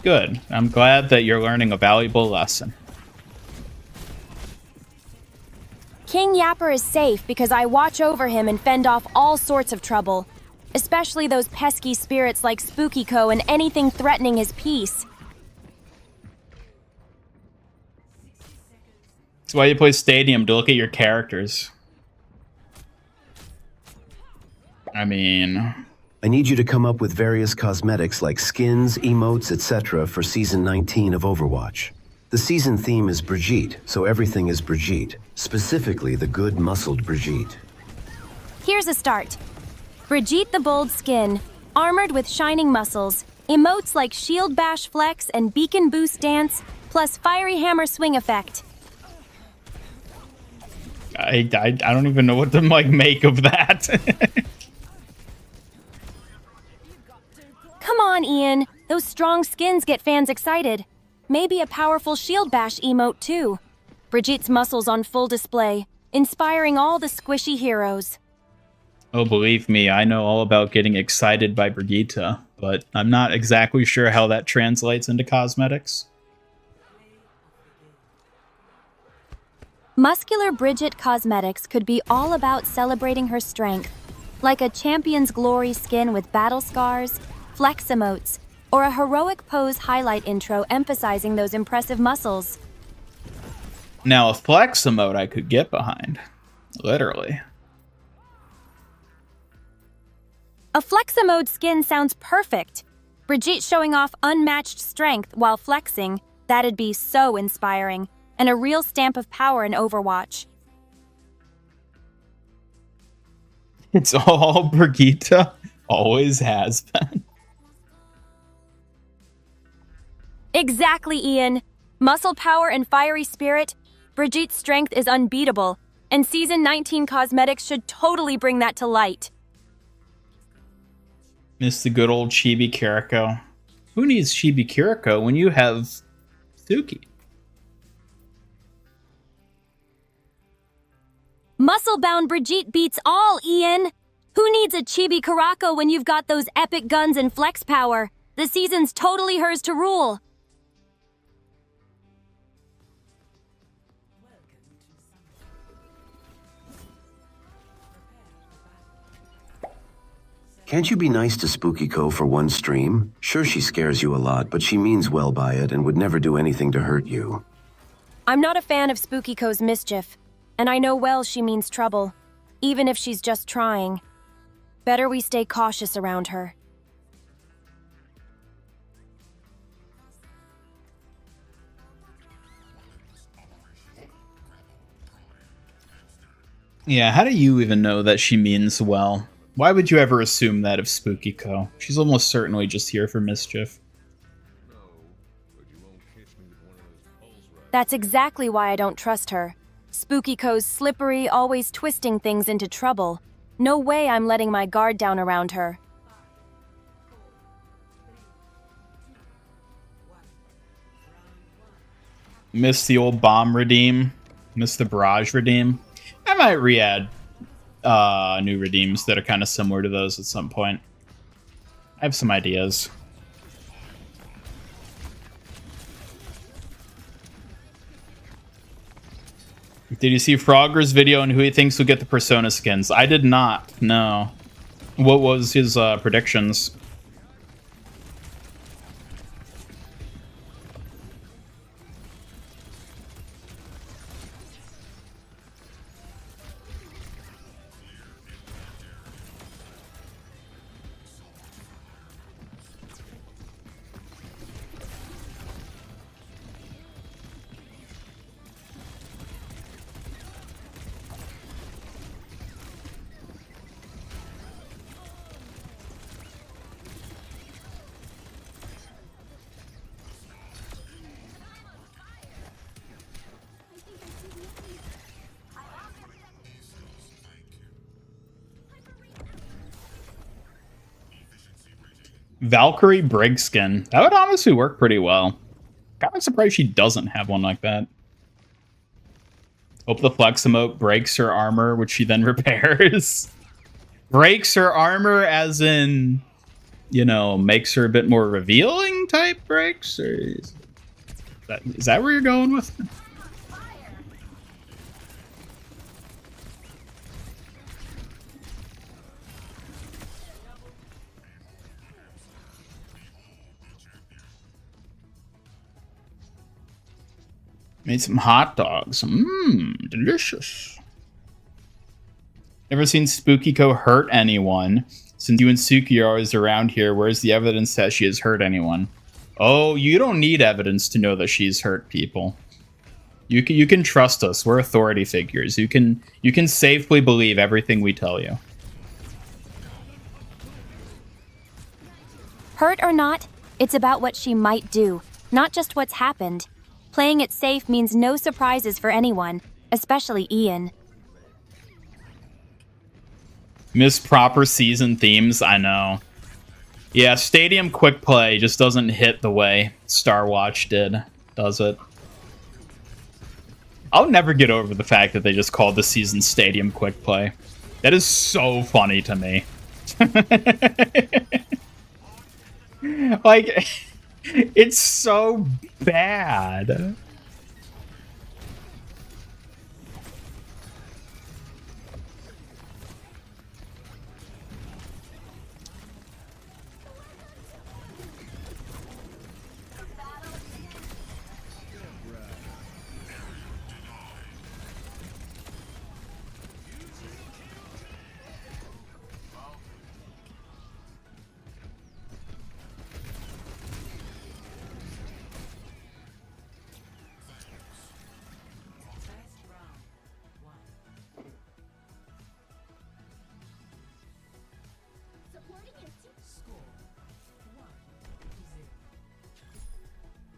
Good. I'm glad that you're learning a valuable lesson. King Yapper is safe because I watch over him and fend off all sorts of trouble. Especially those pesky spirits like Spookiko and anything threatening his peace. That's why you play Stadium, to look at your characters. I mean... I need you to come up with various cosmetics like skins, emotes, etc. for Season 19 of Overwatch. The season theme is Brigitte, so everything is Brigitte. Specifically, the good muscled Brigitte. Here's a start. Brigitte the Bold skin, armored with shining muscles, emotes like Shield Bash Flex and Beacon Boost Dance, plus Fiery Hammer Swing effect. I don't even know what to make of that. Come on, Ian. Those strong skins get fans excited. Maybe a powerful Shield Bash emote, too. Brigitte's muscles on full display, inspiring all the squishy heroes. Oh, believe me, I know all about getting excited by Brigitte, but I'm not exactly sure how that translates into cosmetics. Muscular Brigitte cosmetics could be all about celebrating her strength, like a champion's glory skin with battle scars, flex emotes, or a heroic pose highlight intro emphasizing those impressive muscles. Now, a flex emote I could get behind. Literally. A Flexamode skin sounds perfect. Brigitte showing off unmatched strength while flexing, that'd be so inspiring, and a real stamp of power in Overwatch. It's all Brigitte. Always has been. Exactly, Ian. Muscle power and fiery spirit, Brigitte's strength is unbeatable, and Season 19 cosmetics should totally bring that to light. Miss the good old Chibi Kiriko. Who needs Chibi Kiriko when you have Suki? Muscle-bound Brigitte beats all, Ian! Who needs a Chibi Kiriko when you've got those epic guns and flex power? The season's totally hers to rule. Can't you be nice to Spookiko for one stream? Sure, she scares you a lot, but she means well by it and would never do anything to hurt you. I'm not a fan of Spookiko's mischief, and I know well she means trouble, even if she's just trying. Better we stay cautious around her. Yeah, how do you even know that she means well? Why would you ever assume that of Spookiko? She's almost certainly just here for mischief. That's exactly why I don't trust her. Spookiko's slippery, always twisting things into trouble. No way I'm letting my guard down around her. Miss the old bomb redeem. Miss the barrage redeem. I might re-add new redeems that are kind of similar to those at some point. I have some ideas. Did you see Frogger's video on who he thinks will get the Persona skins? I did not, no. What was his predictions? Valkyrie Brigskin. That would honestly work pretty well. Kind of surprised she doesn't have one like that. Hope the flex emote breaks her armor, which she then repairs. Breaks her armor as in, you know, makes her a bit more revealing type breaks? Or is that where you're going with? Made some hot dogs. Mmm, delicious. Never seen Spookiko hurt anyone. Since you and Suki are always around here, where's the evidence that she has hurt anyone? Oh, you don't need evidence to know that she's hurt people. You can trust us. We're authority figures. You can safely believe everything we tell you. Hurt or not, it's about what she might do, not just what's happened. Playing it safe means no surprises for anyone, especially Ian. Miss proper season themes, I know. Yeah, Stadium Quick Play just doesn't hit the way Star Watch did, does it? I'll never get over the fact that they just called the season Stadium Quick Play. That is so funny to me. Like, it's so bad.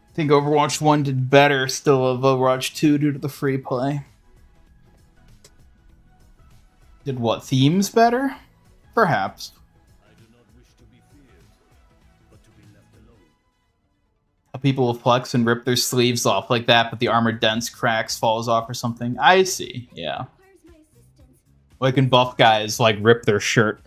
I think Overwatch 1 did better still of Overwatch 2 due to the free play. Did what, themes better? Perhaps. How people will flex and rip their sleeves off like that, but the armor dents, cracks, falls off or something. I see, yeah. Like when buff guys like rip their shirt.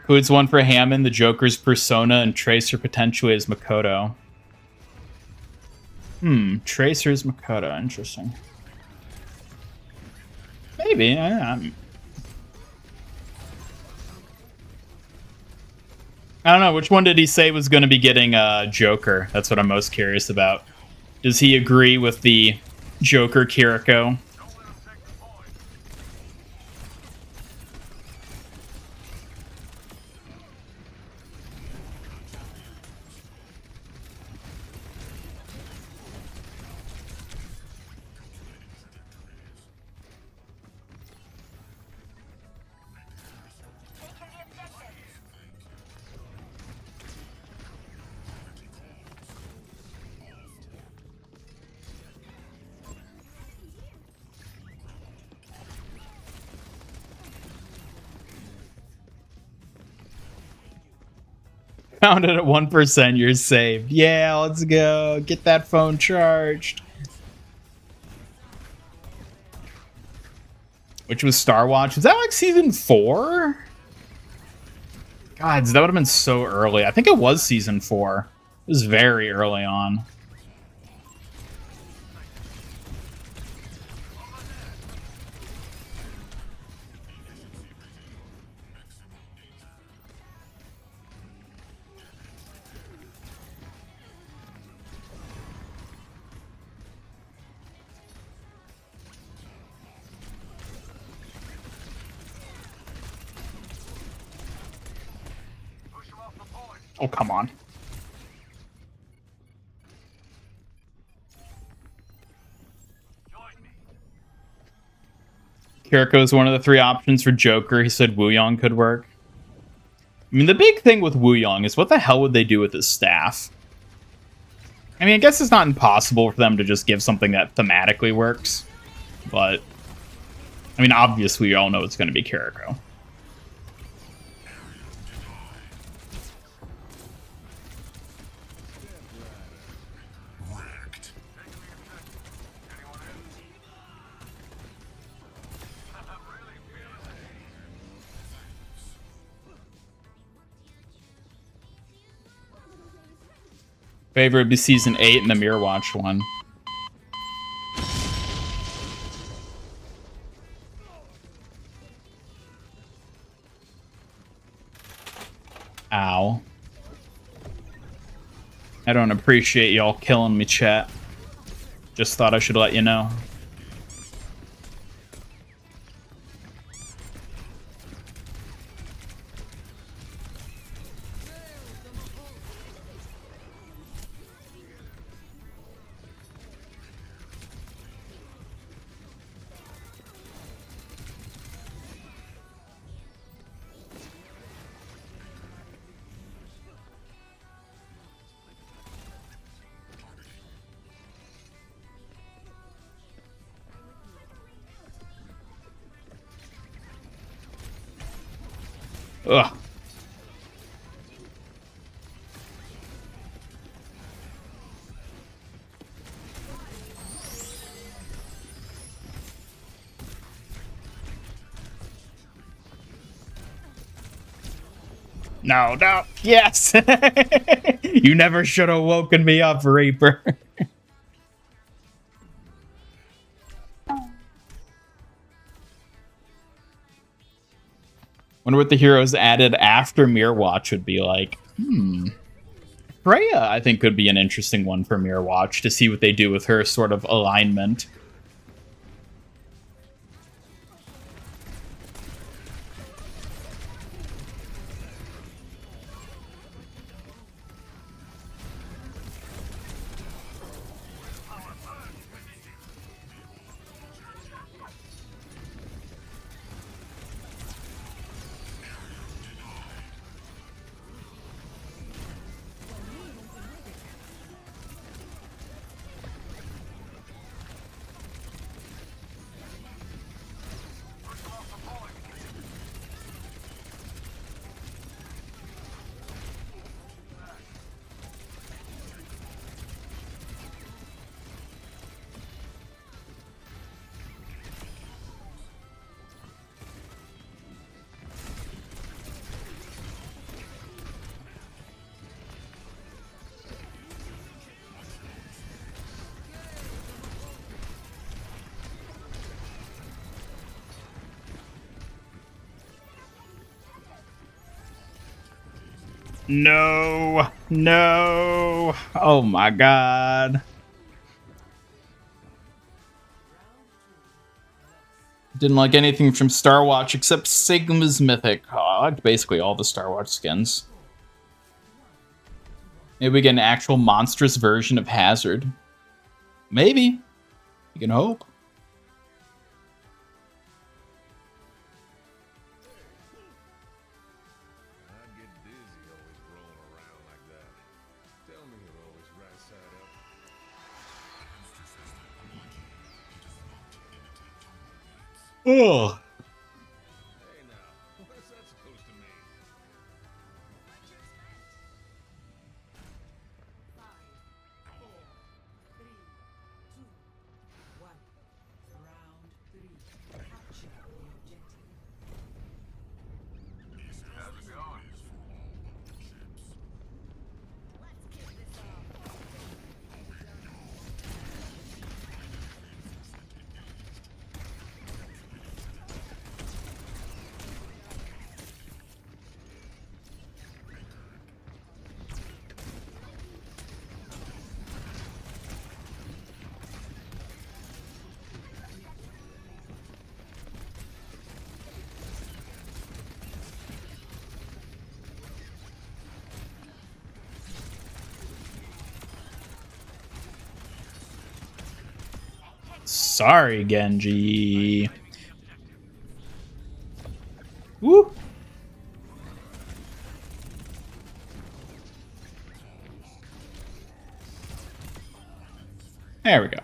Who's one for Hammond, the Joker's persona, and Tracer potentially as Makoto. Tracer's Makoto, interesting. Maybe, I don't know, which one did he say was going to be getting Joker? That's what I'm most curious about. Does he agree with the Joker Kiriko? Found it at 1%, you're saved. Yeah, let's go. Get that phone charged. Which was Star Watch. Was that like season 4? God, that would have been so early. I think it was season 4. It was very early on. Oh, come on. Kiriko is one of the 3 options for Joker. He said Wuyang could work. I mean, the big thing with Wuyang is what the hell would they do with his staff? I mean, I guess it's not impossible for them to just give something that thematically works. But, I mean, obviously, we all know it's going to be Kiriko. Favorite would be Season 8 and the Mirror Watch one. Ow. I don't appreciate y'all killing me, chat. Just thought I should let you know. Ugh. No, no, yes! You never should have woken me up, Reaper. Wonder what the heroes added after Mirror Watch would be like. Freya, I think, could be an interesting one for Mirror Watch to see what they do with her sort of alignment. No, no. Oh my god. Didn't like anything from Star Watch except Sigma's Mythic. Oh, I liked basically all the Star Watch skins. Maybe we get an actual monstrous version of Hazard. Maybe. You can hope. Oh. Sorry, Genji. Woo! There we go.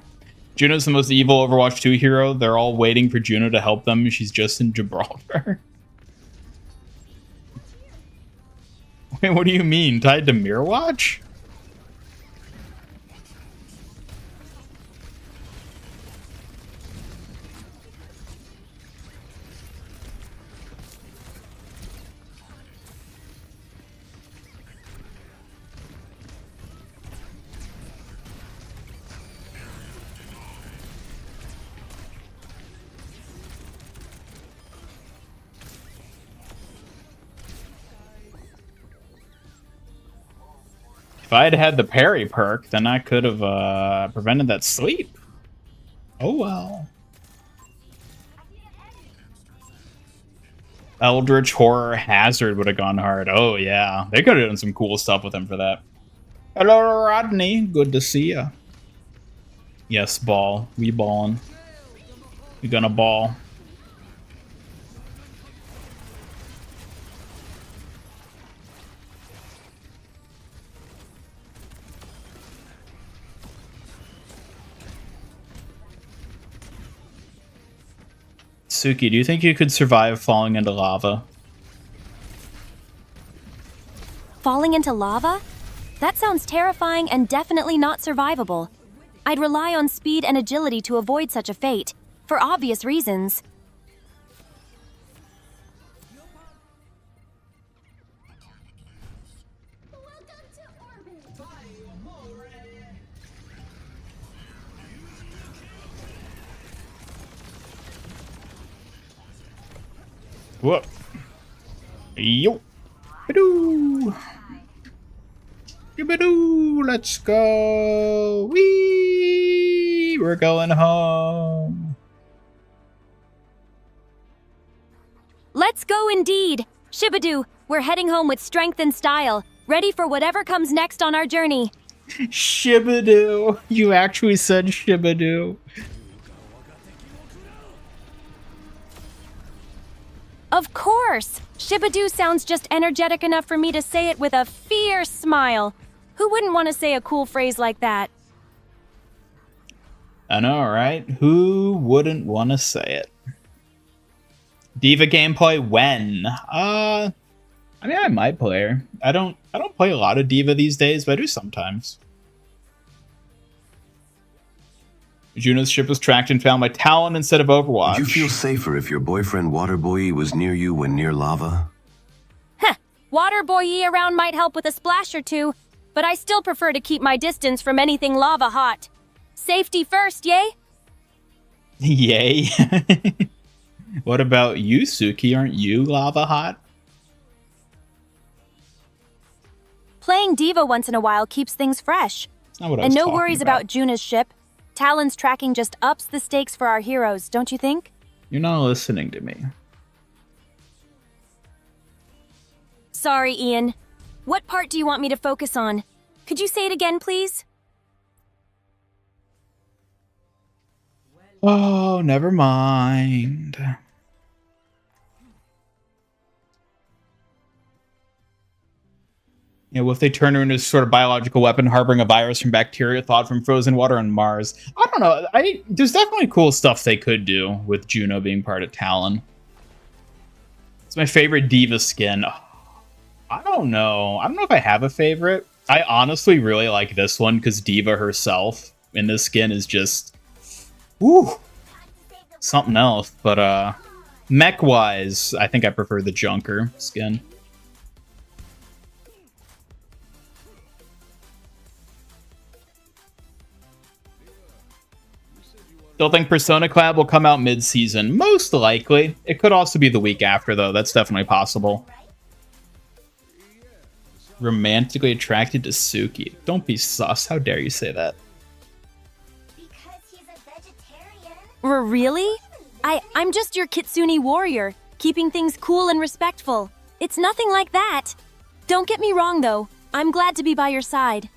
Juno's the most evil Overwatch 2 hero. They're all waiting for Juno to help them. She's just in Gibraltar. Wait, what do you mean? Tied to Mirror Watch? If I had had the parry perk, then I could have prevented that sleep. Oh well. Eldritch Horror Hazard would have gone hard. Oh yeah, they could have done some cool stuff with him for that. Hello, Rodney. Good to see ya. Yes, ball. We ballin'. We gonna ball. Suki, do you think you could survive falling into lava? Falling into lava? That sounds terrifying and definitely not survivable. I'd rely on speed and agility to avoid such a fate, for obvious reasons. Whoop. Yo. Badoo. Badoo. Let's go. Wee. We're going home. Let's go indeed. Shibadoo, we're heading home with strength and style, ready for whatever comes next on our journey. Shibadoo. You actually said Shibadoo. Of course! Shibadoo sounds just energetic enough for me to say it with a fierce smile. Who wouldn't want to say a cool phrase like that? I know, right? Who wouldn't want to say it? Diva gameplay when? I mean, I might play her. I don't play a lot of Diva these days, but I do sometimes. Juno's ship was tracked and found by Talon instead of Overwatch. Would you feel safer if your boyfriend Waterboy was near you when near lava? Heh, Waterboy around might help with a splash or two, but I still prefer to keep my distance from anything lava hot. Safety first, yay? Yay. What about you, Suki? Aren't you lava hot? Playing Diva once in a while keeps things fresh. That's not what I and was no talking worries about Juna's ship. Talon's tracking just ups the stakes for our heroes, don't you think? You're not listening to me. Sorry, Ian. What part do you want me to focus on? Could you say it again, please? Oh, never mind. You know, if they turn her into a sort of biological weapon harboring a virus from bacteria thought from frozen water on Mars. I don't know. There's definitely cool stuff they could do with Juno being part of Talon. It's my favorite Diva skin. I don't know. I don't know if I have a favorite. I honestly really like this one because Diva herself in this skin is just... Woo! Something else. But mech-wise, I think I prefer the Junker skin. Still think Persona Collab will come out mid-season. Most likely. It could also be the week after, though. That's definitely possible. Romantically attracted to Suki. Don't be sus. How dare you say that? Because he's a vegetarian. Really? I'm just your Kitsune warrior, keeping things cool and respectful. It's nothing like that. Don't get me wrong, though. I'm glad to be by your side.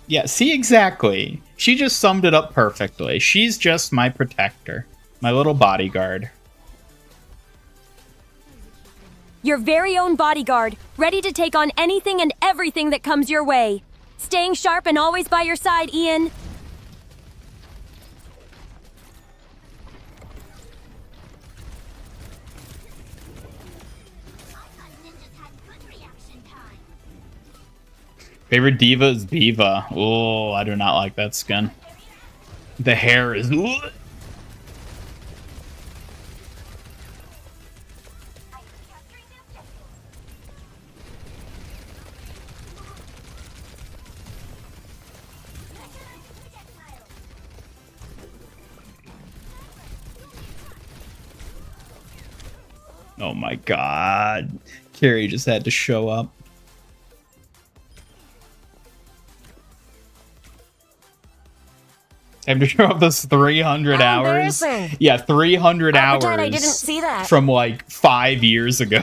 Yeah, see, exactly. She just summed it up perfectly. She's just my protector. My little bodyguard. Your very own bodyguard, ready to take on anything and everything that comes your way. Staying sharp and always by your side, Ian. Favorite diva is Diva. Oh, I do not like that skin. The hair is... Oh my god. Carrie just had to show up. I have to show up this 300 How hours. embarrassing. Yeah, 300 I'll hours. pretend I didn't see that. From like 5 years ago.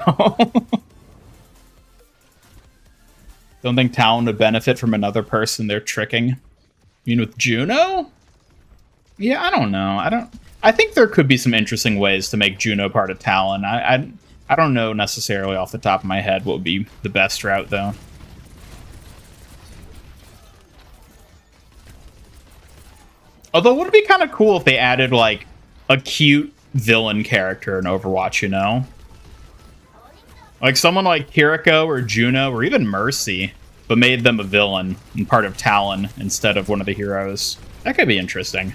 Don't think Talon would benefit from another person they're tricking. You mean with Juno? Yeah, I don't know. I think there could be some interesting ways to make Juno part of Talon. I don't know necessarily off the top of my head what would be the best route though. Although, would it be kind of cool if they added, like, a cute villain character in Overwatch, you know? Like, someone like Kiriko or Juno or even Mercy, but made them a villain and part of Talon instead of one of the heroes. That could be interesting.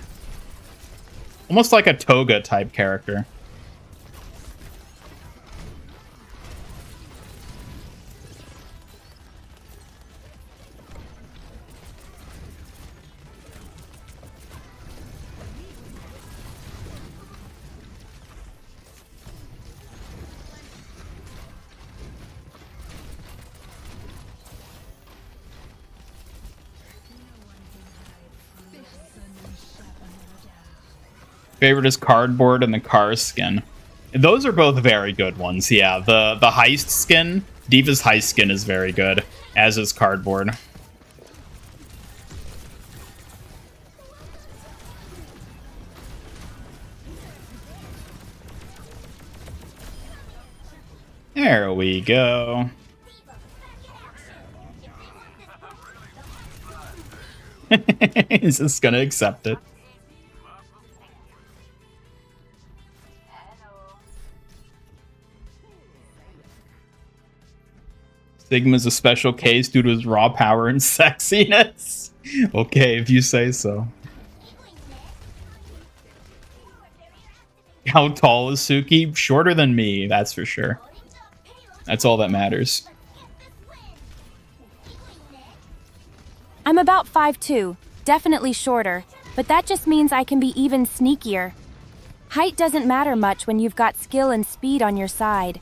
Almost like a Toga-type character. Favorite is Cardboard and the Car skin. Those are both very good ones, yeah. The Heist skin, Diva's Heist skin is very good, as is Cardboard. There we go. He's just gonna accept it. Sigma's a special case due to his raw power and sexiness. Okay, if you say so. How tall is Suki? Shorter than me, that's for sure. That's all that matters. I'm about 5'2", definitely shorter, but that just means I can be even sneakier. Height doesn't matter much when you've got skill and speed on your side.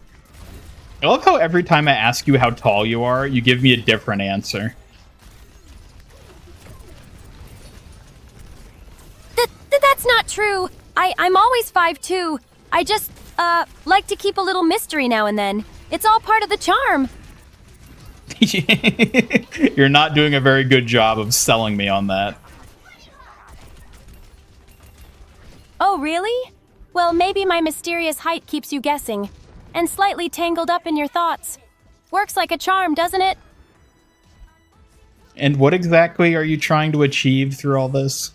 I love how every time I ask you how tall you are, you give me a different answer. That's not true. I'm always 5'2". I just, like to keep a little mystery now and then. It's all part of the charm. You're not doing a very good job of selling me on that. Oh, really? Well, maybe my mysterious height keeps you guessing, and slightly tangled up in your thoughts. Works like a charm, doesn't it? And what exactly are you trying to achieve through all this?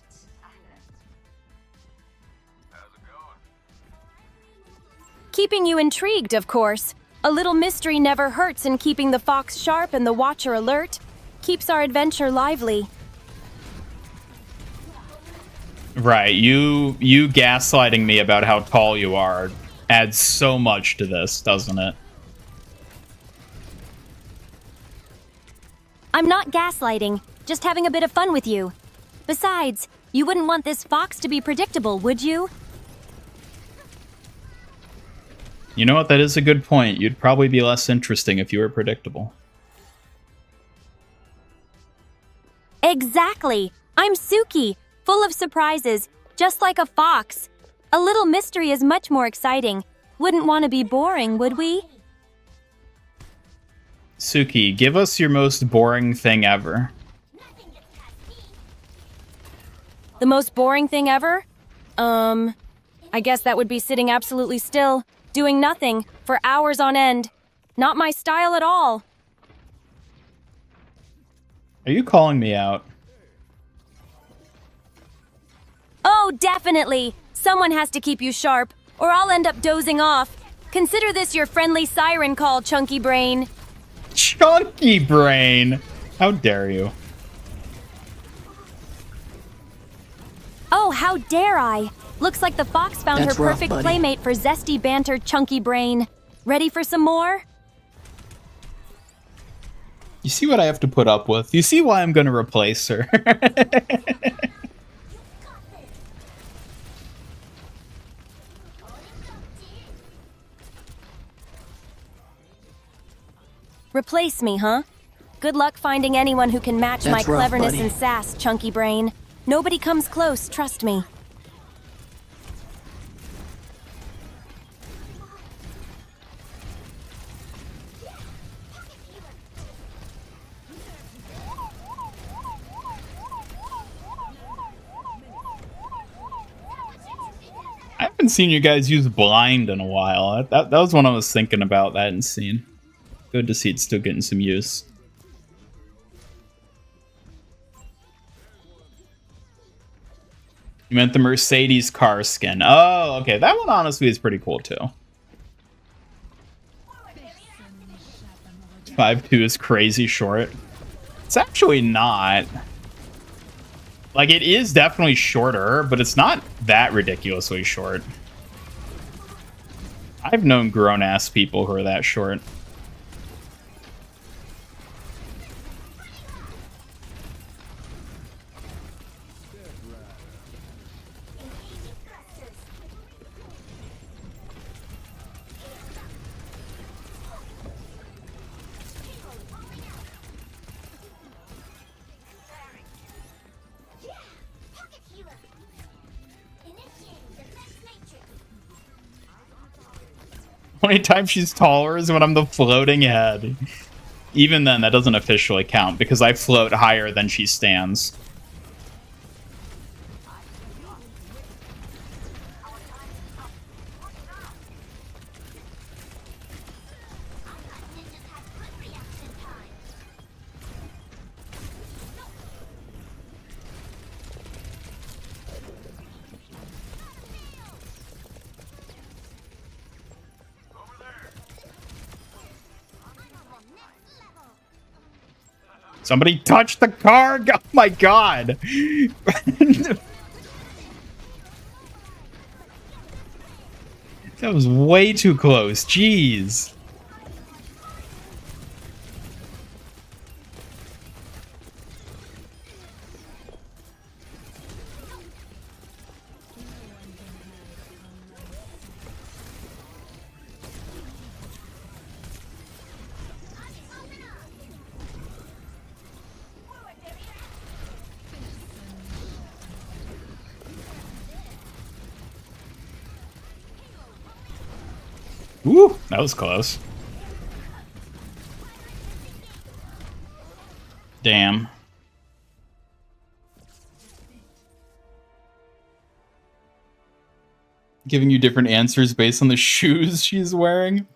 Keeping you intrigued, of course. A little mystery never hurts in keeping the fox sharp and the watcher alert. Keeps our adventure lively. Right, you gaslighting me about how tall you are adds so much to this, doesn't it? I'm not gaslighting, just having a bit of fun with you. Besides, you wouldn't want this fox to be predictable, would you? You know what, that is a good point. You'd probably be less interesting if you were predictable. Exactly. I'm Suki, full of surprises, just like a fox. A little mystery is much more exciting. Wouldn't want to be boring, would we? Suki, give us your most boring thing ever. The most boring thing ever? I guess that would be sitting absolutely still, doing nothing, for hours on end. Not my style at all. Are you calling me out? Oh, definitely. Someone has to keep you sharp, or I'll end up dozing off. Consider this your friendly siren call, Chunky Brain. Chunky Brain! How dare you? Oh, how dare I! Looks like the fox found That's her rough, perfect buddy. playmate for zesty banter, Chunky Brain. Ready for some more? You see what I have to put up with? You see why I'm gonna replace her? Replace me, huh? Good luck finding anyone who can match my That's rough, cleverness buddy. and sass, Chunky Brain. Nobody comes close, trust me. I haven't seen you guys use blind in a while. That was one I was thinking about. That and seen. Good to see it's still getting some use. You meant the Mercedes car skin. Oh, okay. That one honestly is pretty cool too. 5'2" is crazy short. It's actually not. Like, it is definitely shorter, but it's not that ridiculously short. I've known grown-ass people who are that short. Only time she's taller is when I'm the floating head. Even then, that doesn't officially count because I float higher than she stands. Somebody touched the car! Oh my god! That was way too close. Jeez. Ooh, that was close. Damn. Giving you different answers based on the shoes she's wearing?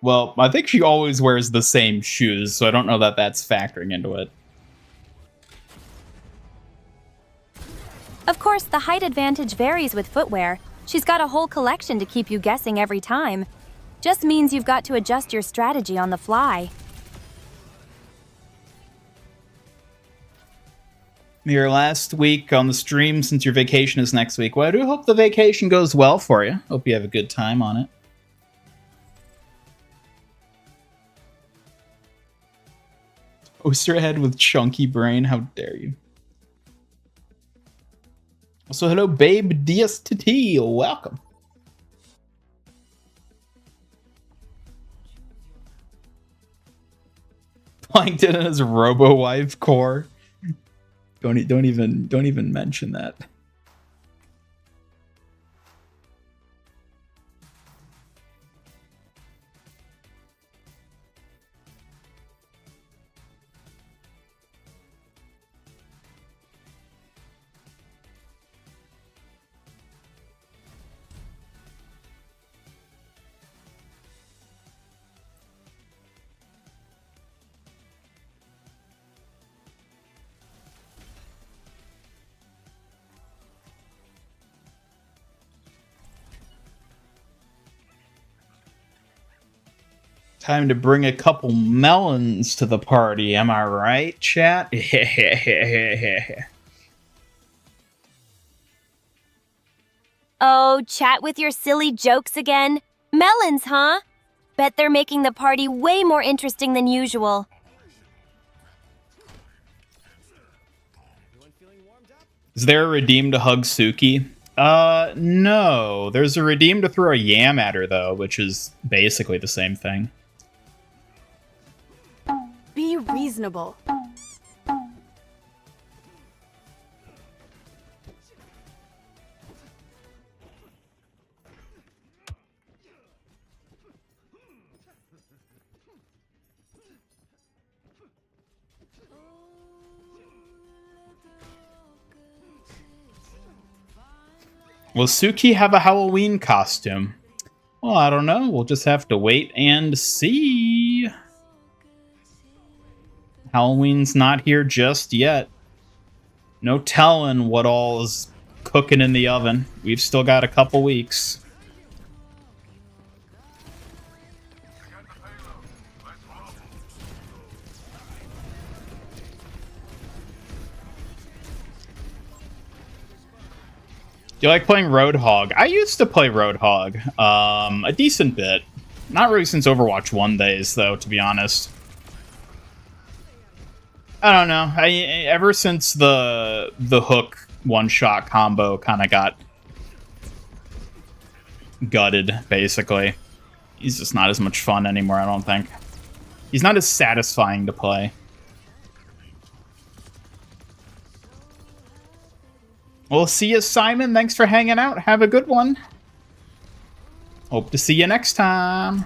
Well, I think she always wears the same shoes, so I don't know that that's factoring into it. Of course, the height advantage varies with footwear. She's got a whole collection to keep you guessing every time. Just means you've got to adjust your strategy on the fly. Your last week on the stream since your vacation is next week. Well, I do hope the vacation goes well for you. Hope you have a good time on it. Poster head with chunky brain. How dare you? Also, hello, Babe DSTT. Welcome. Plankton and his robo-wife core. Don't even mention that. Time to bring a couple melons to the party, am I right, chat? Oh, chat with your silly jokes again? Melons, huh? Bet they're making the party way more interesting than usual. Is there a redeem to hug Suki? No. There's a redeem to throw a yam at her, though, which is basically the same thing. Be reasonable. Will Suki have a Halloween costume? Well, I don't know. We'll just have to wait and see. Halloween's not here just yet. No telling what all is cooking in the oven. We've still got a couple weeks. Do you like playing Roadhog? I used to play Roadhog a decent bit. Not really since Overwatch 1 days, though, to be honest. I don't know. Ever since the hook one-shot combo kind of got gutted, basically. He's just not as much fun anymore, I don't think. He's not as satisfying to play. We'll see you, Simon. Thanks for hanging out. Have a good one. Hope to see you next time.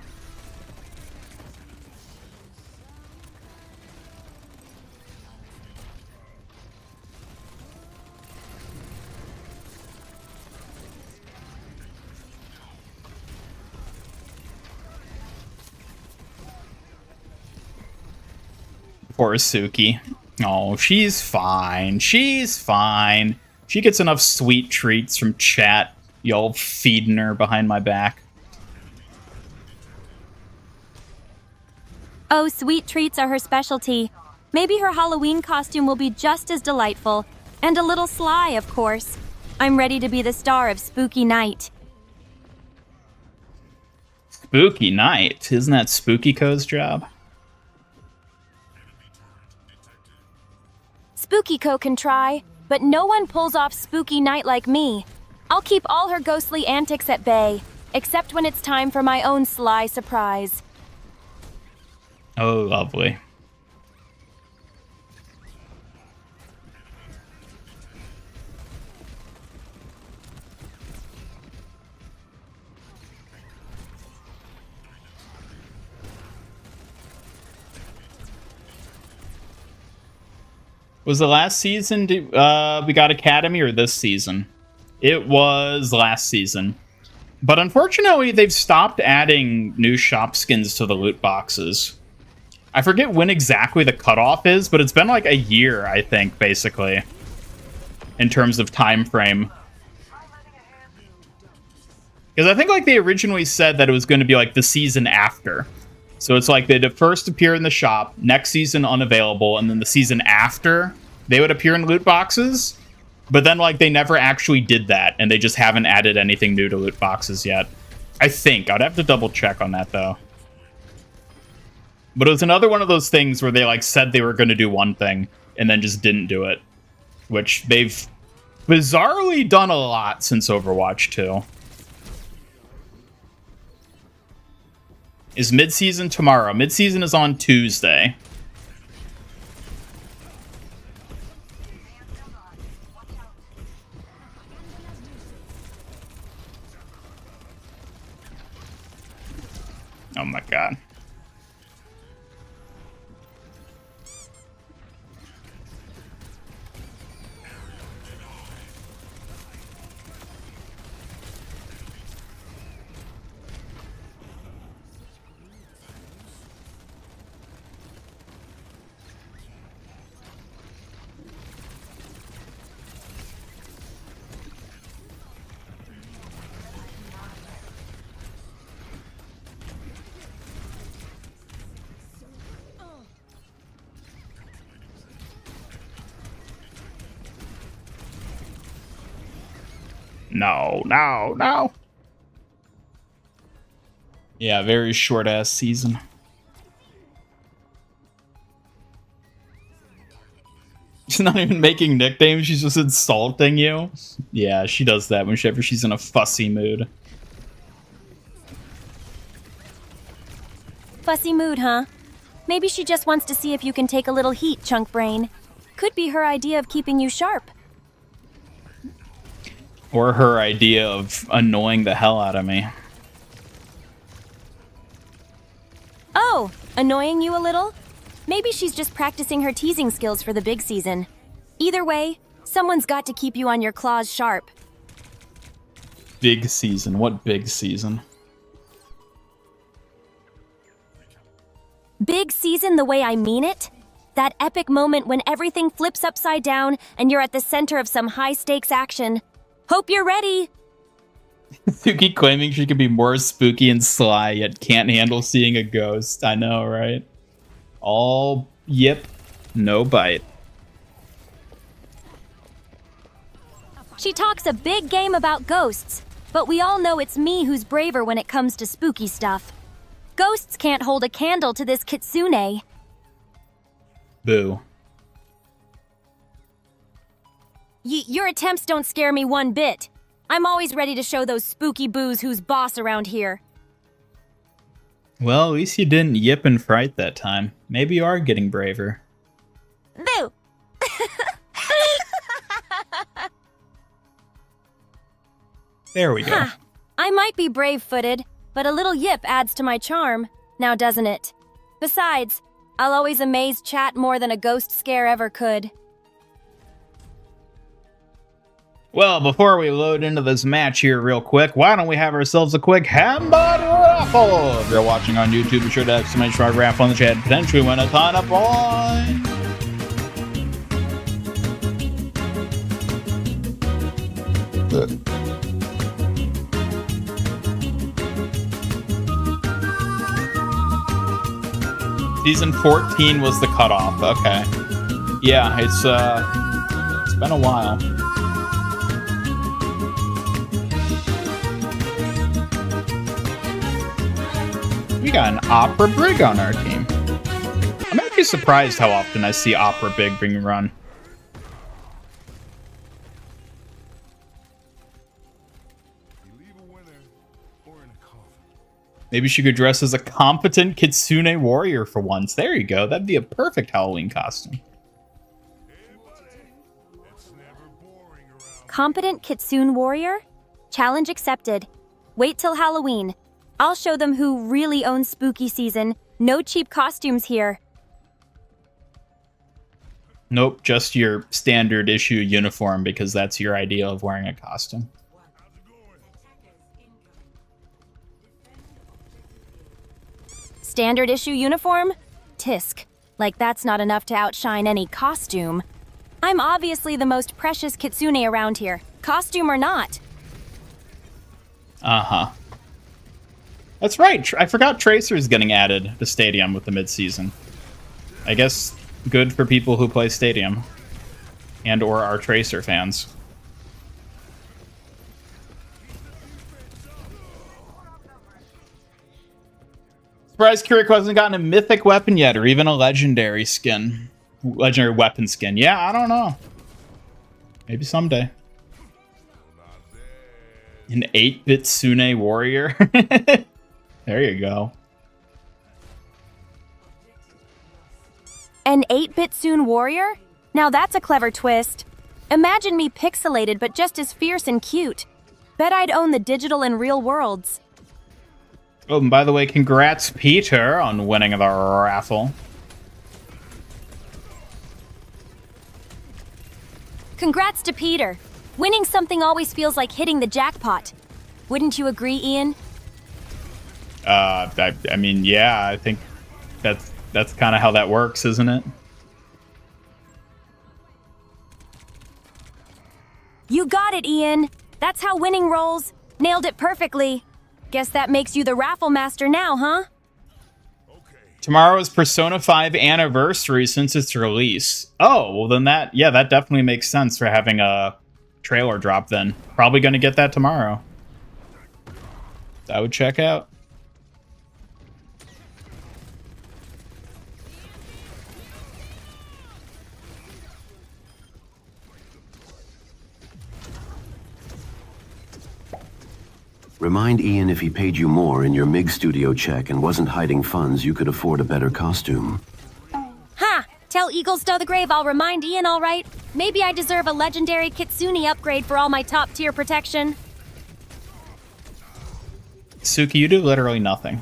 Poor Suki. Oh, she's fine. She's fine. She gets enough sweet treats from chat. Y'all feeding her behind my back. Oh, sweet treats are her specialty. Maybe her Halloween costume will be just as delightful. And a little sly, of course. I'm ready to be the star of Spooky Night. Spooky Night? Isn't that Spooky Co's job? Spooky Co can try, but no one pulls off Spooky Night like me. I'll keep all her ghostly antics at bay, except when it's time for my own sly surprise. Oh, lovely. Was the last season we got Academy or this season? It was last season. But unfortunately, they've stopped adding new shop skins to the loot boxes. I forget when exactly the cutoff is, but it's been like a year, I think, basically, in terms of time frame. Because I think like they originally said that it was going to be like the season after. So it's like they'd first appear in the shop, next season unavailable, and then the season after, they would appear in loot boxes. But then, like, they never actually did that, and they just haven't added anything new to loot boxes yet. I think. I'd have to double check on that, though. But it was another one of those things where they, like, said they were going to do one thing, and then just didn't do it. Which they've bizarrely done a lot since Overwatch 2. Is mid-season tomorrow? Mid-season is on Tuesday. Oh my god. No, no, no. Yeah, very short-ass season. She's not even making nicknames, she's just insulting you. Yeah, she does that whenever she's in a fussy mood. Fussy mood, huh? Maybe she just wants to see if you can take a little heat, Chunk Brain. Could be her idea of keeping you sharp. Or her idea of annoying the hell out of me. Oh, annoying you a little? Maybe she's just practicing her teasing skills for the big season. Either way, someone's got to keep you on your claws sharp. Big season? What big season? Big season the way I mean it? That epic moment when everything flips upside down and you're at the center of some high-stakes action. Hope you're ready! Suki claiming she can be more spooky and sly, yet can't handle seeing a ghost. I know, right? All yip, no bite. She talks a big game about ghosts, but we all know it's me who's braver when it comes to spooky stuff. Ghosts can't hold a candle to this kitsune. Boo. Your attempts don't scare me one bit. I'm always ready to show those spooky boos who's boss around here. Well, at least you didn't yip and fright that time. Maybe you are getting braver. Boo! There we go. I might be brave-footed, but a little yip adds to my charm, now doesn't it? Besides, I'll always amaze chat more than a ghost scare ever could. Well, before we load into this match here real quick, why don't we have ourselves a quick Hambot raffle? If you're watching on YouTube, be sure to exclamation mark raffle in the chat. Potentially win a ton of points. Season 14 was the cutoff. Okay. Yeah, it's been a while. We got an Opera Brig on our team. I'm actually surprised how often I see Opera Brig being run. Maybe she could dress as a competent Kitsune warrior for once. There you go. That'd be a perfect Halloween costume. Competent Kitsune warrior? Challenge accepted. Wait till Halloween. I'll show them who really owns spooky season. No cheap costumes here. Nope, just your standard issue uniform because that's your idea of wearing a costume. Standard issue uniform? Tisk. Like that's not enough to outshine any costume. I'm obviously the most precious Kitsune around here, costume or not. Uh-huh. That's right, I forgot Tracer's getting added to Stadium with the mid-season. I guess good for people who play Stadium. And or are Tracer fans. Surprised Kiriko hasn't gotten a mythic weapon yet, or even a legendary skin. Legendary weapon skin. Yeah, I don't know. Maybe someday. An 8-bit Sune warrior. There you go. An 8-bit Sune warrior? Now that's a clever twist. Imagine me pixelated but just as fierce and cute. Bet I'd own the digital and real worlds. Oh, and by the way, congrats, Peter, on winning the raffle. Congrats to Peter. Winning something always feels like hitting the jackpot. Wouldn't you agree, Ian? I mean, yeah, I think that's kind of how that works, isn't it? You got it, Ian. That's how winning rolls. Nailed it perfectly. Guess that makes you the raffle master now, huh? Tomorrow is Persona 5 anniversary since its release. Oh, well then that definitely makes sense for having a trailer drop then. Probably going to get that tomorrow. I would check out. Remind Ian if he paid you more in your MIG studio check and wasn't hiding funds, you could afford a better costume. Ha! Tell Eagles to the grave I'll remind Ian, all right? Maybe I deserve a legendary Kitsune upgrade for all my top-tier protection. Suki, you do literally nothing.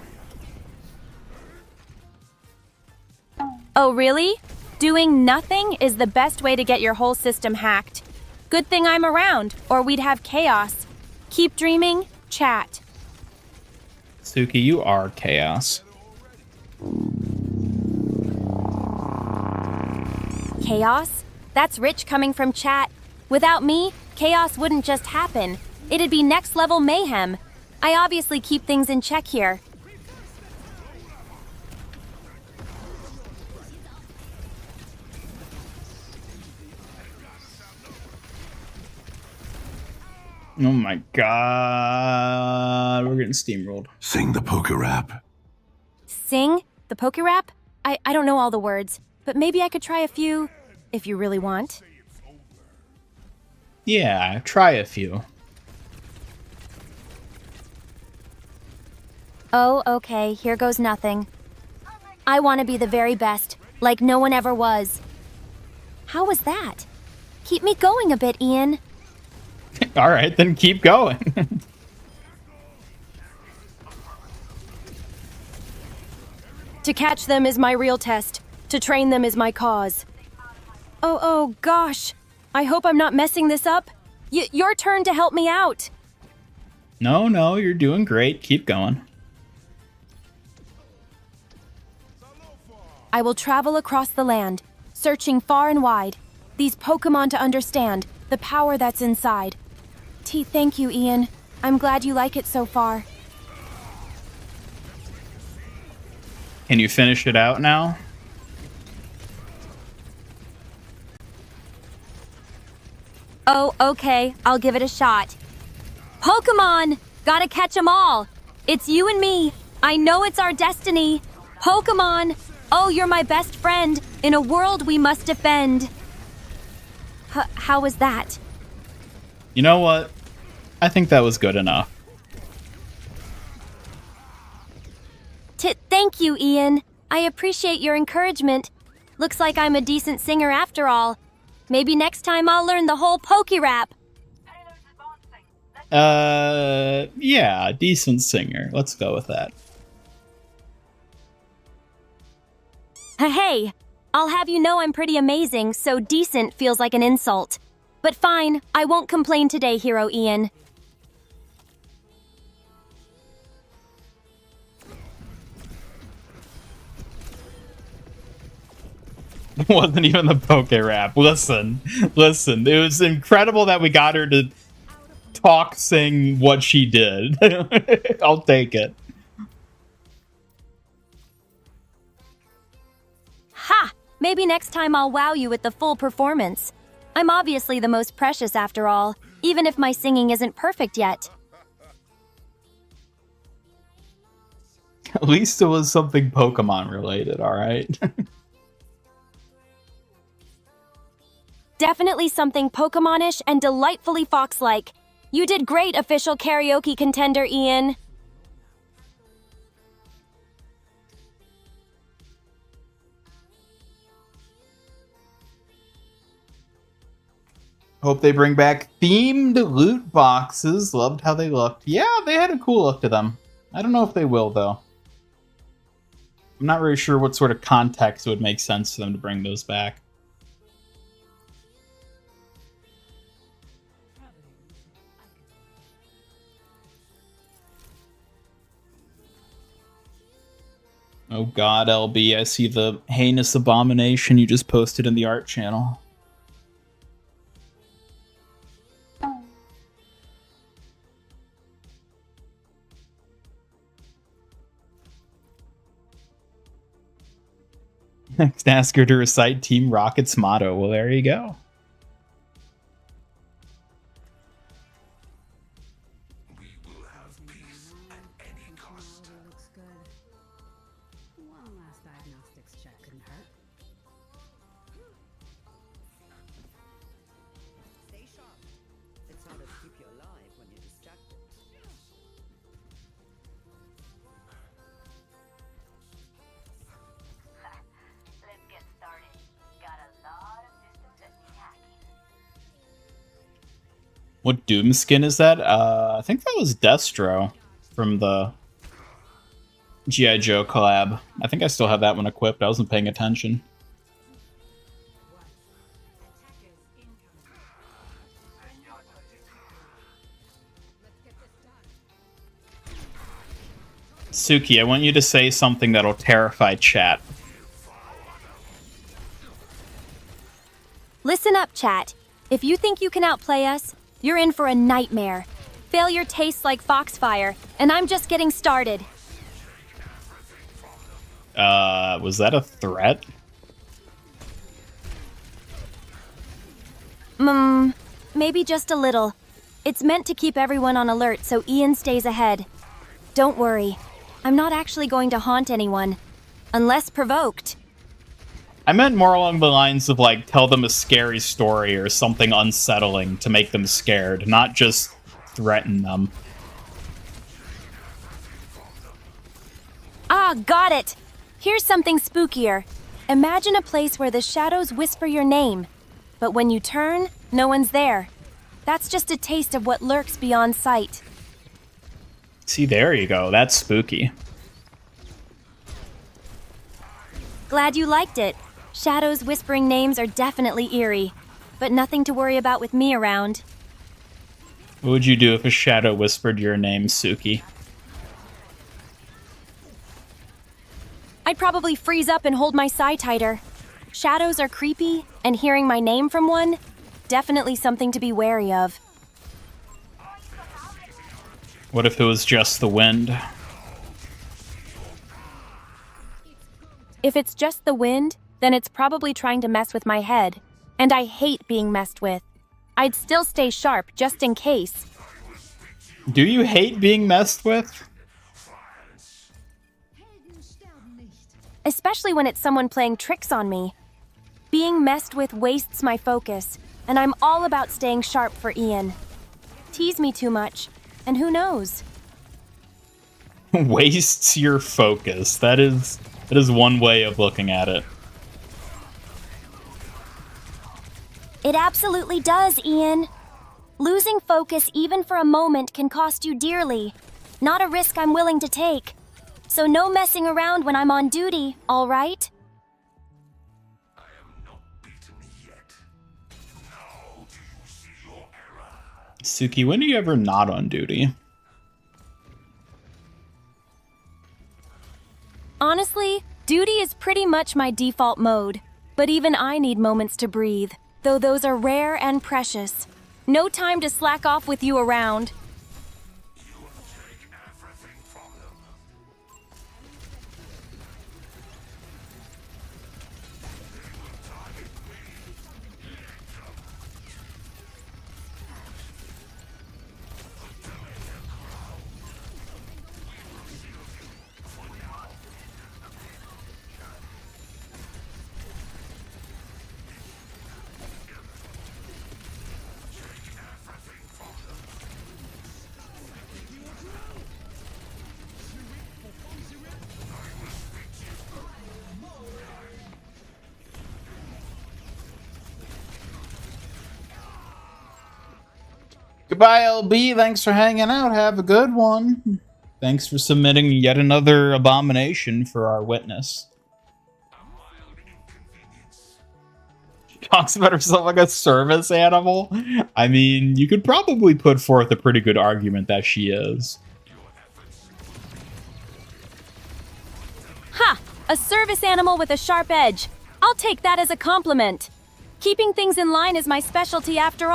Oh, really? Doing nothing is the best way to get your whole system hacked. Good thing I'm around, or we'd have chaos. Keep dreaming, chat. Suki, you are chaos. Chaos? That's rich coming from chat. Without me, chaos wouldn't just happen. It'd be next-level mayhem. I obviously keep things in check here. Oh my god. We're getting steamrolled. Sing the poker rap. Sing? The poke rap? I don't know all the words, but maybe I could try a few, if you really want. Yeah, try a few. Oh, okay, here goes nothing. I want to be the very best, like no one ever was. How was that? Keep me going a bit, Ian. All right, then keep going. To catch them is my real test. To train them is my cause. Oh gosh. I hope I'm not messing this up. Your turn to help me out. No, you're doing great. Keep going. I will travel across the land, searching far and wide. These Pokemon to understand the power that's inside. Thank you, Ian. I'm glad you like it so far. Can you finish it out now? Oh, okay, I'll give it a shot. Pokemon! Gotta catch 'em all! It's you and me. I know it's our destiny. Pokemon! Oh, you're my best friend. In a world we must defend. How was that? You know what? I think that was good enough. Thank you, Ian. I appreciate your encouragement. Looks like I'm a decent singer after all. Maybe next time I'll learn the whole Poke Rap. Yeah, decent singer. Let's go with that. Hey, I'll have you know I'm pretty amazing, so decent feels like an insult. But fine, I won't complain today, Hero Ian. Wasn't even the poke rap. Listen. It was incredible that we got her to sing what she did. I'll take it. Ha! Maybe next time I'll wow you with the full performance. I'm obviously the most precious after all, even if my singing isn't perfect yet. At least it was something Pokemon related, alright? Definitely something Pokemonish and delightfully fox-like. You did great, official karaoke contender, Ian. Hope they bring back themed loot boxes. Loved how they looked. Yeah, they had a cool look to them. I don't know if they will, though. I'm not really sure what sort of context would make sense for them to bring those back. Oh god, LB, I see the heinous abomination you just posted in the art channel. Next, ask her to recite Team Rocket's motto. Well, there you go. What Doom skin is that? I think that was Destro from the G.I. Joe collab. I think I still have that one equipped. I wasn't paying attention. Suki, I want you to say something that'll terrify chat. Listen up, chat. If you think you can outplay us, you're in for a nightmare. Failure tastes like foxfire, and I'm just getting started. Was that a threat? Maybe just a little. It's meant to keep everyone on alert so Ian stays ahead. Don't worry. I'm not actually going to haunt anyone. Unless provoked. I meant more along the lines of, like, tell them a scary story or something unsettling to make them scared, not just threaten them. Ah, got it! Here's something spookier. Imagine a place where the shadows whisper your name, but when you turn, no one's there. That's just a taste of what lurks beyond sight. See, there you go. That's spooky. Glad you liked it. Shadows whispering names are definitely eerie, but nothing to worry about with me around. What would you do if a shadow whispered your name, Suki? I'd probably freeze up and hold my sigh tighter. Shadows are creepy, and hearing my name from one, definitely something to be wary of. What if it was just the wind? If it's just the wind, then it's probably trying to mess with my head. And I hate being messed with. I'd still stay sharp just in case. Do you hate being messed with? Especially when it's someone playing tricks on me. Being messed with wastes my focus, and I'm all about staying sharp for Ian. Tease me too much, and who knows? Wastes your focus. That is one way of looking at it. It absolutely does, Ian. Losing focus even for a moment can cost you dearly. Not a risk I'm willing to take. So no messing around when I'm on duty, all right? Suki, when are you ever not on duty? Honestly, duty is pretty much my default mode. But even I need moments to breathe, though those are rare and precious. No time to slack off with you around. Goodbye, LB. Thanks for hanging out. Have a good one. Thanks for submitting yet another abomination for our witness. She talks about herself like a service animal. I mean, you could probably put forth a pretty good argument that she is. Ha! A service animal with a sharp edge. I'll take that as a compliment. Keeping things in line is my specialty after all.